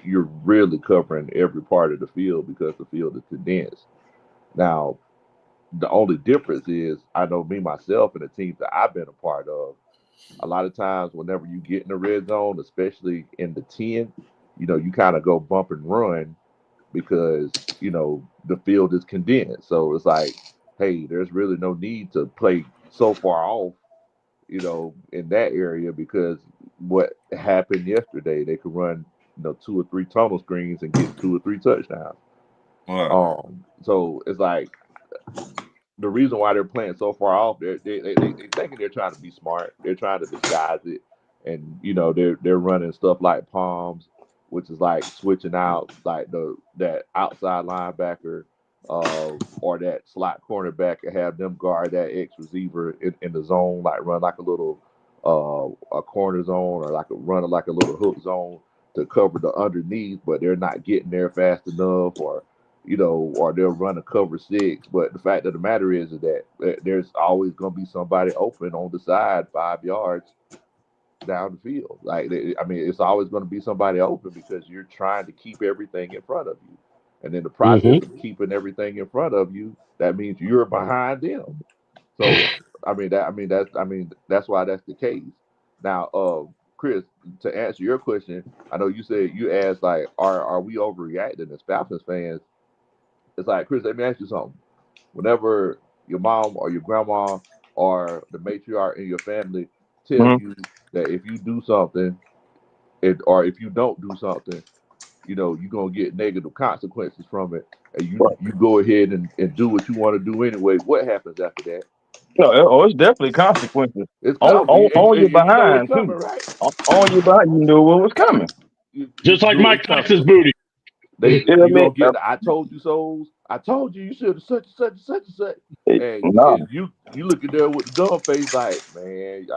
Speaker 5: you're really covering every part of the field because the field is condensed. Now, the only difference is I know me myself and the teams that I've been a part of. A lot of times, whenever you get in the red zone, especially in the 10, you kind of go bump and run because the field is condensed. So it's like, hey, there's really no need to play so far off in that area because what happened yesterday, they could run, 2 or 3 tunnel screens and get 2 or 3 touchdowns.
Speaker 3: Right.
Speaker 5: So it's like the reason why they're playing so far off, they thinking they're trying to be smart. They're trying to disguise it, and they're running stuff like palms, which is like switching out like that outside linebacker, or that slot cornerback and have them guard that X receiver in the zone, like run like a little a corner zone or like like a little hook zone to cover the underneath, but they're not getting there fast enough, or they'll run a cover 6. But the fact of the matter is that there's always going to be somebody open on the side 5 yards down the field. It's always going to be somebody open because you're trying to keep everything in front of you. And in the process
Speaker 1: Mm-hmm.
Speaker 5: of keeping everything in front of you, that means you're behind them. So, that's why that's the case. Now, Chris, to answer your question, I know you said you asked like, are we overreacting as Falcons fans? It's like, Chris, let me ask you something. Whenever your mom or your grandma or the matriarch in your family tell
Speaker 6: Mhm.
Speaker 5: you that if you do something or if you don't do something, you're gonna get negative consequences from it, and you go ahead and do what you want to do anyway. What happens after that?
Speaker 6: No, it's definitely consequences.
Speaker 5: It's
Speaker 6: On
Speaker 5: coming,
Speaker 6: on your
Speaker 5: and you know it's
Speaker 6: behind too.
Speaker 5: coming, right?
Speaker 6: On your behind, you knew what was coming.
Speaker 1: Just
Speaker 5: You
Speaker 1: like
Speaker 5: know
Speaker 1: Mike
Speaker 5: it's coming.
Speaker 1: Tyson's booty.
Speaker 6: You know
Speaker 5: You
Speaker 6: what
Speaker 5: gonna get the "I told you so's." I told you should have such and such and such and such.
Speaker 6: I mean? No.
Speaker 5: And you look at there with the dumb face like, man.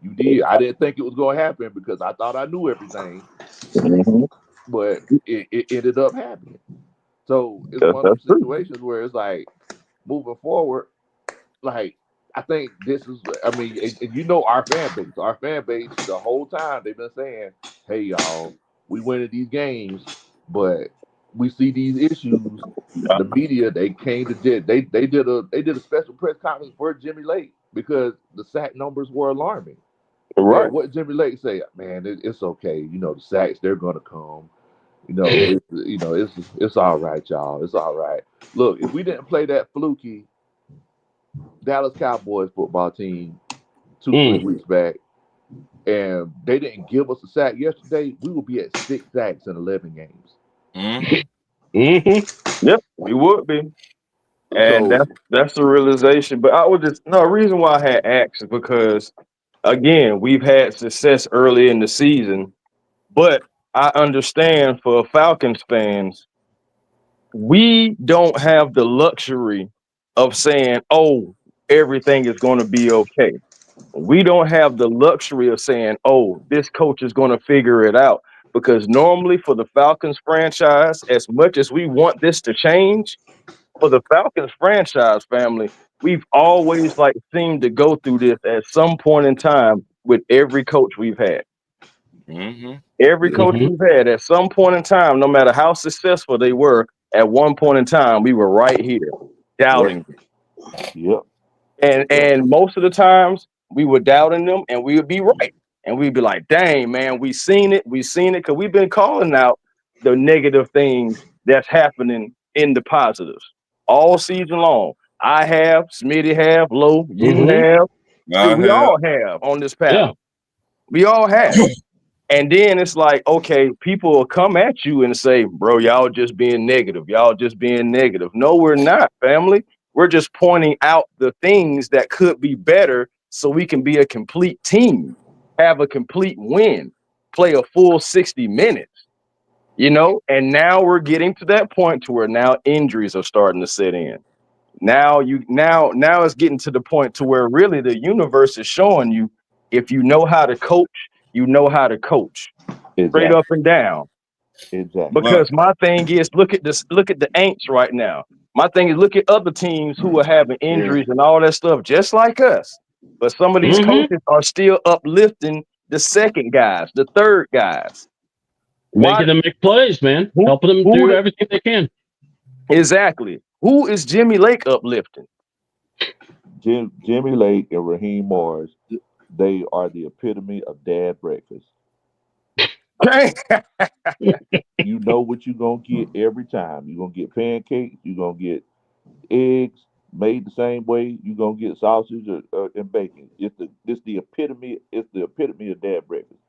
Speaker 5: You did. I didn't think it was gonna happen because I thought I knew everything,
Speaker 6: Mhm.
Speaker 5: but it ended up happening. So it's one of them
Speaker 6: That's true.
Speaker 5: situations where it's like moving forward. Like I think this is. And our fan base. Our fan base the whole time they've been saying, "Hey y'all, we winning these games, but we see these issues." The media they came to they did a special press conference for Jimmy Lake because the sack numbers were alarming.
Speaker 6: Right.
Speaker 5: And what Jimmy Lake say, man, it's okay. The sacks they're gonna come. It's all right, y'all. It's all right. Look, if we didn't play that fluky Dallas Cowboys football team 2-3 weeks back, and they didn't give us a sack yesterday, we will be at 6 sacks in 11 games.
Speaker 6: Yep, we would be. And
Speaker 5: So
Speaker 6: that's the realization. But I would just no reason why I had asked is because again, we've had success early in the season, but I understand for Falcons fans, we don't have the luxury of saying, oh, everything is going to be okay. We don't have the luxury of saying, oh, this coach is going to figure it out. Because normally for the Falcons franchise, as much as we want this to change, for the Falcons franchise family, we've always like seemed to go through this at some point in time with every coach we've had. Every coach we've had at some point in time, no matter how successful they were, at one point in time, we were right here doubting them.
Speaker 5: Yep.
Speaker 6: And most of the times we were doubting them and we would be right. And we'd be like, dang, man, we seen it, because we've been calling out the negative things that's happening in the positives all season long. I have, Smitty have, Low, you have, we all have on this panel.
Speaker 1: Yeah.
Speaker 6: We all have. And then it's like, okay, people will come at you and say, bro, y'all just being negative. Y'all just being negative. No, we're not, family. We're just pointing out the things that could be better so we can be a complete team, have a complete win, play a full 60 minutes, and now we're getting to that point to where now injuries are starting to set in. Now it's getting to the point to where really the universe is showing you if you know how to coach, you know how to coach. Straight up and down.
Speaker 5: Exactly.
Speaker 6: Because my thing is look at the Aints right now. My thing is look at other teams who are having injuries and all that stuff, just like us. But some of these coaches are still uplifting the second guys, the third guys.
Speaker 1: Making them make plays, man. Helping them do everything they can.
Speaker 6: Exactly. Who is Jimmy Lake uplifting?
Speaker 5: Jimmy Lake and Raheem Morris, they are the epitome of dad breakfast. You know what you're going to get every time. You're going to get pancakes. You're going to get eggs made the same way. You're going to get sausage and bacon. It's the epitome. It's the epitome of dad breakfast.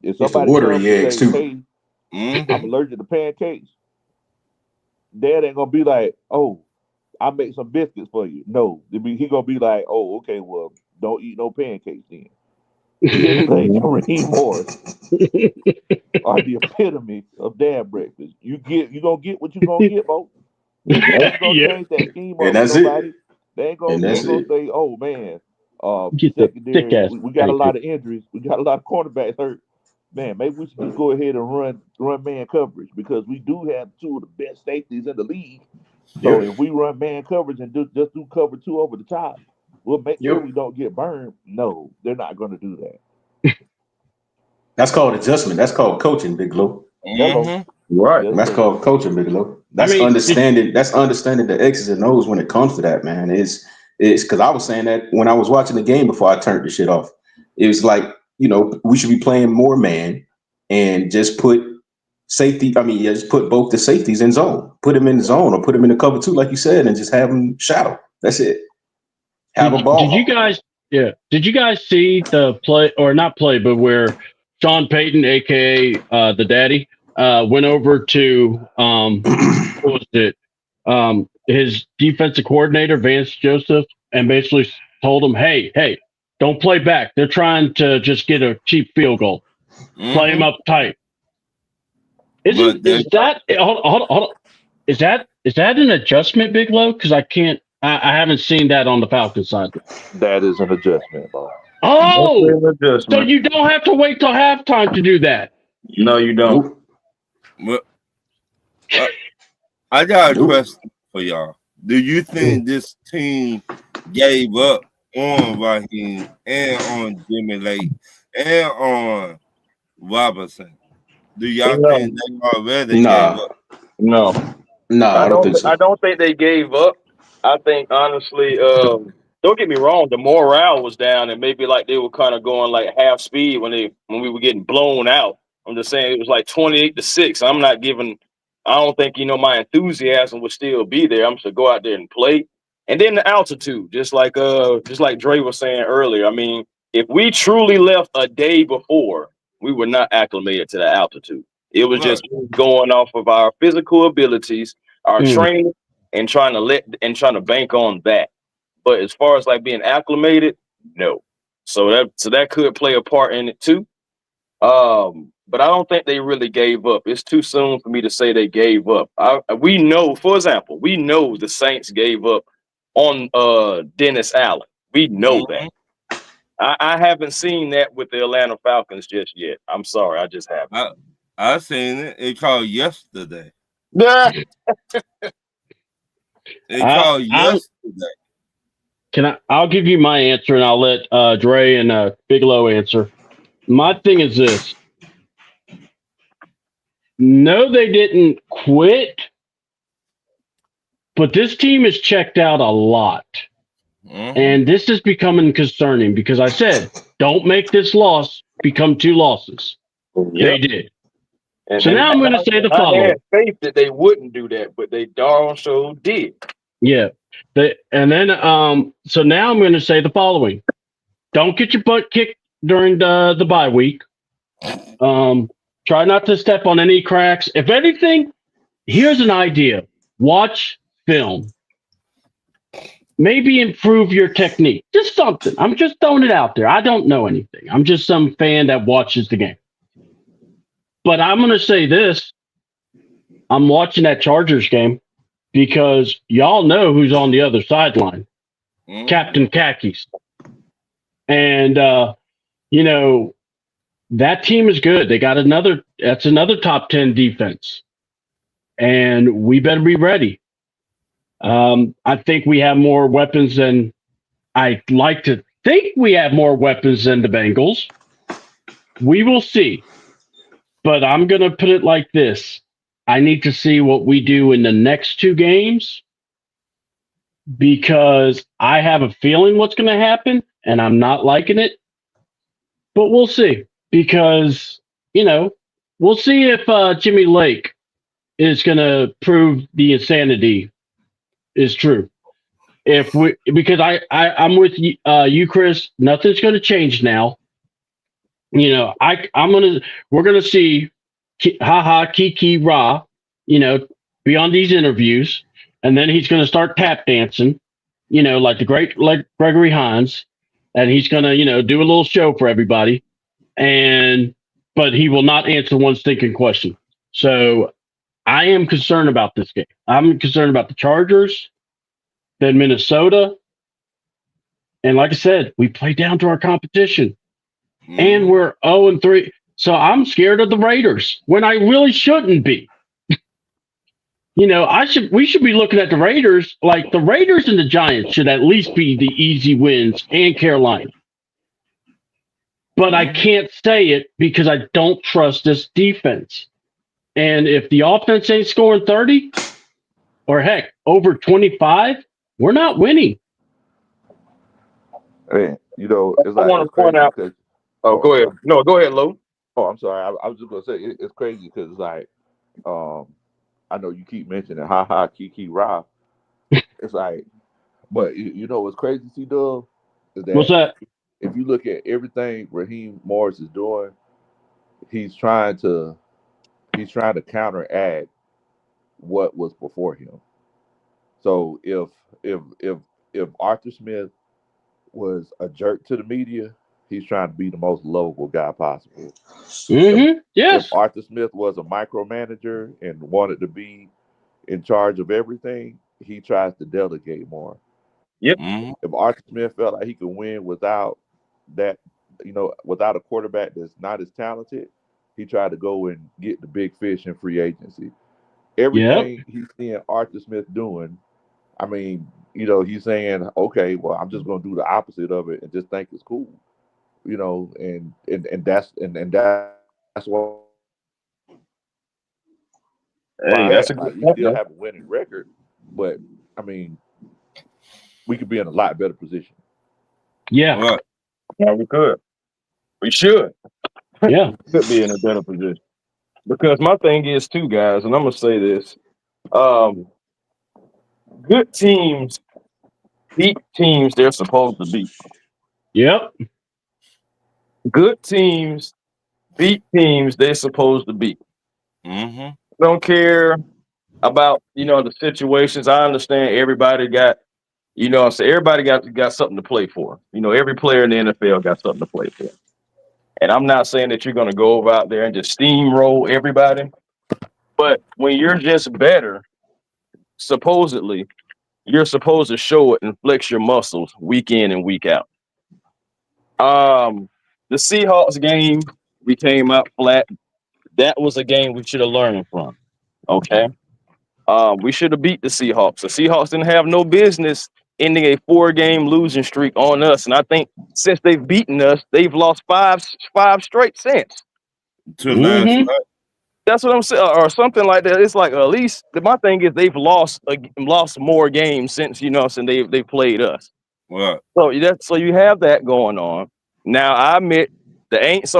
Speaker 5: If somebody comes and say, hey, I'm allergic to pancakes, dad ain't going to be like, oh, I make some biscuits for you. No. He going to be like, oh, okay, well, don't eat no pancakes then. Jimmy Lake and Raheem Morris are the epitome of dad breakfast. You're gonna get what you're gonna get, Bo. They ain't gonna change that scheme up for nobody. They ain't gonna say, oh man, secondary, we got a lot of injuries, we got a lot of cornerbacks hurt. Man, maybe we should just go ahead and run man coverage because we do have two of the best safeties in the league. So if we run man coverage and just do cover two over the top, we'll make sure we don't get burned. No, they're not going to do that.
Speaker 7: That's called adjustment. That's called coaching, Big Low. Right. Yes, that's called coaching, Big Low. That's understanding. That's understanding the X's and O's when it comes to that, man. It's because I was saying that when I was watching the game before I turned the shit off. It was like, we should be playing more man and just put safety. I mean, just put both the safeties in zone. Put them in the zone or put them in the cover two, like you said, and just have them shadow. That's it. Have a ball.
Speaker 1: Did you guys see the play, or not play, but where Sean Payton, aka the daddy, went over to what was it? His defensive coordinator, Vance Joseph, and basically told him, hey, don't play back. They're trying to just get a cheap field goal. Play him up tight. Is that hold on. Is that an adjustment, Big Low? Because I haven't seen that on the Falcons side.
Speaker 5: That is an adjustment, bro.
Speaker 1: Oh, so you don't have to wait till halftime to do that.
Speaker 6: No, you don't.
Speaker 3: Well, I got a question for y'all. Do you think this team gave up on Raheem and on Jimmy Lake and on Robinson? Do y'all think they already gave up?
Speaker 6: No, I don't think so. I don't think they gave up. I think honestly, don't get me wrong, the morale was down and maybe like they were kind of going like half speed when we were getting blown out. I'm just saying it was like 28-6. I don't think my enthusiasm would still be there. I'm just gonna go out there and play. And then the altitude, just like Dre was saying earlier. I mean, If we truly left a day before, we were not acclimated to the altitude. It was just going off of our physical abilities, our training, and trying to bank on that. But as far as like being acclimated, no. So that could play a part in it too. But I don't think they really gave up. It's too soon for me to say they gave up. We know, for example, the Saints gave up on Dennis Allen. We know that. I haven't seen that with the Atlanta Falcons just yet. I'm sorry, I just haven't.
Speaker 3: I seen it. It called yesterday.
Speaker 6: Yeah.
Speaker 3: It called yesterday.
Speaker 1: I'll give you my answer, and I'll let Dre and Bigelow answer. My thing is this. No, they didn't quit, but this team has checked out a lot. And this is becoming concerning because I said, don't make this loss become 2 losses. Yep. They did. So now I'm going to say the following.
Speaker 6: I had faith that they wouldn't do that, but they darn sure did.
Speaker 1: Yeah. So now I'm going to say the following. Don't get your butt kicked during the bye week. Try not to step on any cracks. If anything, here's an idea. Watch film. Maybe improve your technique. Just something. I'm just throwing it out there. I don't know anything. I'm just some fan that watches the game. But I'm going to say this. I'm watching that Chargers game because y'all know who's on the other sideline. Captain Khakis. And, that team is good. They got that's another top 10 defense. And we better be ready. I think we have more weapons than I like to think we have more weapons than the Bengals. We will see. But I'm going to put it like this. I need to see what we do in the next 2 games because I have a feeling what's going to happen and I'm not liking it. But we'll see because, we'll see if Jimmy Lake is going to prove the insanity is true. Because I'm with you, Chris. Nothing's going to change now. We're going to see Kiki Ra, be on these interviews, and then he's going to start tap dancing, like the great like Gregory Hines, and he's going to, do a little show for everybody, but he will not answer one stinking question. So I am concerned about this game. I'm concerned about the Chargers, then Minnesota. And like I said, we play down to our competition. And we're 0-3. So I'm scared of the Raiders when I really shouldn't be. We should be looking at the Raiders like the Raiders and the Giants should at least be the easy wins, and Carolina. But I can't say it because I don't trust this defense. And if the offense ain't scoring 30 or heck, over 25, we're not winning.
Speaker 5: Man, it's like
Speaker 6: I want to point out. Go ahead. No, go ahead, Lou.
Speaker 5: Oh, I'm sorry. I was just gonna say it's crazy because it's like, I know you keep mentioning Kiki Ra. It's like, but what's crazy, C-Dub, is that
Speaker 1: what's that?
Speaker 5: If you look at everything Raheem Morris is doing, he's trying to counteract what was before him. So if Arthur Smith was a jerk to the media, he's trying to be the most lovable guy possible.
Speaker 1: Yes.
Speaker 5: If Arthur Smith was a micromanager and wanted to be in charge of everything, he tries to delegate more.
Speaker 6: Yep.
Speaker 5: If Arthur Smith felt like he could win without that, without a quarterback that's not as talented, he tried to go and get the big fish in free agency. Everything he's seeing Arthur Smith doing, I mean, he's saying, okay, well, I'm just going to do the opposite of it and just think it's cool, and that's why.
Speaker 6: Hey, that's a good point.
Speaker 5: We still have a winning record, but I mean, we could be in a lot better position.
Speaker 1: Yeah.
Speaker 6: Yeah, we could. We should.
Speaker 1: Yeah.
Speaker 6: Could be in a better position. Because my thing is too, guys, and I'm gonna say this. Good teams beat teams they're supposed to beat.
Speaker 1: Yep.
Speaker 6: Good teams beat teams they're supposed to beat.
Speaker 3: Mm-hmm.
Speaker 6: Don't care about the situations. I understand everybody got so everybody got something to play for. Every player in the NFL got something to play for. And I'm not saying that you're going to go over out there and just steamroll everybody, but when you're just better, supposedly, you're supposed to show it and flex your muscles week in and week out. The Seahawks game, we came out flat. That was a game we should have learned from. Okay. We should have beat the Seahawks. The Seahawks didn't have no business ending a 4-game losing streak on us. And I think since they've beaten us, they've lost five straight since.
Speaker 3: To last night.
Speaker 6: That's what I'm saying, or something like that. It's like at least my thing is they've lost more games since since they've played us.
Speaker 3: Right.
Speaker 6: So you have that going on. Now I admit the Aints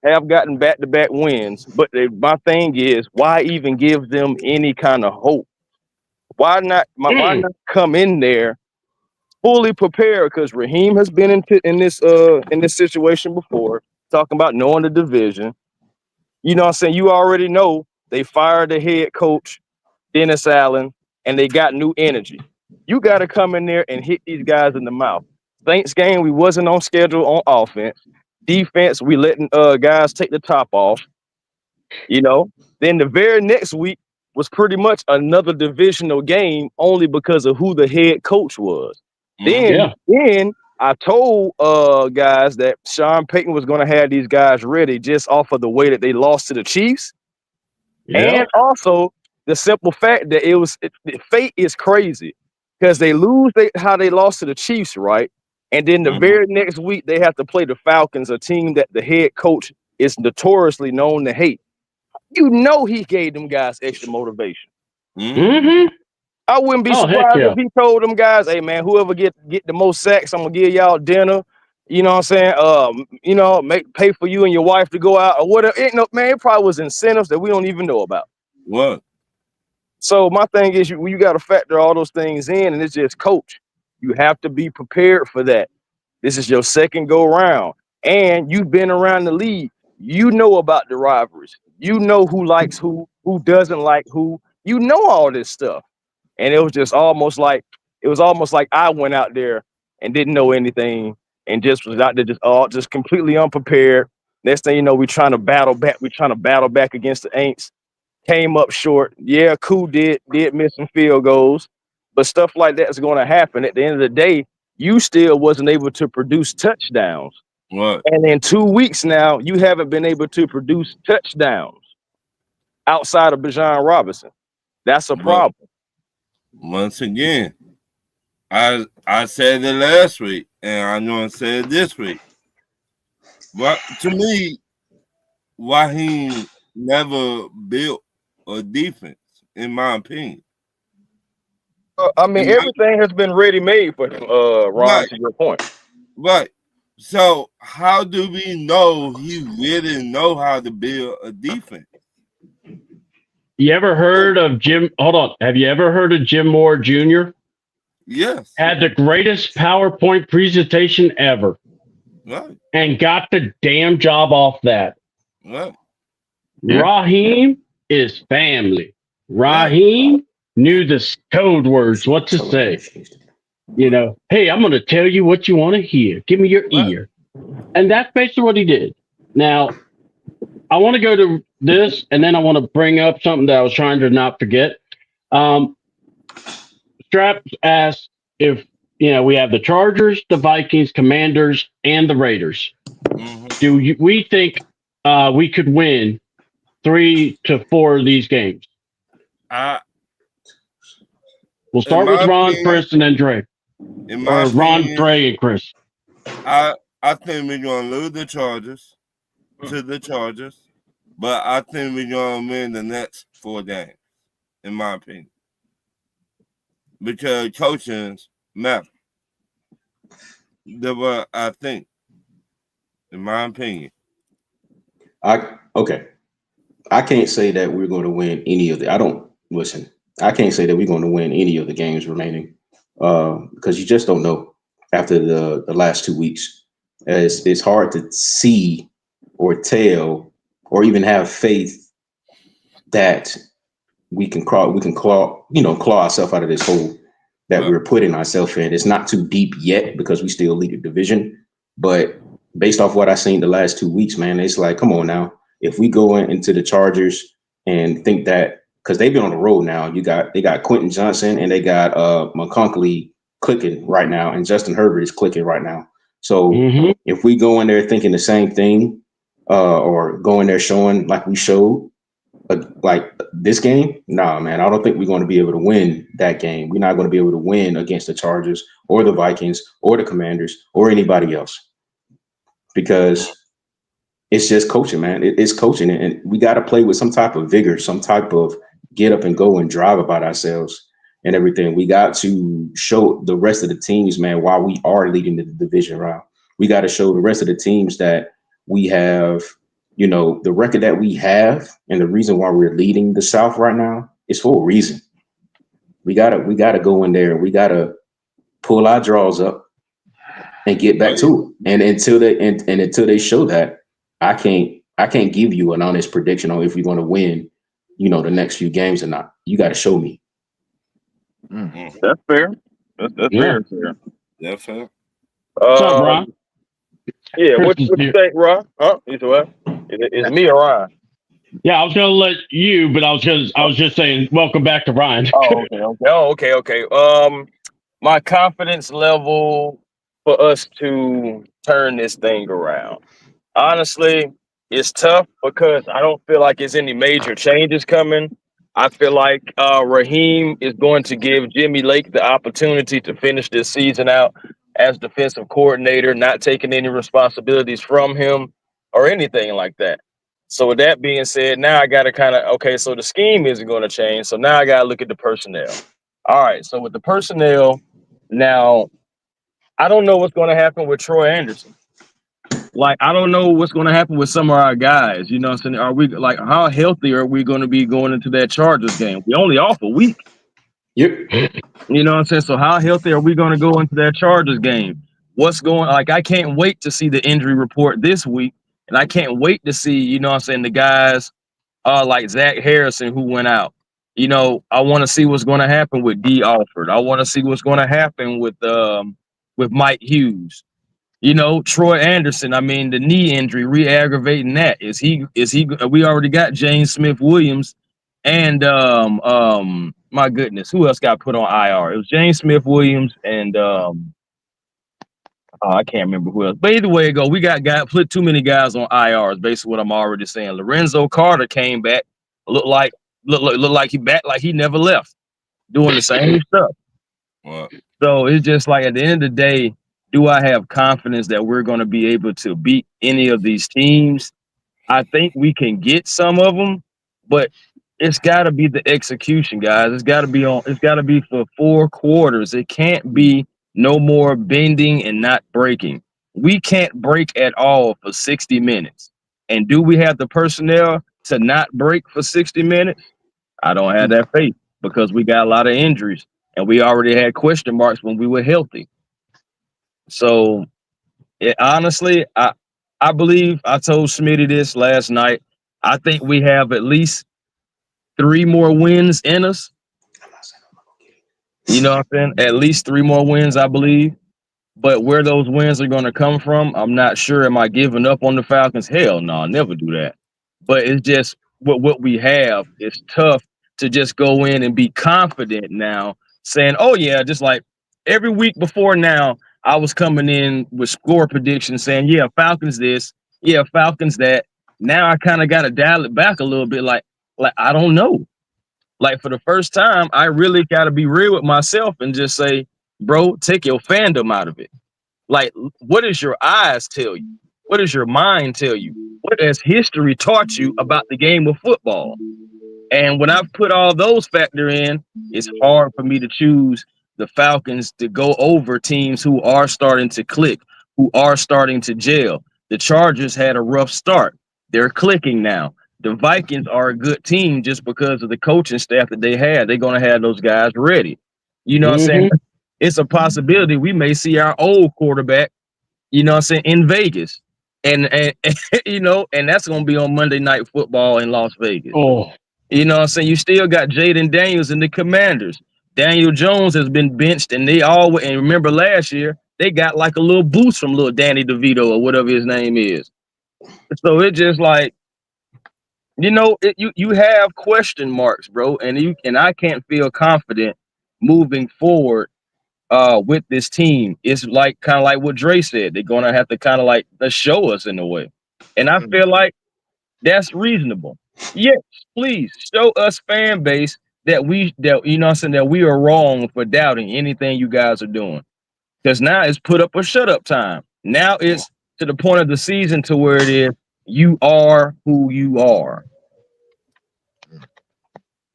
Speaker 6: have gotten back-to-back wins, but my thing is, why even give them any kind of hope? Why not come in there fully prepared? Because Raheem has been in this situation before, talking about knowing the division. You know what I'm saying? You already know they fired the head coach, Dennis Allen, and they got new energy. You got to come in there and hit these guys in the mouth. Saints game, we wasn't on schedule on offense. Defense, we letting guys take the top off. Then the very next week was pretty much another divisional game only because of who the head coach was. Then I told guys that Sean Payton was going to have these guys ready just off of the way that they lost to the Chiefs. And also the simple fact that fate is crazy because they lose how they lost to the Chiefs, right? And then the very next week they have to play the Falcons, a team that the head coach is notoriously known to hate. He gave them guys extra motivation. I wouldn't be surprised if he told them guys, "Hey man, whoever get the most sacks, I'm gonna give y'all dinner." You know what I'm saying? Pay for you and your wife to go out or whatever. It probably was incentives that we don't even know about.
Speaker 3: What?
Speaker 6: So my thing is, you got to factor all those things in, and it's just coach. You have to be prepared for that. This is your second go round, and you've been around the league. You know about the rivalries. You know who likes who doesn't like who. You know all this stuff. And it was just almost like I went out there and didn't know anything and just was out there just completely unprepared. Next thing you know, we're trying to battle back. We're trying to battle back against the Aints. Came up short. Yeah, Koo did miss some field goals, but stuff like that is going to happen. At the end of the day, you still wasn't able to produce touchdowns.
Speaker 3: Right.
Speaker 6: And in 2 weeks now, you haven't been able to produce touchdowns outside of Bijan Robinson. That's a problem.
Speaker 3: Once again, I said it last week, and I know I said it this week. But to me, Raheem never built a defense, in my opinion.
Speaker 6: Everything has been ready-made for him, Ron, to your point.
Speaker 3: Right. So how do we know he really know how to build a defense?
Speaker 1: You ever heard of Jim? Hold on. Have you ever heard of Jim Moore Jr.?
Speaker 3: Yes.
Speaker 1: Had the greatest PowerPoint presentation ever.
Speaker 3: Right.
Speaker 1: And got the damn job off that.
Speaker 3: Right.
Speaker 1: Yeah. Raheem is family. Raheem knew the code words, what to say. Hey, I'm going to tell you what you want to hear. Give me your ear. And that's basically what he did. Now, I want to go to this, and then I want to bring up something that I was trying to not forget. Strap asked if, we have the Chargers, the Vikings, Commanders, and the Raiders. Mm-hmm. We think we could win 3 to 4 of these games? We'll start with Ron, Chris, and then Dre. Ron, Dre, and Chris.
Speaker 3: I think we're going to lose the Chargers to the Chargers, but I think we're going to win the next 4 games, in my opinion. Because coachings matter. That's what I think, in my opinion.
Speaker 7: I can't say that we're going to win any of the. I can't say that we're going to win any of the games remaining because you just don't know after the last 2 weeks. It's hard to see or tell or even have faith that we can claw ourselves out of this hole that we're putting ourselves in. It's not too deep yet because we still lead the division, but based off what I've seen the last 2 weeks, man, it's like, come on now. If we go into the Chargers and think that, because they've been on the road now, they got Quentin Johnson and they got McConkey clicking right now, and Justin Herbert is clicking right now. So if we go in there thinking the same thing, or go in there showing like we showed, like this game, nah, man, I don't think we're going to be able to win that game. We're not going to be able to win against the Chargers or the Vikings or the Commanders or anybody else, because it's just coaching, man. It's coaching, and we got to play with some type of vigor, some type of get up and go and drive about ourselves and everything. We got to show the rest of the teams, man, why we are leading the division round. We got to show the rest of the teams that we have, the record that we have, and the reason why we're leading the South right now is for a reason. We gotta go in there and we gotta pull our draws up and get back to it. And until they show that, I can't give you an honest prediction on if we're going to win, the next few games or not. You got to show me.
Speaker 6: That's fair. That's very fair.
Speaker 3: That's fair.
Speaker 1: What's up, Ron?
Speaker 6: Yeah, what you think, Ron? Huh? You said what? It's me or Ron?
Speaker 1: Yeah, I was gonna let you, but I was just saying, welcome back to Ryan.
Speaker 6: Okay. My confidence level for us to turn this thing around. Honestly, it's tough because I don't feel like there's any major changes coming. I feel like Raheem is going to give Jimmy Lake the opportunity to finish this season out as defensive coordinator, not taking any responsibilities from him or anything like that. So with that being said, now I got to so the scheme isn't going to change. So now I got to look at the personnel. All right, so with the personnel, now I don't know what's going to happen with Troy Anderson. Like, I don't know what's going to happen with some of our guys. You know what I'm saying? Are we, like, how healthy are we going to be going into that Chargers game? We only off a week.
Speaker 7: Yep.
Speaker 6: You know what I'm saying? So how healthy are we going to go into that Chargers game? I can't wait to see the injury report this week. And I can't wait to see, the guys like Zach Harrison who went out. I want to see what's going to happen with D. Alford. I want to see what's going to happen with Mike Hughes. Troy Anderson, the knee injury, re-aggravating that. Is he we already got James Smith-Williams and my goodness, who else got put on IR? It was James Smith-Williams and I can't remember who else. But either way it go, we put too many guys on IR is basically what I'm already saying. Lorenzo Carter came back, looked like he back like he never left, doing the same stuff.
Speaker 3: What?
Speaker 6: So it's just like at the end of the day, do I have confidence that we're going to be able to beat any of these teams? I think we can get some of them, but it's got to be the execution, guys. It's got to be for 4 quarters. It can't be no more bending and not breaking. We can't break at all for 60 minutes. And do we have the personnel to not break for 60 minutes? I don't have that faith because we got a lot of injuries and we already had question marks when we were healthy. So, honestly, I believe I told Smitty this last night. I think we have at least 3 more wins in us. You know what I'm saying? At least 3 more wins, I believe. But where those wins are going to come from, I'm not sure. Am I giving up on the Falcons? Hell no, I'll never do that. But it's just what we have. It's tough to just go in and be confident now, saying, oh, yeah, just like every week before now, I was coming in with score predictions saying, yeah, Falcons this, yeah, Falcons that. Now I kind of got to dial it back a little bit. Like I don't know. Like for the first time, I really got to be real with myself and just say, bro, take your fandom out of it. Like, what does your eyes tell you? What does your mind tell you? What has history taught you about the game of football? And when I've put all those factor in, it's hard for me to choose the Falcons to go over teams who are starting to click, who are starting to gel. The Chargers had a rough start. They're clicking now. The Vikings are a good team just because of the coaching staff that they had. They're going to have those guys ready. You know what I'm saying? It's a possibility we may see our old quarterback You know what I'm saying, in Vegas. And you know, and that's gonna be on Monday Night Football in Las Vegas.
Speaker 1: Oh,
Speaker 6: You know what I'm saying? You still got Jaden Daniels and the Commanders. Daniel Jones has been benched, and they always, and remember last year, they got like a little boost from little Danny DeVito or whatever his name is. So it just like, you know, you have question marks, bro, and I can't feel confident moving forward with this team. It's like kind of like what Dre said. They're gonna have to kind of like show us in a way. And I feel like that's reasonable. Yes, please show us fan base that you know what I'm saying, that we are wrong for doubting anything you guys are doing. Because now it's put up or shut up time. Now it's to the point of the season to where it is you are who you are.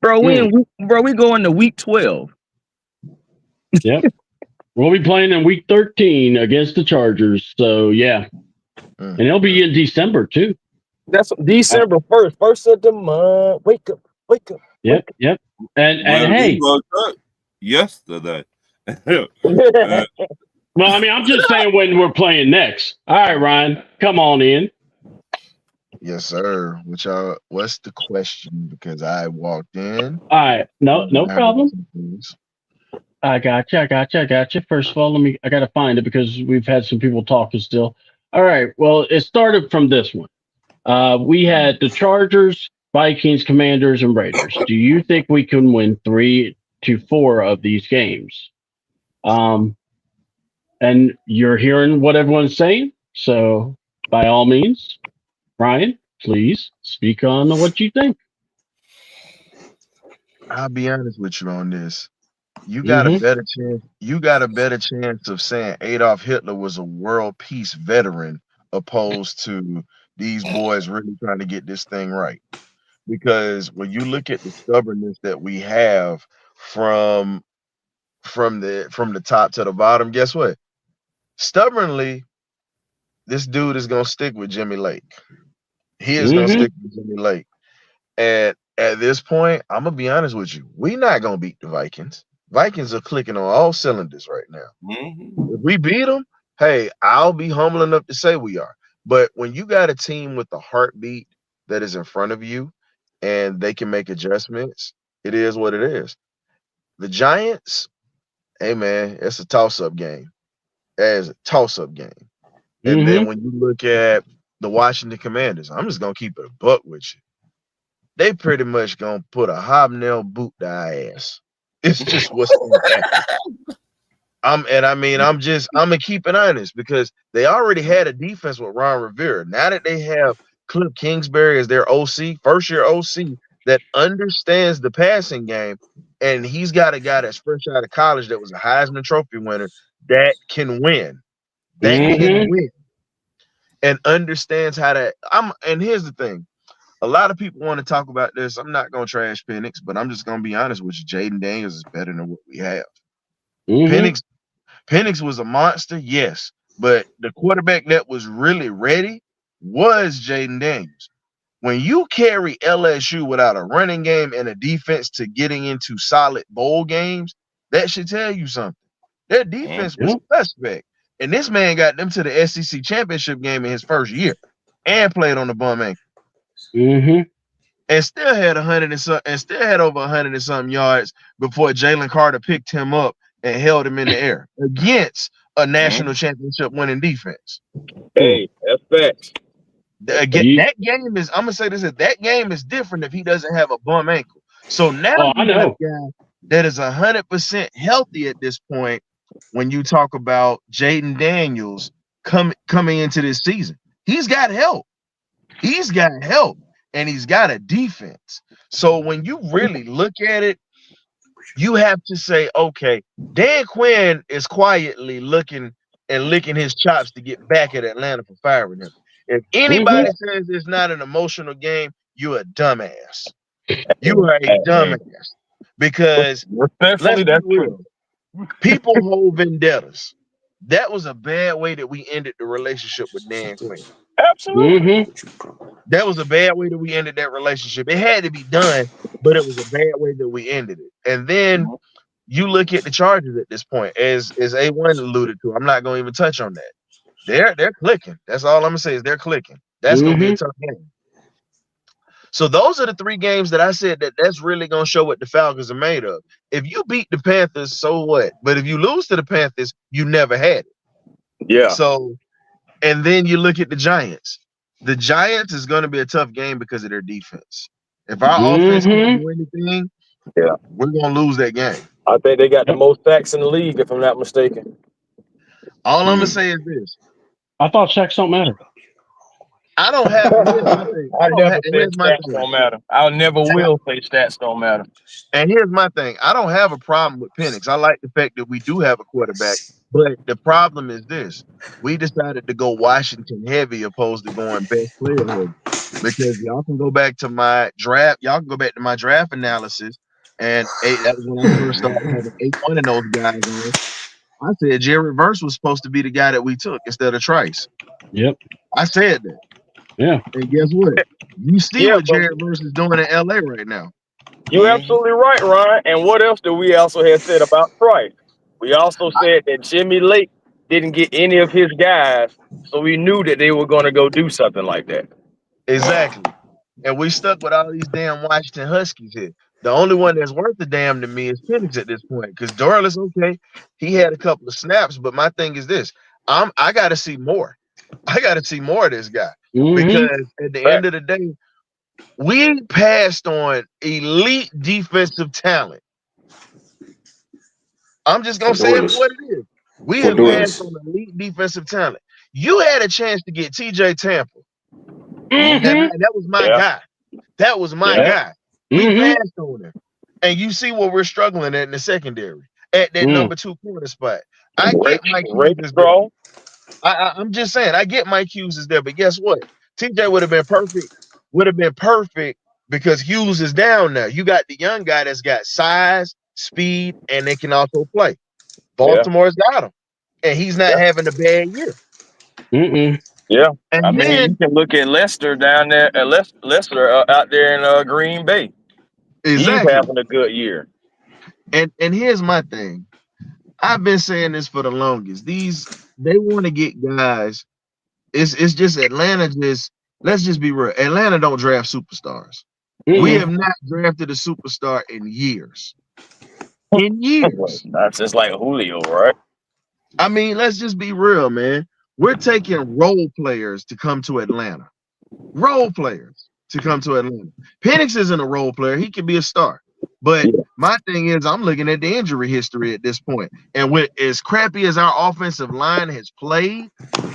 Speaker 6: Bro, we going to week 12.
Speaker 1: yep. We'll be playing in week 13 against the Chargers. So yeah. And it'll be in December too.
Speaker 6: That's December 1st, first of the month. Wake up.
Speaker 1: Yep. And hey,
Speaker 3: yesterday.
Speaker 1: Well, I mean, I'm just saying when we're playing next. All right, Ryan, come on in.
Speaker 8: Yes, sir. What's the question? Because I walked in.
Speaker 1: All right, no problem. I got you. First of all, I got to find it because we've had some people talking still. All right, well, it started from this one. We had the Chargers, Vikings, Commanders, and Raiders. Do you think we can win 3 to 4 of these games? And you're hearing what everyone's saying. So by all means, Ryan, please speak on what you think.
Speaker 8: I'll be honest with you on this. You got a better chance. You got a better chance of saying Adolf Hitler was a world peace veteran opposed to these boys really trying to get this thing right. Because when you look at the stubbornness that we have from the top to the bottom, guess what? Stubbornly, this dude is gonna stick with Jimmy Lake. He is gonna stick with Jimmy Lake. And at this point, I'm gonna be honest with you. We're not gonna beat the Vikings. Vikings are clicking on all cylinders right now. If we beat them, hey, I'll be humble enough to say we are. But when you got a team with the heartbeat that is in front of you and they can make adjustments, it is what it is. The Giants, hey man, it's a toss-up game. As a toss-up game. And then when you look at the Washington Commanders, I'm just gonna keep it a buck with you. They pretty much gonna put a hobnail boot to our ass. It's just what's gonna happen. I'm gonna keep it honest because they already had a defense with Ron Rivera. Now that they have Cliff Kingsbury as their OC, first year OC that understands the passing game, and he's got a guy that's fresh out of college that was a Heisman Trophy winner that can win. Can win. And understands how to and here's the thing. A lot of people want to talk about this. I'm not gonna trash Penix, but I'm just gonna be honest with you. Jaden Daniels is better than what we have. Penix was a monster, yes, but the quarterback that was really ready was Jaden Daniels. When you carry LSU without a running game and a defense to getting into solid bowl games, that should tell you something. Their defense was suspect. And this man got them to the SEC championship game in his first year and played on the bum ankle. And still had over 100 and something yards before Jalen Carter picked him up and held him in the air against a national championship winning defense.
Speaker 6: Hey, that's facts.
Speaker 8: Again, that game is, I'm gonna say this, that game is different if he doesn't have a bum ankle. So now you got a guy that is 100% healthy at this point when you talk about Jaden Daniels coming into this season. He's got help. And he's got a defense. So when you really look at it, you have to say, okay, Dan Quinn is quietly looking and licking his chops to get back at Atlanta for firing him. If anybody says it's not an emotional game, you're a dumbass. You are a dumbass. Because let's be real. People hold vendettas. That was a bad way that we ended the relationship with Dan Quinn.
Speaker 6: Absolutely.
Speaker 8: That was a bad way that we ended that relationship. It had to be done, but it was a bad way that we ended it. And then you look at the Chargers at this point, as A1 alluded to. I'm not going to even touch on that. They're clicking. That's all I'm gonna say is they're clicking. That's gonna be a tough game. So those are the 3 games that I said that's really gonna show what the Falcons are made of. If you beat the Panthers, so what? But if you lose to the Panthers, you never had it.
Speaker 6: Yeah.
Speaker 8: So, and then you look at the Giants. The Giants is gonna be a tough game because of their defense. If our offense can't do anything, we're gonna lose that game.
Speaker 6: I think they got the most sacks in the league, if I'm not mistaken.
Speaker 8: All I'm gonna say is this:
Speaker 1: I thought sacks don't matter.
Speaker 8: I don't have. Here's my thing.
Speaker 6: I never said
Speaker 8: Here's my
Speaker 6: stats
Speaker 8: thing.
Speaker 6: don't matter. I never will say stats don't matter.
Speaker 8: And here's my thing. I don't have a problem with Penix. I like the fact that we do have a quarterback. But the problem is this. We decided to go Washington heavy opposed to going best player heavy. Because y'all can go back to my draft. Y'all can go back to my draft analysis. And that was when I first started having 8-1 of those guys on. I said Jared Verse was supposed to be the guy that we took instead of Trice.
Speaker 1: Yep.
Speaker 8: I said that.
Speaker 1: Yeah.
Speaker 8: And guess what? You see what Jared Verse is doing in LA right now.
Speaker 6: You're absolutely right, Ryan. And what else do we also have said about Trice? We also said that Jimmy Lake didn't get any of his guys, so we knew that they were going to go do something like that.
Speaker 8: Exactly. And we stuck with all these damn Washington Huskies here. The only one that's worth a damn to me is Penix at this point. Because Dorless, okay, he had a couple of snaps, but my thing is this. I got to see more. I got to see more of this guy. Because at the end of the day, we passed on elite defensive talent. I'm just going to say it for what it is. We have passed on elite defensive talent. You had a chance to get TJ Tampa. And that was my guy. That was my guy. We passed on him. And you see what we're struggling at in the secondary. At that number 2 corner spot. I get Mike Hughes is there. I'm just saying, I get Mike Hughes is there, but guess what? TJ would have been perfect because Hughes is down now. You got the young guy that's got size, speed, and they can also play. Baltimore's got him. And he's not having a bad year.
Speaker 6: Yeah.
Speaker 8: And
Speaker 6: I mean, you can look at Lester down there, Lester out there in Green Bay.
Speaker 8: Exactly.
Speaker 6: He's having a good year.
Speaker 8: And here's my thing. I've been saying this for the longest. They want to get guys. It's just Atlanta. Let's just be real. Atlanta don't draft superstars. We have not drafted a superstar in years.
Speaker 6: That's just like Julio, right?
Speaker 8: I mean, let's just be real, man. We're taking role players to come to Atlanta. Penix isn't a role player. He can be a star. But my thing is, I'm looking at the injury history at this point. And with as crappy as our offensive line has played,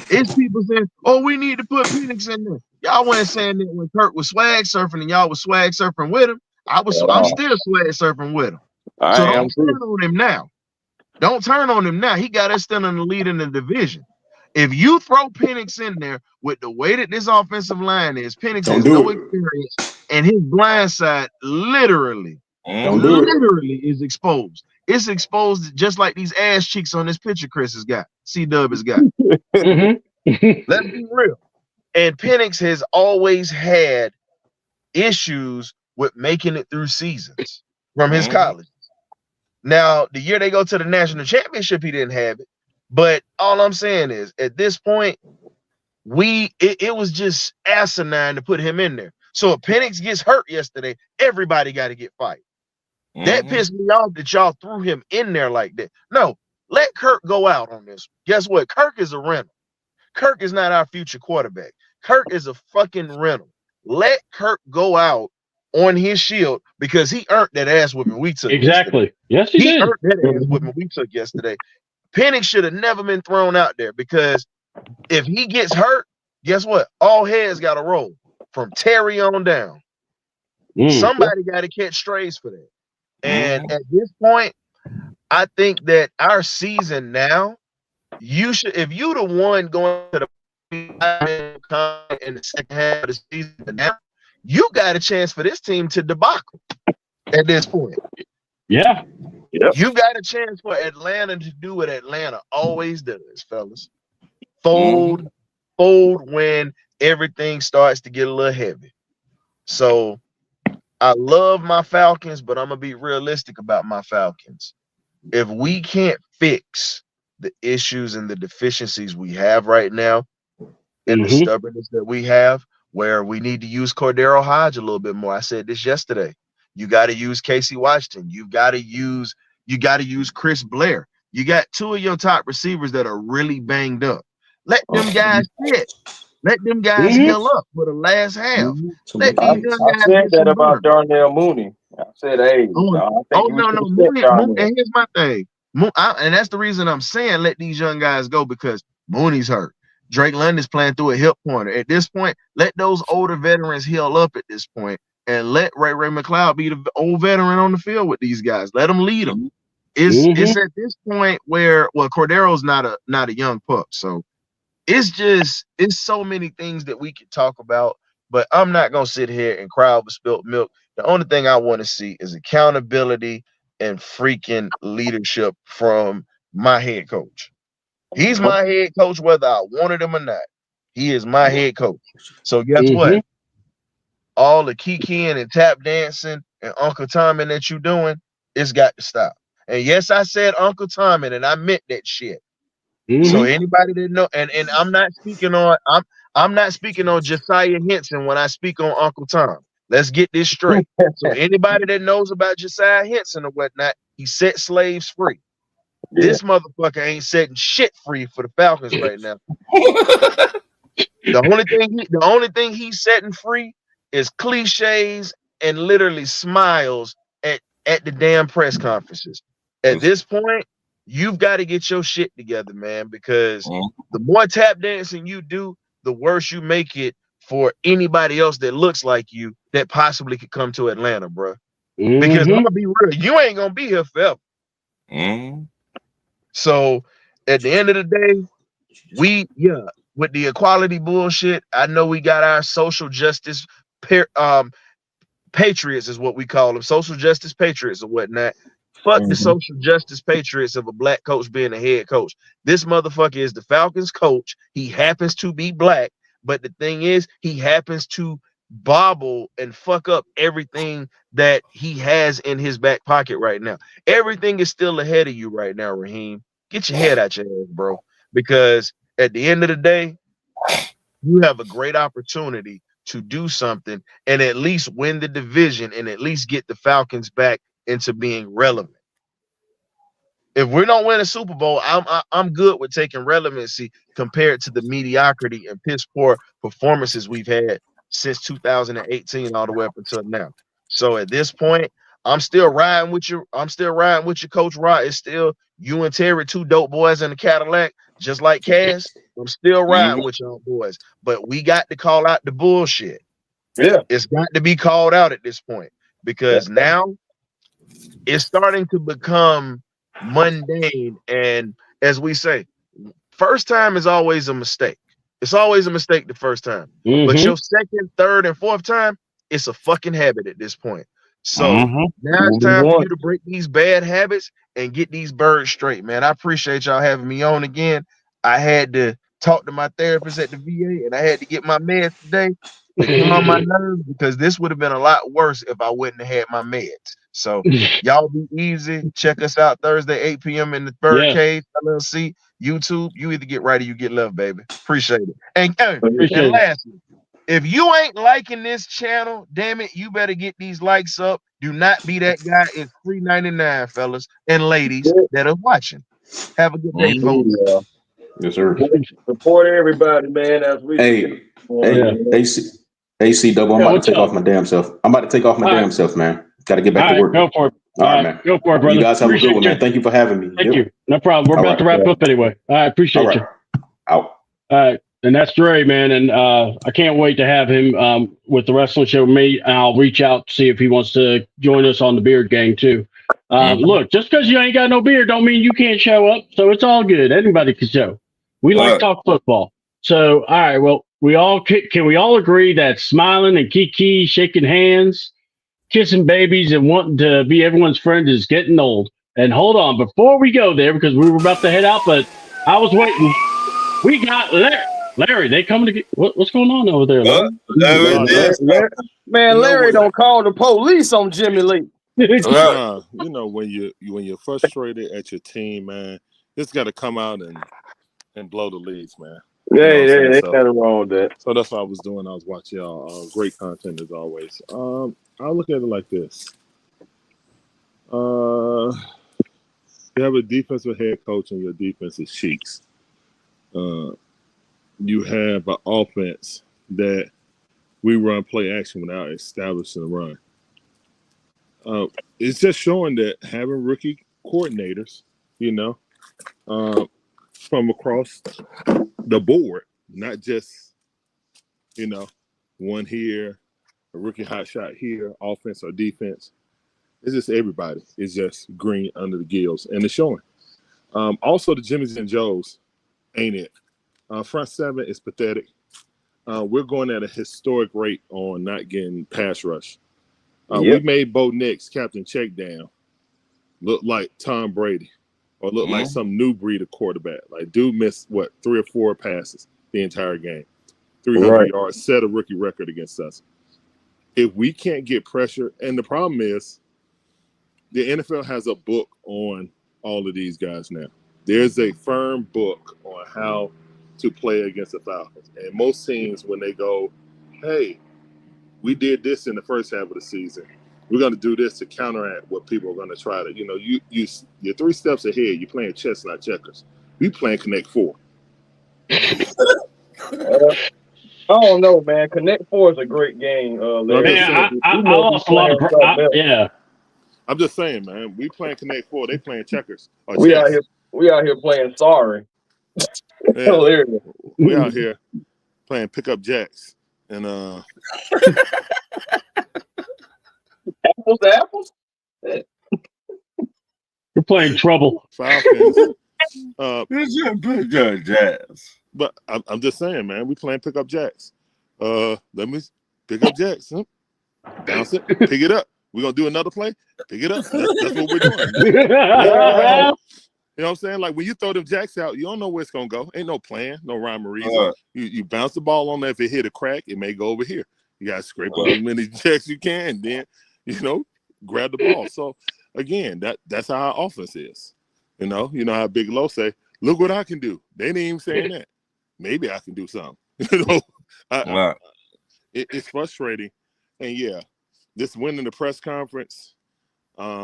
Speaker 8: it's people saying, oh, we need to put Penix in there. Y'all weren't saying that when Kirk was swag surfing and y'all was swag surfing with him. I'm still swag surfing with him. So don't turn on him now. Don't turn on him now. He got us still in the lead in the division. If you throw Penix in there with the way that this offensive line is, Penix has no experience, and his blind side literally is exposed. It's exposed just like these ass cheeks on this picture Chris has got. C-Dub has got. Let's be real. And Penix has always had issues with making it through seasons from his college. Now, the year they go to the national championship, he didn't have it. But all I'm saying is, at this point, it was just asinine to put him in there. So if Penix gets hurt yesterday, everybody got to get fired. That pissed me off that y'all threw him in there like that. No, let Kirk go out on this. Guess what? Kirk is a rental. Kirk is not our future quarterback. Kirk is a fucking rental. Let Kirk go out on his shield because he earned that ass whipping we took.
Speaker 1: Exactly. Yes, he did.
Speaker 8: Earned that ass whipping we took yesterday. Penix should have never been thrown out there because if he gets hurt, guess what? All heads got to roll from Terry on down. Somebody got to catch strays for that. And at this point, I think that our season now, you should, if you the one going to the in the second half of the season now, you got a chance for this team to debacle at this point.
Speaker 1: Yeah.
Speaker 8: You got a chance for Atlanta to do what Atlanta always does, fellas. Fold when everything starts to get a little heavy. So I love my Falcons, but I'm going to be realistic about my Falcons. If we can't fix the issues and the deficiencies we have right now and the
Speaker 1: Mhm.
Speaker 8: stubbornness that we have, where we need to use Cordero Hodge a little bit more. I said this yesterday. You got to use Casey Washington. You got to use Chris Blair. You got two of your top receivers that are really banged up. Let them guys sit. Let them guys
Speaker 1: Mhm.
Speaker 8: heal up for the last half. Let
Speaker 6: I
Speaker 8: these young guys
Speaker 6: said
Speaker 8: get
Speaker 6: that
Speaker 8: some
Speaker 6: about
Speaker 8: burn.
Speaker 6: Darnell Mooney. I said, hey, I think we
Speaker 8: No,
Speaker 6: should sit
Speaker 8: Mooney,
Speaker 6: down there.
Speaker 8: and here's my thing. And that's the reason I'm saying let these young guys go, because Mooney's hurt. Drake London's playing through a hip pointer. At this point, let those older veterans heal up at this point, and let Ray McLeod be the old veteran on the field with these guys. Let them lead them. It's at this point where, well, Cordero's not a young pup, so it's so many things that we could talk about. But I'm not gonna sit here and cry over spilt milk. The only thing I want to see is accountability and freaking leadership from my head coach. He's my head coach, whether I wanted him or not. He is my head coach. So guess what? All the kikiing and tap dancing and Uncle Tommy that you doing, it's got to stop. And yes, I said Uncle Tommy, and I meant that shit. So anybody that know, and I'm not speaking on Josiah Henson when I speak on Uncle Tom. Let's get this straight. So anybody that knows about Josiah Henson or whatnot, he set slaves free. This motherfucker ain't setting shit free for the Falcons right now. The only thing he's setting free is cliches and literally smiles at the damn press conferences. At this point, you've got to get your shit together, man, because the more tap dancing you do, the worse you make it for anybody else that looks like you that possibly could come to Atlanta, bro. Because I'm gonna be real, you ain't gonna be here forever. So at the end of the day, with the equality bullshit, I know we got our social justice patriots is what we call them, social justice patriots or whatnot. Fuck the social justice patriots of a black coach being a head coach. This motherfucker is the Falcons coach. He happens to be black, but the thing is, he happens to bobble and fuck up everything that he has in his back pocket right now. Everything is still ahead of you right now, Raheem. Get your head out your ass, bro. Because at the end of the day, you have a great opportunity to do something and at least win the division and at least get the Falcons back into being relevant. If we don't win a Super Bowl, I'm good with taking relevancy compared to the mediocrity and piss poor performances we've had since 2018 all the way up until now. So at this point, I'm still riding with you. I'm still riding with your Coach Rod. It's still you and Terry, two dope boys in the Cadillac, just like Cass. I'm still riding with y'all boys, but we got to call out the bullshit.
Speaker 6: Yeah,
Speaker 8: it's got to be called out at this point because now it's starting to become mundane. And as we say, first time is always a mistake. It's always a mistake the first time, but your second, third, and fourth time, it's a fucking habit at this point. So now it's time for you to break these bad habits and get these birds straight, man. I appreciate y'all having me on again. I had to talk to my therapist at the VA, and I had to get my meds today to calm my nerves because this would have been a lot worse if I wouldn't have had my meds. So y'all be easy. Check us out Thursday, 8 p.m. in the Birdcage LLC, YouTube. You either get right or you get left, baby. Appreciate it. And lastly, if you ain't liking this channel, damn it, you better get these likes up. Do not be that guy. It's $3.99, fellas and ladies that are watching. Have a good day, folks.
Speaker 7: Yes, sir.
Speaker 6: Support everybody, man. As we
Speaker 7: AC double. I'm about to take off my damn self. I'm about to take off my damn self, man. Got to get back to work.
Speaker 1: Go for it.
Speaker 7: All right, man.
Speaker 1: Go for it, brother.
Speaker 7: You guys have a good one, man. Thank you for having me.
Speaker 1: Thank you. No problem. We're about to wrap up anyway. All right. Appreciate you.
Speaker 7: Out.
Speaker 1: All right. And that's Dre, man. And I can't wait to have him with the wrestling show with me. And I'll reach out to see if he wants to join us on the Beard Gang, too. Look, just because you ain't got no beard don't mean you can't show up. So it's all good. Anybody can show. We like to talk football. So, all right. Well, can we all agree that smiling and kiki, shaking hands, kissing babies, and wanting to be everyone's friend is getting old? And hold on, before we go there, because we were about to head out, but I was waiting. We got Larry. They coming to get what's going on over there, Larry?
Speaker 6: Larry don't call the police on Jimmy Lee.
Speaker 9: You know when you're frustrated at your team, man, just got to come out and blow the leads, man.
Speaker 6: Hey, ain't nothing wrong with that.
Speaker 9: So that's what I was doing. I was watching y'all. Great content as always. I'll look at it like this. You have a defensive head coach and your defense is cheeks. You have an offense that we run play action without establishing the run. It's just showing that having rookie coordinators, from across the board, not just, one here, a rookie hot shot here, offense or defense. It's just everybody. It's just green under the gills, and it's showing. Also, the Jimmys and Joes ain't it. Front seven is pathetic. We're going at a historic rate on not getting pass rush. We made Bo Nix, Captain Checkdown, look like Tom Brady or look like some new breed of quarterback. Like, dude missed, 3 or 4 passes the entire game. 300 yards, set a rookie record against us. If we can't get pressure, and the problem is the NFL has a book on all of these guys now. There's a firm book on how to play against the Falcons. And most teams, when they go, hey, we did this in the first half of the season, we're going to do this to counteract what people are going to try to, you're 3 steps ahead. You're playing chess, not checkers. We playing Connect 4.
Speaker 6: I don't know, man. Connect 4 is a great game.
Speaker 1: Man, I lost a lot of.
Speaker 9: I'm just saying, man. We playing Connect 4. They playing checkers.
Speaker 6: We out here playing sorry.
Speaker 9: Yeah. We out here playing pickup jacks and
Speaker 6: apples to apples.
Speaker 1: We're playing trouble.
Speaker 9: Falcons.
Speaker 3: Pickup jacks.
Speaker 9: But I'm just saying, man. We playing pickup jacks. Let me pick up jacks. Huh? Bounce it. Pick it up. We're gonna do another play. Pick it up. That's what we're doing. You know what I'm saying? Like, when you throw them jacks out, you don't know where it's gonna go. Ain't no plan, no rhyme or reason. You bounce the ball on there. If it hit a crack, it may go over here. You gotta scrape up as many jacks you can, then grab the ball. So again, that's how our offense is. You know how Big Low say, "Look what I can do." They ain't even saying that. Maybe I can do something. It's frustrating, and this winning the press conference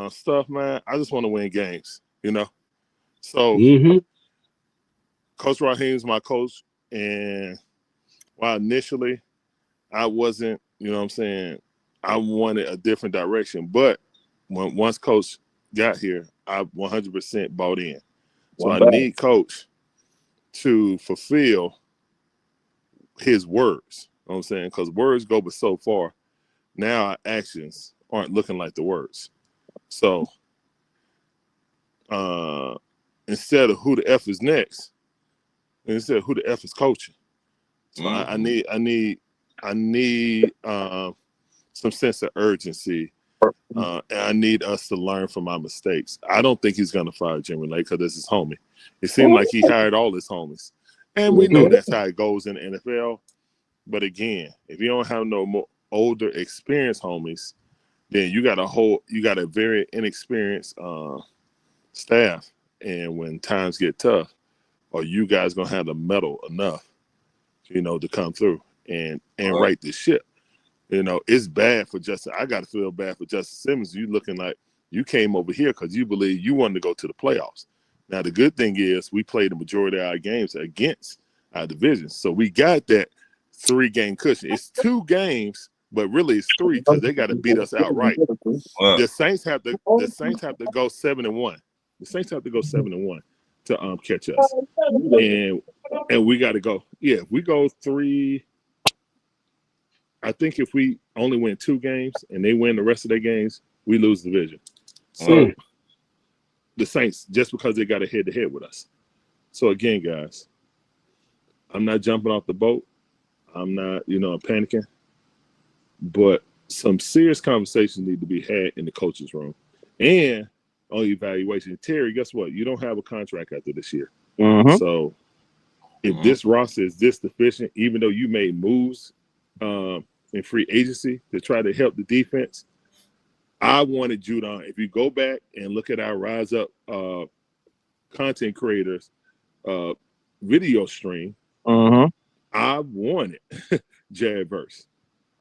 Speaker 9: stuff, man. I just want to win games, So, Coach Raheem's my coach, and while initially I wasn't, I wanted a different direction. But once Coach got here, I 100% bought in. So I need Coach to fulfill his words. You know what I'm saying? Because words go but so far. Now our actions aren't looking like the words. So instead of who the F is next, instead of who the F is coaching. So I need some sense of urgency. And I need us to learn from our mistakes. I don't think he's going to fire Jimmy Lake because this is homie. It seemed like he hired all his homies. And we know that's how it goes in the NFL. But again, if you don't have no more older, experienced homies, then you got a very inexperienced staff. And when times get tough, are you guys going to have the metal enough, to come through and right this ship? It's bad for Justin. I got to feel bad for Justin Simmons. You looking like you came over here because you believe you wanted to go to the playoffs. Now, the good thing is we played the majority of our games against our division. So we got that 3-game cushion. It's 2 games, but really it's 3 because they got to beat us outright. The Saints have to go 7-1. The Saints have to go 7-1 to catch us. And we got to go. Yeah, if we go 3. I think if we only win 2 games and they win the rest of their games, we lose the division. So the Saints, just because they got a head-to-head with us. So again, guys, I'm not jumping off the boat. I'm not, panicking. But some serious conversations need to be had in the coach's room. And on evaluation. Terry, guess what? You don't have a contract after this year. So if this roster is this deficient, even though you made moves in free agency to try to help the defense, I wanted Judon. If you go back and look at our Rise Up content creators video stream, I wanted Jaredverse.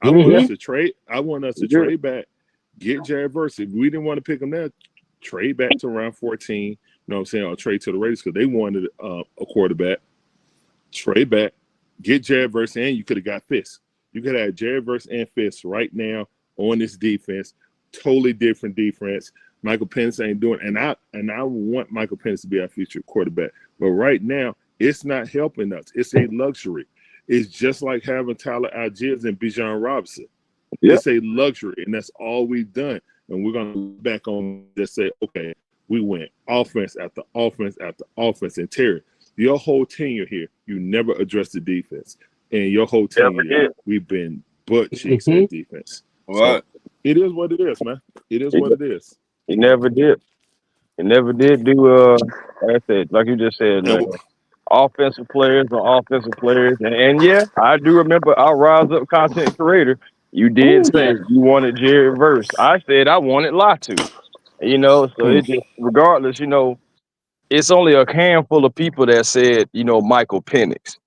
Speaker 9: I want us to trade. I want us to trade back, get Jaredverse. If we didn't want to pick him now, trade back to round 14. You know what I'm saying? Or trade to the Raiders because they wanted a quarterback. Trade back, get Jaredverse, and you could have got Fisk. You could have Jaredverse and Fisk right now on this defense. Totally different defense. Michael Penix ain't doing, and I want Michael Penix to be our future quarterback. But right now, it's not helping us. It's a luxury. It's just like having Tyler Algiers and Bijan Robinson. Yep. It's a luxury, and that's all we've done. And we're going to look back on just say, okay, we went offense after offense after offense. And Terry, your whole tenure here, you never addressed the defense. And your whole tenure here, we've been butt cheeks at defense.
Speaker 3: Right.
Speaker 9: So it is what it is, man. It is what it is.
Speaker 6: He never did. He never did do, like I said, like you just said, offensive players on offensive players. And yeah, I do remember our Rise Up content creator. You did say you wanted Jaredverse. I said I wanted Latu. You know, so it just, regardless, you know, it's only a handful of people that said, you know, Michael Penix.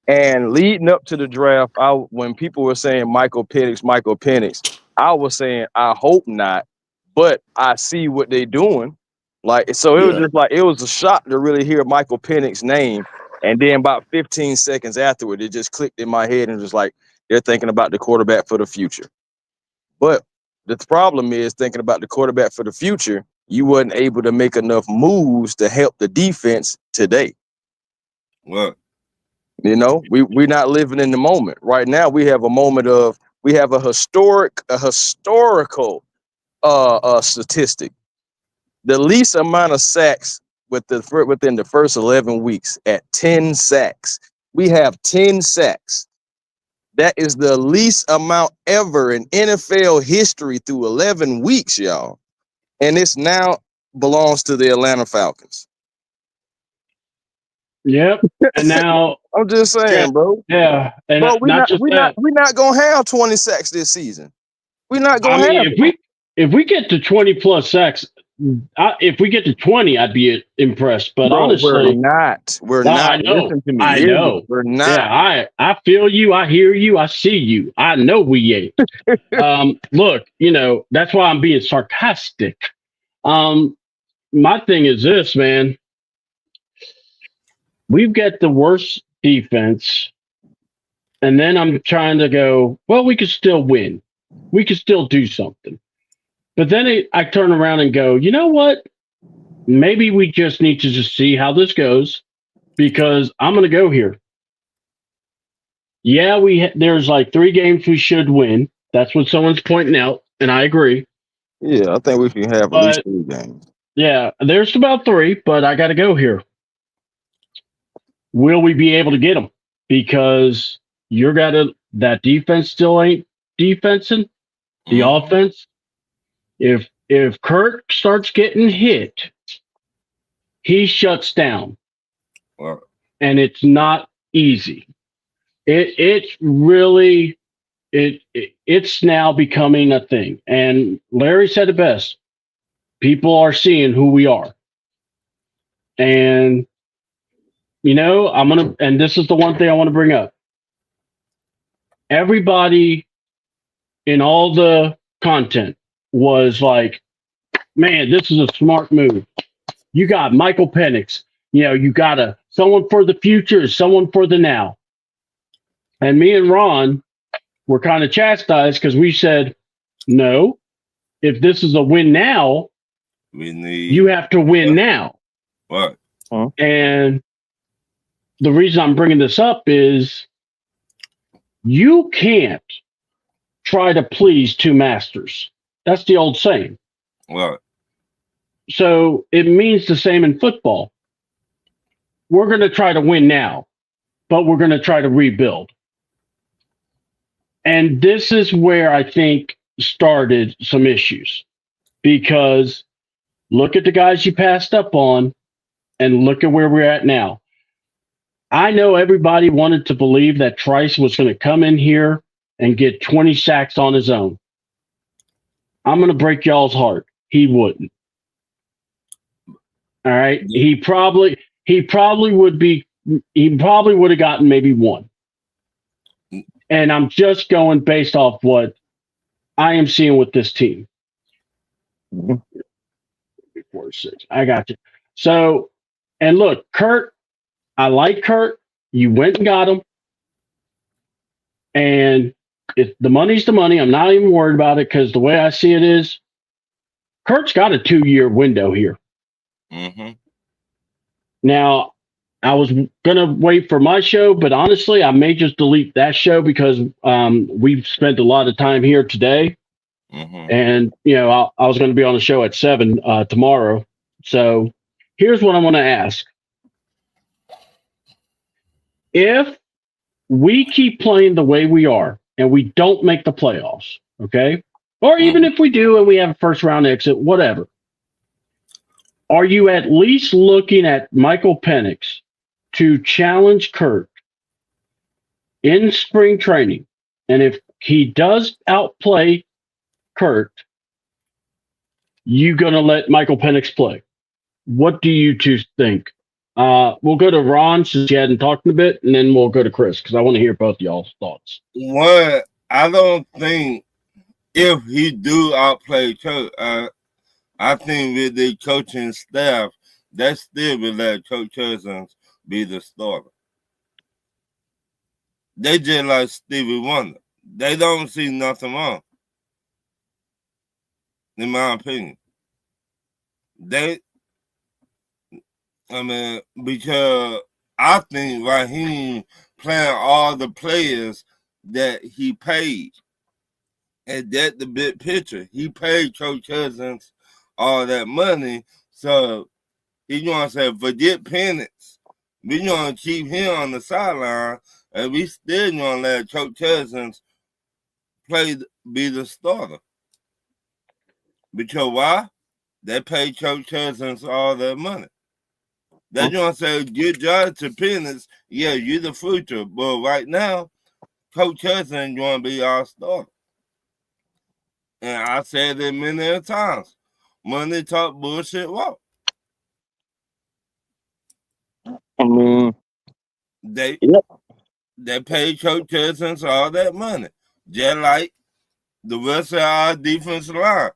Speaker 6: And leading up to the draft, when people were saying Michael Penix, I was saying, I hope not, but I see what they're doing. Like, so it was just like, it was a shock to really hear Michael Penix's name. And then about 15 seconds afterward, it just clicked in my head and just like, they're thinking about the quarterback for the future. But the problem is thinking about the quarterback for the future, you wasn't able to make enough moves to help the defense today.
Speaker 3: What?
Speaker 6: You know, we're not living in the moment. Right now, we have a moment of, we have a historical statistic. The least amount of sacks within the first 11 weeks at 10 sacks. We have 10 sacks. That is the least amount ever in NFL history through 11 weeks, y'all. And this now belongs to the Atlanta Falcons.
Speaker 1: Yep. And now
Speaker 6: I'm just saying, bro.
Speaker 1: Yeah. And
Speaker 6: bro, we're not gonna have 20 sacks this season. We're not gonna have
Speaker 1: if we get to 20 plus sacks, if we get to 20, I'd be impressed. But bro, honestly,
Speaker 6: we're not. We're not.
Speaker 1: I know.
Speaker 6: Listen to me.
Speaker 1: I know.
Speaker 6: We're not.
Speaker 1: Yeah, I feel you. I hear you. I see you. I know we ain't. Look, you know, that's why I'm being sarcastic. My thing is this, man. We've got the worst defense, and then I'm trying to go, well, we could still win. We could still do something. But then I turn around and go, you know what? Maybe we just need to just see how this goes, because I'm going to go here. Yeah, there's like 3 games we should win. That's what someone's pointing out, and I agree.
Speaker 6: Yeah, I think we can have at least 3 games.
Speaker 1: Yeah, there's about 3, but I got to go here. Will we be able to get them? Because that defense still ain't defensing. The offense, if Kirk starts getting hit, he shuts down.
Speaker 3: Wow.
Speaker 1: And it's not easy. It's really it's now becoming a thing. And Larry said it best. People are seeing who we are. And you know, and this is the one thing I want to bring up. Everybody in all the content was like, man, this is a smart move. You got Michael Penix. You know, you got someone for the future, someone for the now. And me and Ron were kind of chastised because we said, no, if this is a win now, you have to win now.
Speaker 3: What?
Speaker 6: Huh?
Speaker 1: And the reason I'm bringing this up is you can't try to please 2 masters. That's the old saying.
Speaker 3: What?
Speaker 1: So it means the same in football. We're going to try to win now, but we're going to try to rebuild. And this is where I think started some issues, because look at the guys you passed up on and look at where we're at now. I know everybody wanted to believe that Trice was going to come in here and get 20 sacks on his own. I'm going to break y'all's heart. He wouldn't. All right. He probably would have gotten maybe one. And I'm just going based off what I am seeing with this team. 4 6. I got you. So, and look, Kurt, I like Kurt. You went and got him. And if the money's the money, I'm not even worried about it because the way I see it is, Kurt's got a 2-year window here.
Speaker 3: Mm-hmm.
Speaker 1: Now, I was gonna wait for my show, but honestly, I may just delete that show because we've spent a lot of time here today, and I was going to be on the show at 7 tomorrow. So here's what I'm going to ask: if we keep playing the way we are and we don't make the playoffs, okay, or even if we do and we have a first round exit, whatever, are you at least looking at Michael Penix to challenge Kurt in spring training? And if he does outplay Kurt, you going to let Michael Penix play? What do you two think? We'll go to Ron since you hadn't talked in a bit, and then we'll go to Chris because I want to hear both y'all's thoughts.
Speaker 3: One, I don't think if he do outplay Kurt, I think with the coaching staff, they still will let Coach Cousins be the starter. They just like Stevie Wonder. They don't see nothing wrong, in my opinion. Because I think Raheem playing all the players that he paid. And that's the big picture. He paid Coach Cousins all that money. So he gonna say, forget Penix. We gonna keep him on the sideline, and we still gonna let Coach Cousins be the starter. Because why? They paid Coach Cousins all that money. They're gonna say, good job to Penix. Yeah, you're the future. But right now, Coach Cousins gonna be our starter. And I said it many times. Money talk, bullshit walk.
Speaker 6: I mean,
Speaker 3: They paid Coach Cousins all that money. Just like the rest of our defensive line.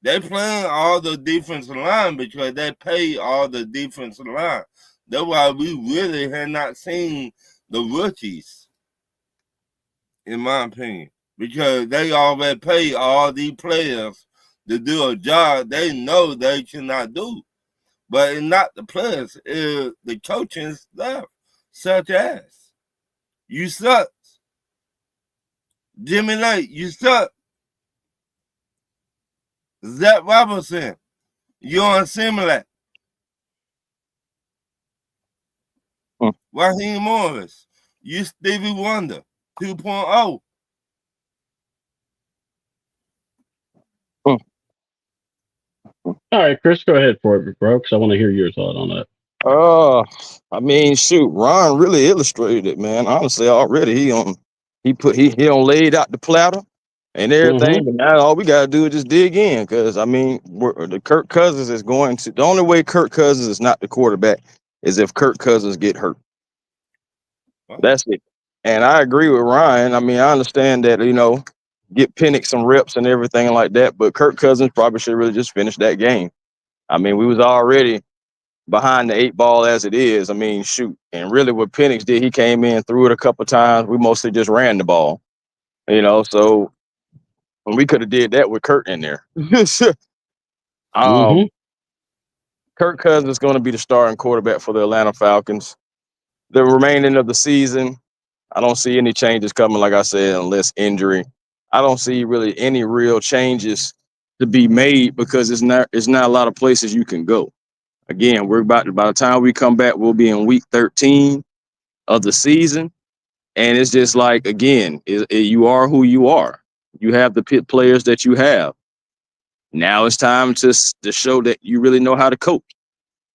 Speaker 3: They playing all the defensive line because they pay all the defensive line. That's why we really have not seen the rookies, in my opinion. Because they already pay all these players to do a job they know they cannot do. But it's not the players, it's the coaching staff, such as you suck. Jimmy Lake, you suck. Zach Robinson, you on Similac. Raheem Morris, you Stevie Wonder 2.0.
Speaker 1: All right, Chris, go ahead for it, bro, because I want to hear your thought on that.
Speaker 6: I mean, shoot, Ron really illustrated it, man. Honestly, already he laid out the platter and everything, but now all we gotta do is just dig in. Because I mean, the Kirk Cousins is going to the only way Kirk Cousins is not the quarterback is if Kirk Cousins get hurt. That's it. And I agree with Ryan. I mean, I understand that, get Penix some reps and everything like that, but Kirk Cousins probably should really just finish that game. I mean, we was already behind the 8 ball as it is. I mean, shoot. And really what Penix did, he came in, threw it a couple times. We mostly just ran the ball, so we could have did that with Kurt in there. Kirk Cousins is going to be the starting quarterback for the Atlanta Falcons. The remaining of the season, I don't see any changes coming, like I said, unless injury. I don't see really any real changes to be made because it's not a lot of places you can go. Again, by the time we come back, we'll be in week 13 of the season. And it's just like, again, you are who you are. You have the pit players that you have. Now it's time to show that you really know how to coach.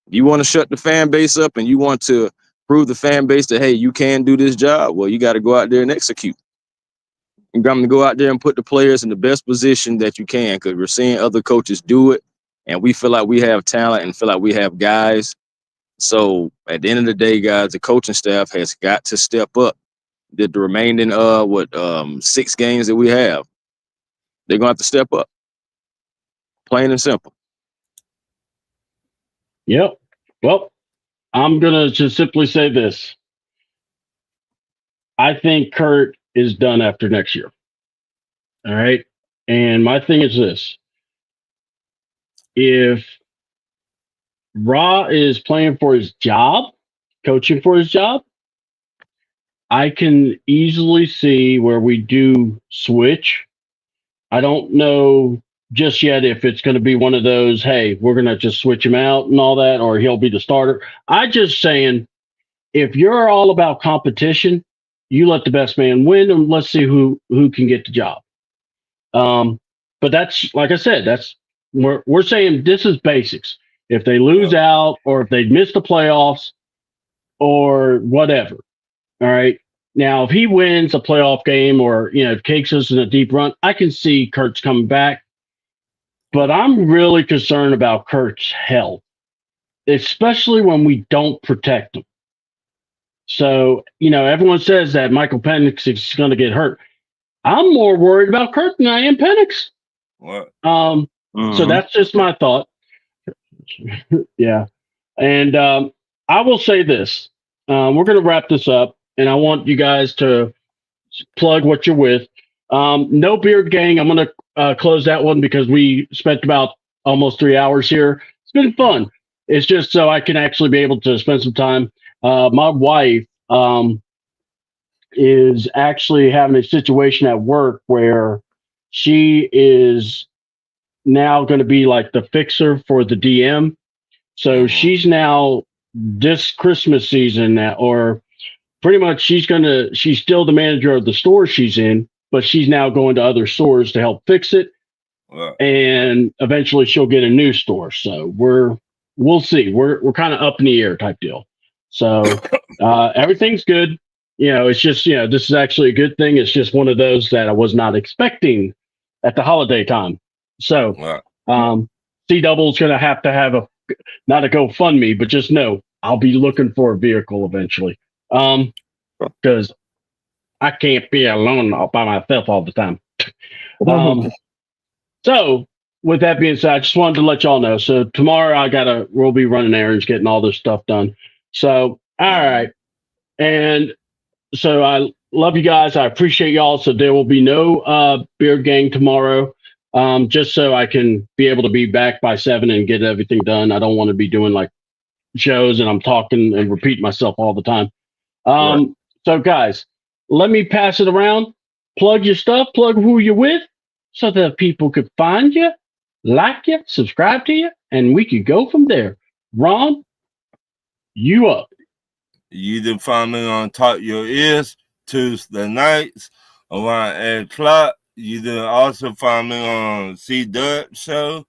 Speaker 6: You want to shut the fan base up and you want to prove the fan base that, hey, you can do this job. Well, you got to go out there and execute. You're going to go out there and put the players in the best position that you can, because we're seeing other coaches do it. and we feel like we have talent and feel like we have guys. So at the end of the day, guys, the coaching staff has got to step up. The remaining 6 games that we have, they're gonna have to step up. Plain and simple.
Speaker 1: Yep. Well, I'm gonna just simply say this. I think Kurt is done after next year. All right. And my thing is this. If Ra is playing for his job, coaching for his job, I can easily see where we do switch. I don't know just yet if it's going to be one of those, hey, we're going to just switch him out and all that, or he'll be the starter. I just saying, if you're all about competition, you let the best man win, and let's see who can get the job. But that's, like I said, that's we're saying this is basics. If they lose out, or if they miss the playoffs, or whatever, all right. Now, if he wins a playoff game, or takes us in a deep run, I can see Kurt's coming back. But I'm really concerned about Kurt's health, especially when we don't protect him. So, everyone says that Michael Penix is going to get hurt. I'm more worried about Kurt than I am Penix.
Speaker 3: What?
Speaker 1: So that's just my thought. Yeah. And I will say this. We're going to wrap this up, and I want you guys to plug what you're with. No Beard Gang. I'm going to close that one because we spent about almost 3 hours here. It's been fun. It's just so I can actually be able to spend some time. My wife is actually having a situation at work where she is now going to be like the fixer for the DM. So she's now this Christmas season, or pretty much she's still the manager of the store she's in, but she's now going to other stores to help fix it.
Speaker 3: Wow.
Speaker 1: And eventually she'll get a new store. So we'll see. We're kind of up in the air type deal. So everything's good. It's just, this is actually a good thing. It's just one of those that I was not expecting at the holiday time. So C-Double is going to have not a GoFundMe, but just know I'll be looking for a vehicle eventually. Because I can't be alone by myself all the time. So with that being said, I just wanted to let y'all know. So tomorrow we'll be running errands, getting all this stuff done. So, all right. And so I love you guys. I appreciate y'all. So there will be no Beard Gang tomorrow. Just so I can be able to be back by 7 and get everything done. I don't want to be doing like shows and I'm talking and repeating myself all the time. Right. So guys, let me pass it around. Plug your stuff, plug who you're with, so that people could find you, like you, subscribe to you, and we could go from there. Ron, you up.
Speaker 3: You can find me on Talk Your Ears Tuesday nights around 8 o'clock. You can also find me on C-Dub show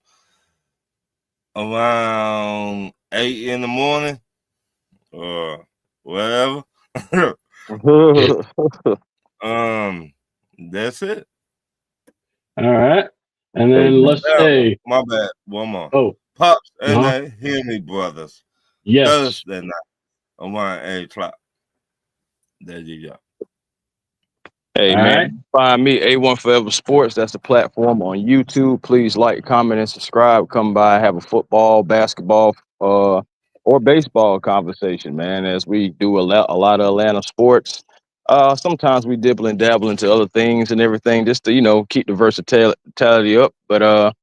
Speaker 3: around 8 in the morning or whatever. That's it.
Speaker 1: All right. And then let's say
Speaker 3: my bad. One more.
Speaker 1: Oh,
Speaker 3: Pops and the Henry Brothers.
Speaker 1: Yes.
Speaker 3: Thursday night around 8 o'clock. There you go.
Speaker 6: Hey,
Speaker 1: All
Speaker 6: man,
Speaker 1: right.
Speaker 6: find me, A1 Forever Sports. That's the platform on YouTube. Please like, comment, and subscribe. Come by, have a football, basketball, or baseball conversation, man, as we do a lot of Atlanta sports. Sometimes we dibble and dabble into other things and everything just to, keep the versatility up. But,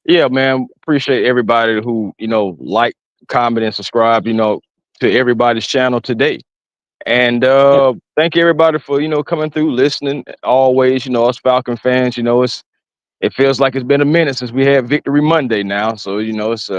Speaker 6: yeah, man, appreciate everybody who, like, comment, and subscribe, to everybody's channel today. And thank everybody for coming through, listening. Always, us Falcon fans, it feels like it's been a minute since we had Victory Monday now. So it's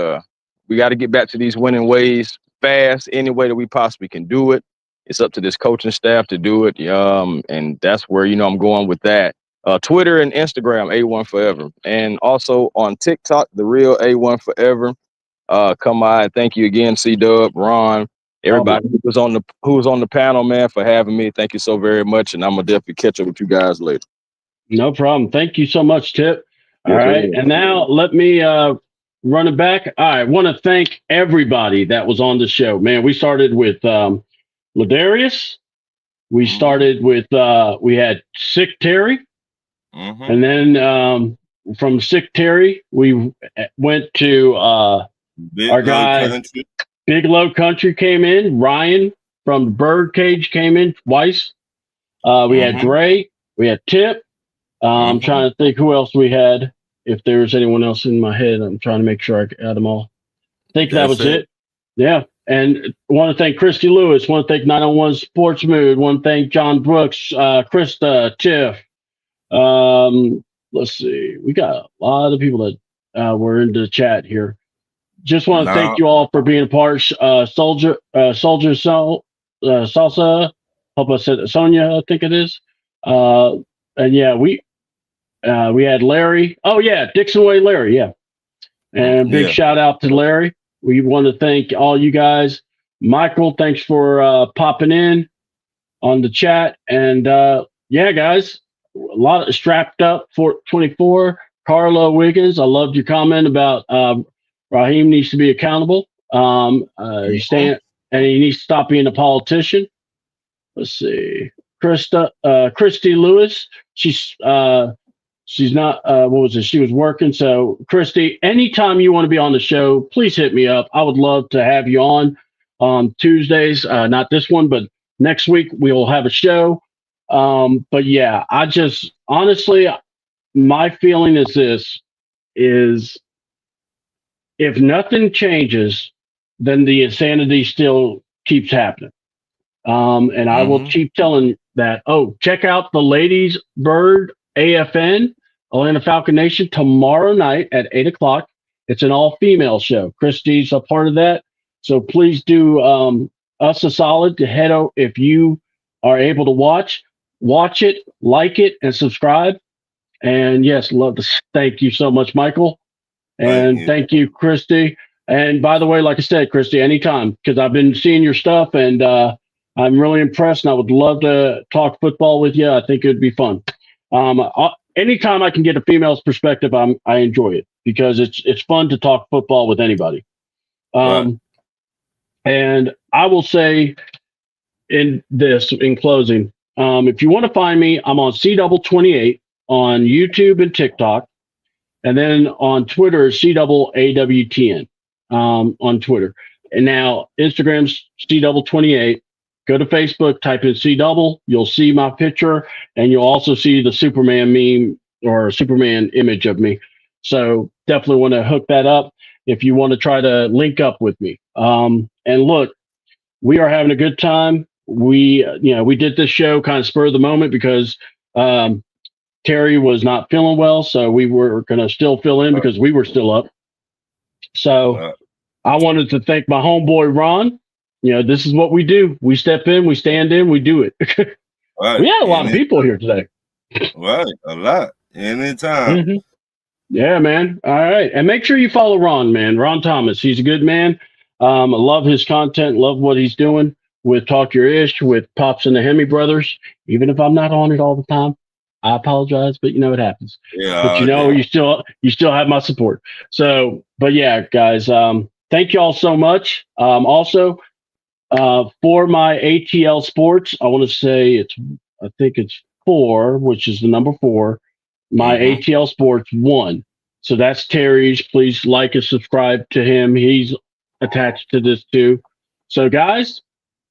Speaker 6: we got to get back to these winning ways fast, any way that we possibly can do it. It's up to this coaching staff to do it. And that's where I'm going with that. Twitter and Instagram, A1 Forever, and also on TikTok, the real A1 Forever. Come by. Thank you again, C-Dub, Ron. Everybody who was on the panel, man, for having me. Thank you so very much. And I'm going to definitely catch up with you guys later.
Speaker 1: No problem. Thank you so much, Tip. All right. And now let me running back. I want to thank everybody that was on the show. Man, we started with Ladarius. We started with we had Sick Terry, and then from Sick Terry we went to
Speaker 3: Big
Speaker 1: our
Speaker 3: Low
Speaker 1: guy
Speaker 3: Country.
Speaker 1: Big Low Country came in. Ryan from the Birdcage came in twice. We had Dre. We had Tip. I'm trying to think who else we had. If there's anyone else in my head, I'm trying to make sure I got them all. I think that was it. Yeah. And want to thank Christy Lewis. Want to thank 901 Sports Mood. Want to thank John Brooks, Krista, Tiff. Let's see. We got a lot of people that were in the chat here. Just want to thank you all for being a part. Soldier Salsa. Hope I said Sonia, I think it is. And yeah, we had Larry. Oh yeah, Dixon Way Larry. Yeah. And big shout out to Larry. We want to thank all you guys. Michael, thanks for popping in on the chat. And yeah, guys, a lot of strapped up for 24. Carlo Wiggins, I loved your comment about Raheem needs to be accountable. He needs to stop being a politician. Let's see. Christy Lewis, she's not what was it? She was working. So Christy, anytime you want to be on the show, please hit me up. I would love to have you on Tuesdays. Not this one, but next week we'll have a show. But yeah, I just honestly, my feeling is this is if nothing changes, then the insanity still keeps happening. And I will keep telling that, check out the Ladies Bird AFN, Atlanta Falcon Nation, tomorrow night at 8:00. It's an all-female show. Christy's a part of that. So please do us a solid to head out. If you are able to watch it, like it, and subscribe. And yes, love to thank you so much, Michael. And thank you, Christy. And by the way, like I said, Christy, anytime, because I've been seeing your stuff and I'm really impressed, and I would love to talk football with you. I think it would be fun. Anytime I can get a female's perspective, I enjoy it because it's fun to talk football with anybody. And I will say in closing, if you want to find me, I'm on C28 on YouTube and TikTok, and then on Twitter, CAAWTN on Twitter. And now Instagram's C28. Go to Facebook, type in C double. You'll see my picture, and you'll also see the Superman meme or Superman image of me. So definitely want to hook that up if you want to try to link up with me. And look, we are having a good time. We did this show kind of spur of the moment because Terry was not feeling well, so we were going to still fill in because we were still up. So I wanted to thank my homeboy Ron. This is what we do. We step in, we stand in, we do it. We had a lot of people here today.
Speaker 3: Right, a lot. Anytime.
Speaker 1: Yeah, man. All right. And make sure you follow Ron, man. Ron Thomas. He's a good man. I love his content, love what he's doing with Talk Your Ish, with Pops and the Hemi Brothers. Even if I'm not on it all the time, I apologize, but it happens.
Speaker 3: Yeah,
Speaker 1: but you still have my support. So, but yeah, guys, thank you all so much. Also, for my ATL Sports, I want to say I think it's 4, which is the number 4. My ATL Sports 1. So that's Terry's. Please like and subscribe to him. He's attached to this too. So guys,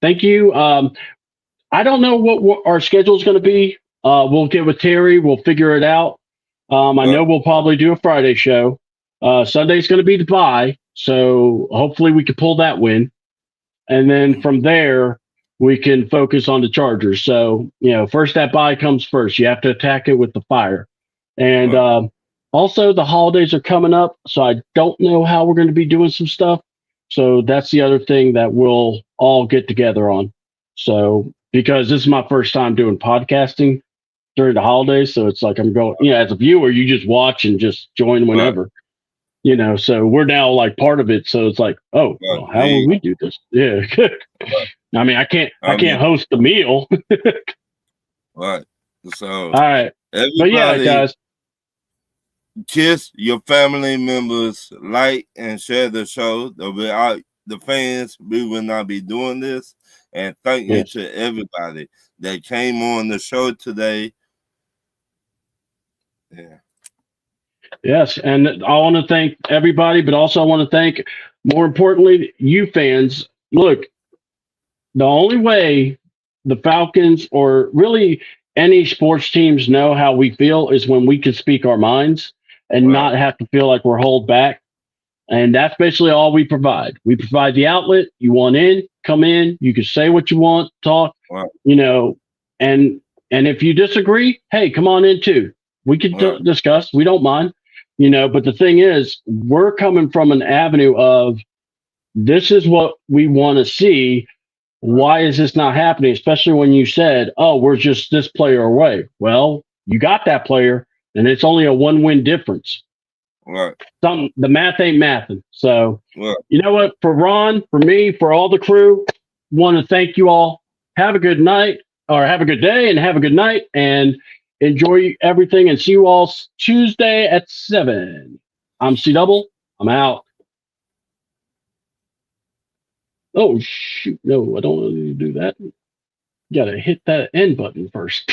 Speaker 1: thank you. I don't know what our schedule is going to be. We'll get with Terry. We'll figure it out. I know we'll probably do a Friday show. Sunday's going to be the bye. So hopefully we can pull that win. And then from there, we can focus on the Chargers. So, first that bye comes first. You have to attack it with the fire. And also the holidays are coming up. So I don't know how we're going to be doing some stuff. So that's the other thing that we'll all get together on. So, because this is my first time doing podcasting during the holidays. So it's like I'm going, as a viewer, you just watch and just join whenever. So we're now like part of it. So it's like, how will we do this? Yeah. I mean, I can't host the meal.
Speaker 3: Right. So
Speaker 1: all right. But yeah, guys.
Speaker 3: kiss your family members, like and share the show. Without the fans, we will not be doing this. And thank you
Speaker 1: Yes.
Speaker 3: to everybody that came on the show today. Yeah.
Speaker 1: Yes, and I want to thank everybody, but also I want to thank, more importantly, you fans. Look, the only way the Falcons or really any sports teams know how we feel is when we can speak our minds and
Speaker 3: Right.
Speaker 1: not have to feel like we're held back. And that's basically all we provide. We provide the outlet. You want in, come in. You can say what you want, talk,
Speaker 3: Right.
Speaker 1: you know, and if you disagree, hey, come on in too. We can
Speaker 3: Right.
Speaker 1: discuss. We don't mind, but the thing is, we're coming from an avenue of this is what we want to see. Why is this not happening? Especially when you said, oh, we're just this player away. Well, you got that player, and it's only a 1-win difference.
Speaker 3: Right.
Speaker 1: The math ain't mathing. So,
Speaker 3: Right.
Speaker 1: you know what? For Ron, for me, for all the crew, want to thank you all. Have a good night, or have a good day, and have a good night, and enjoy everything. And see you all Tuesday at 7. I'm C Double. I'm out. Oh shoot! No, I don't need to do that. You gotta hit that end button first.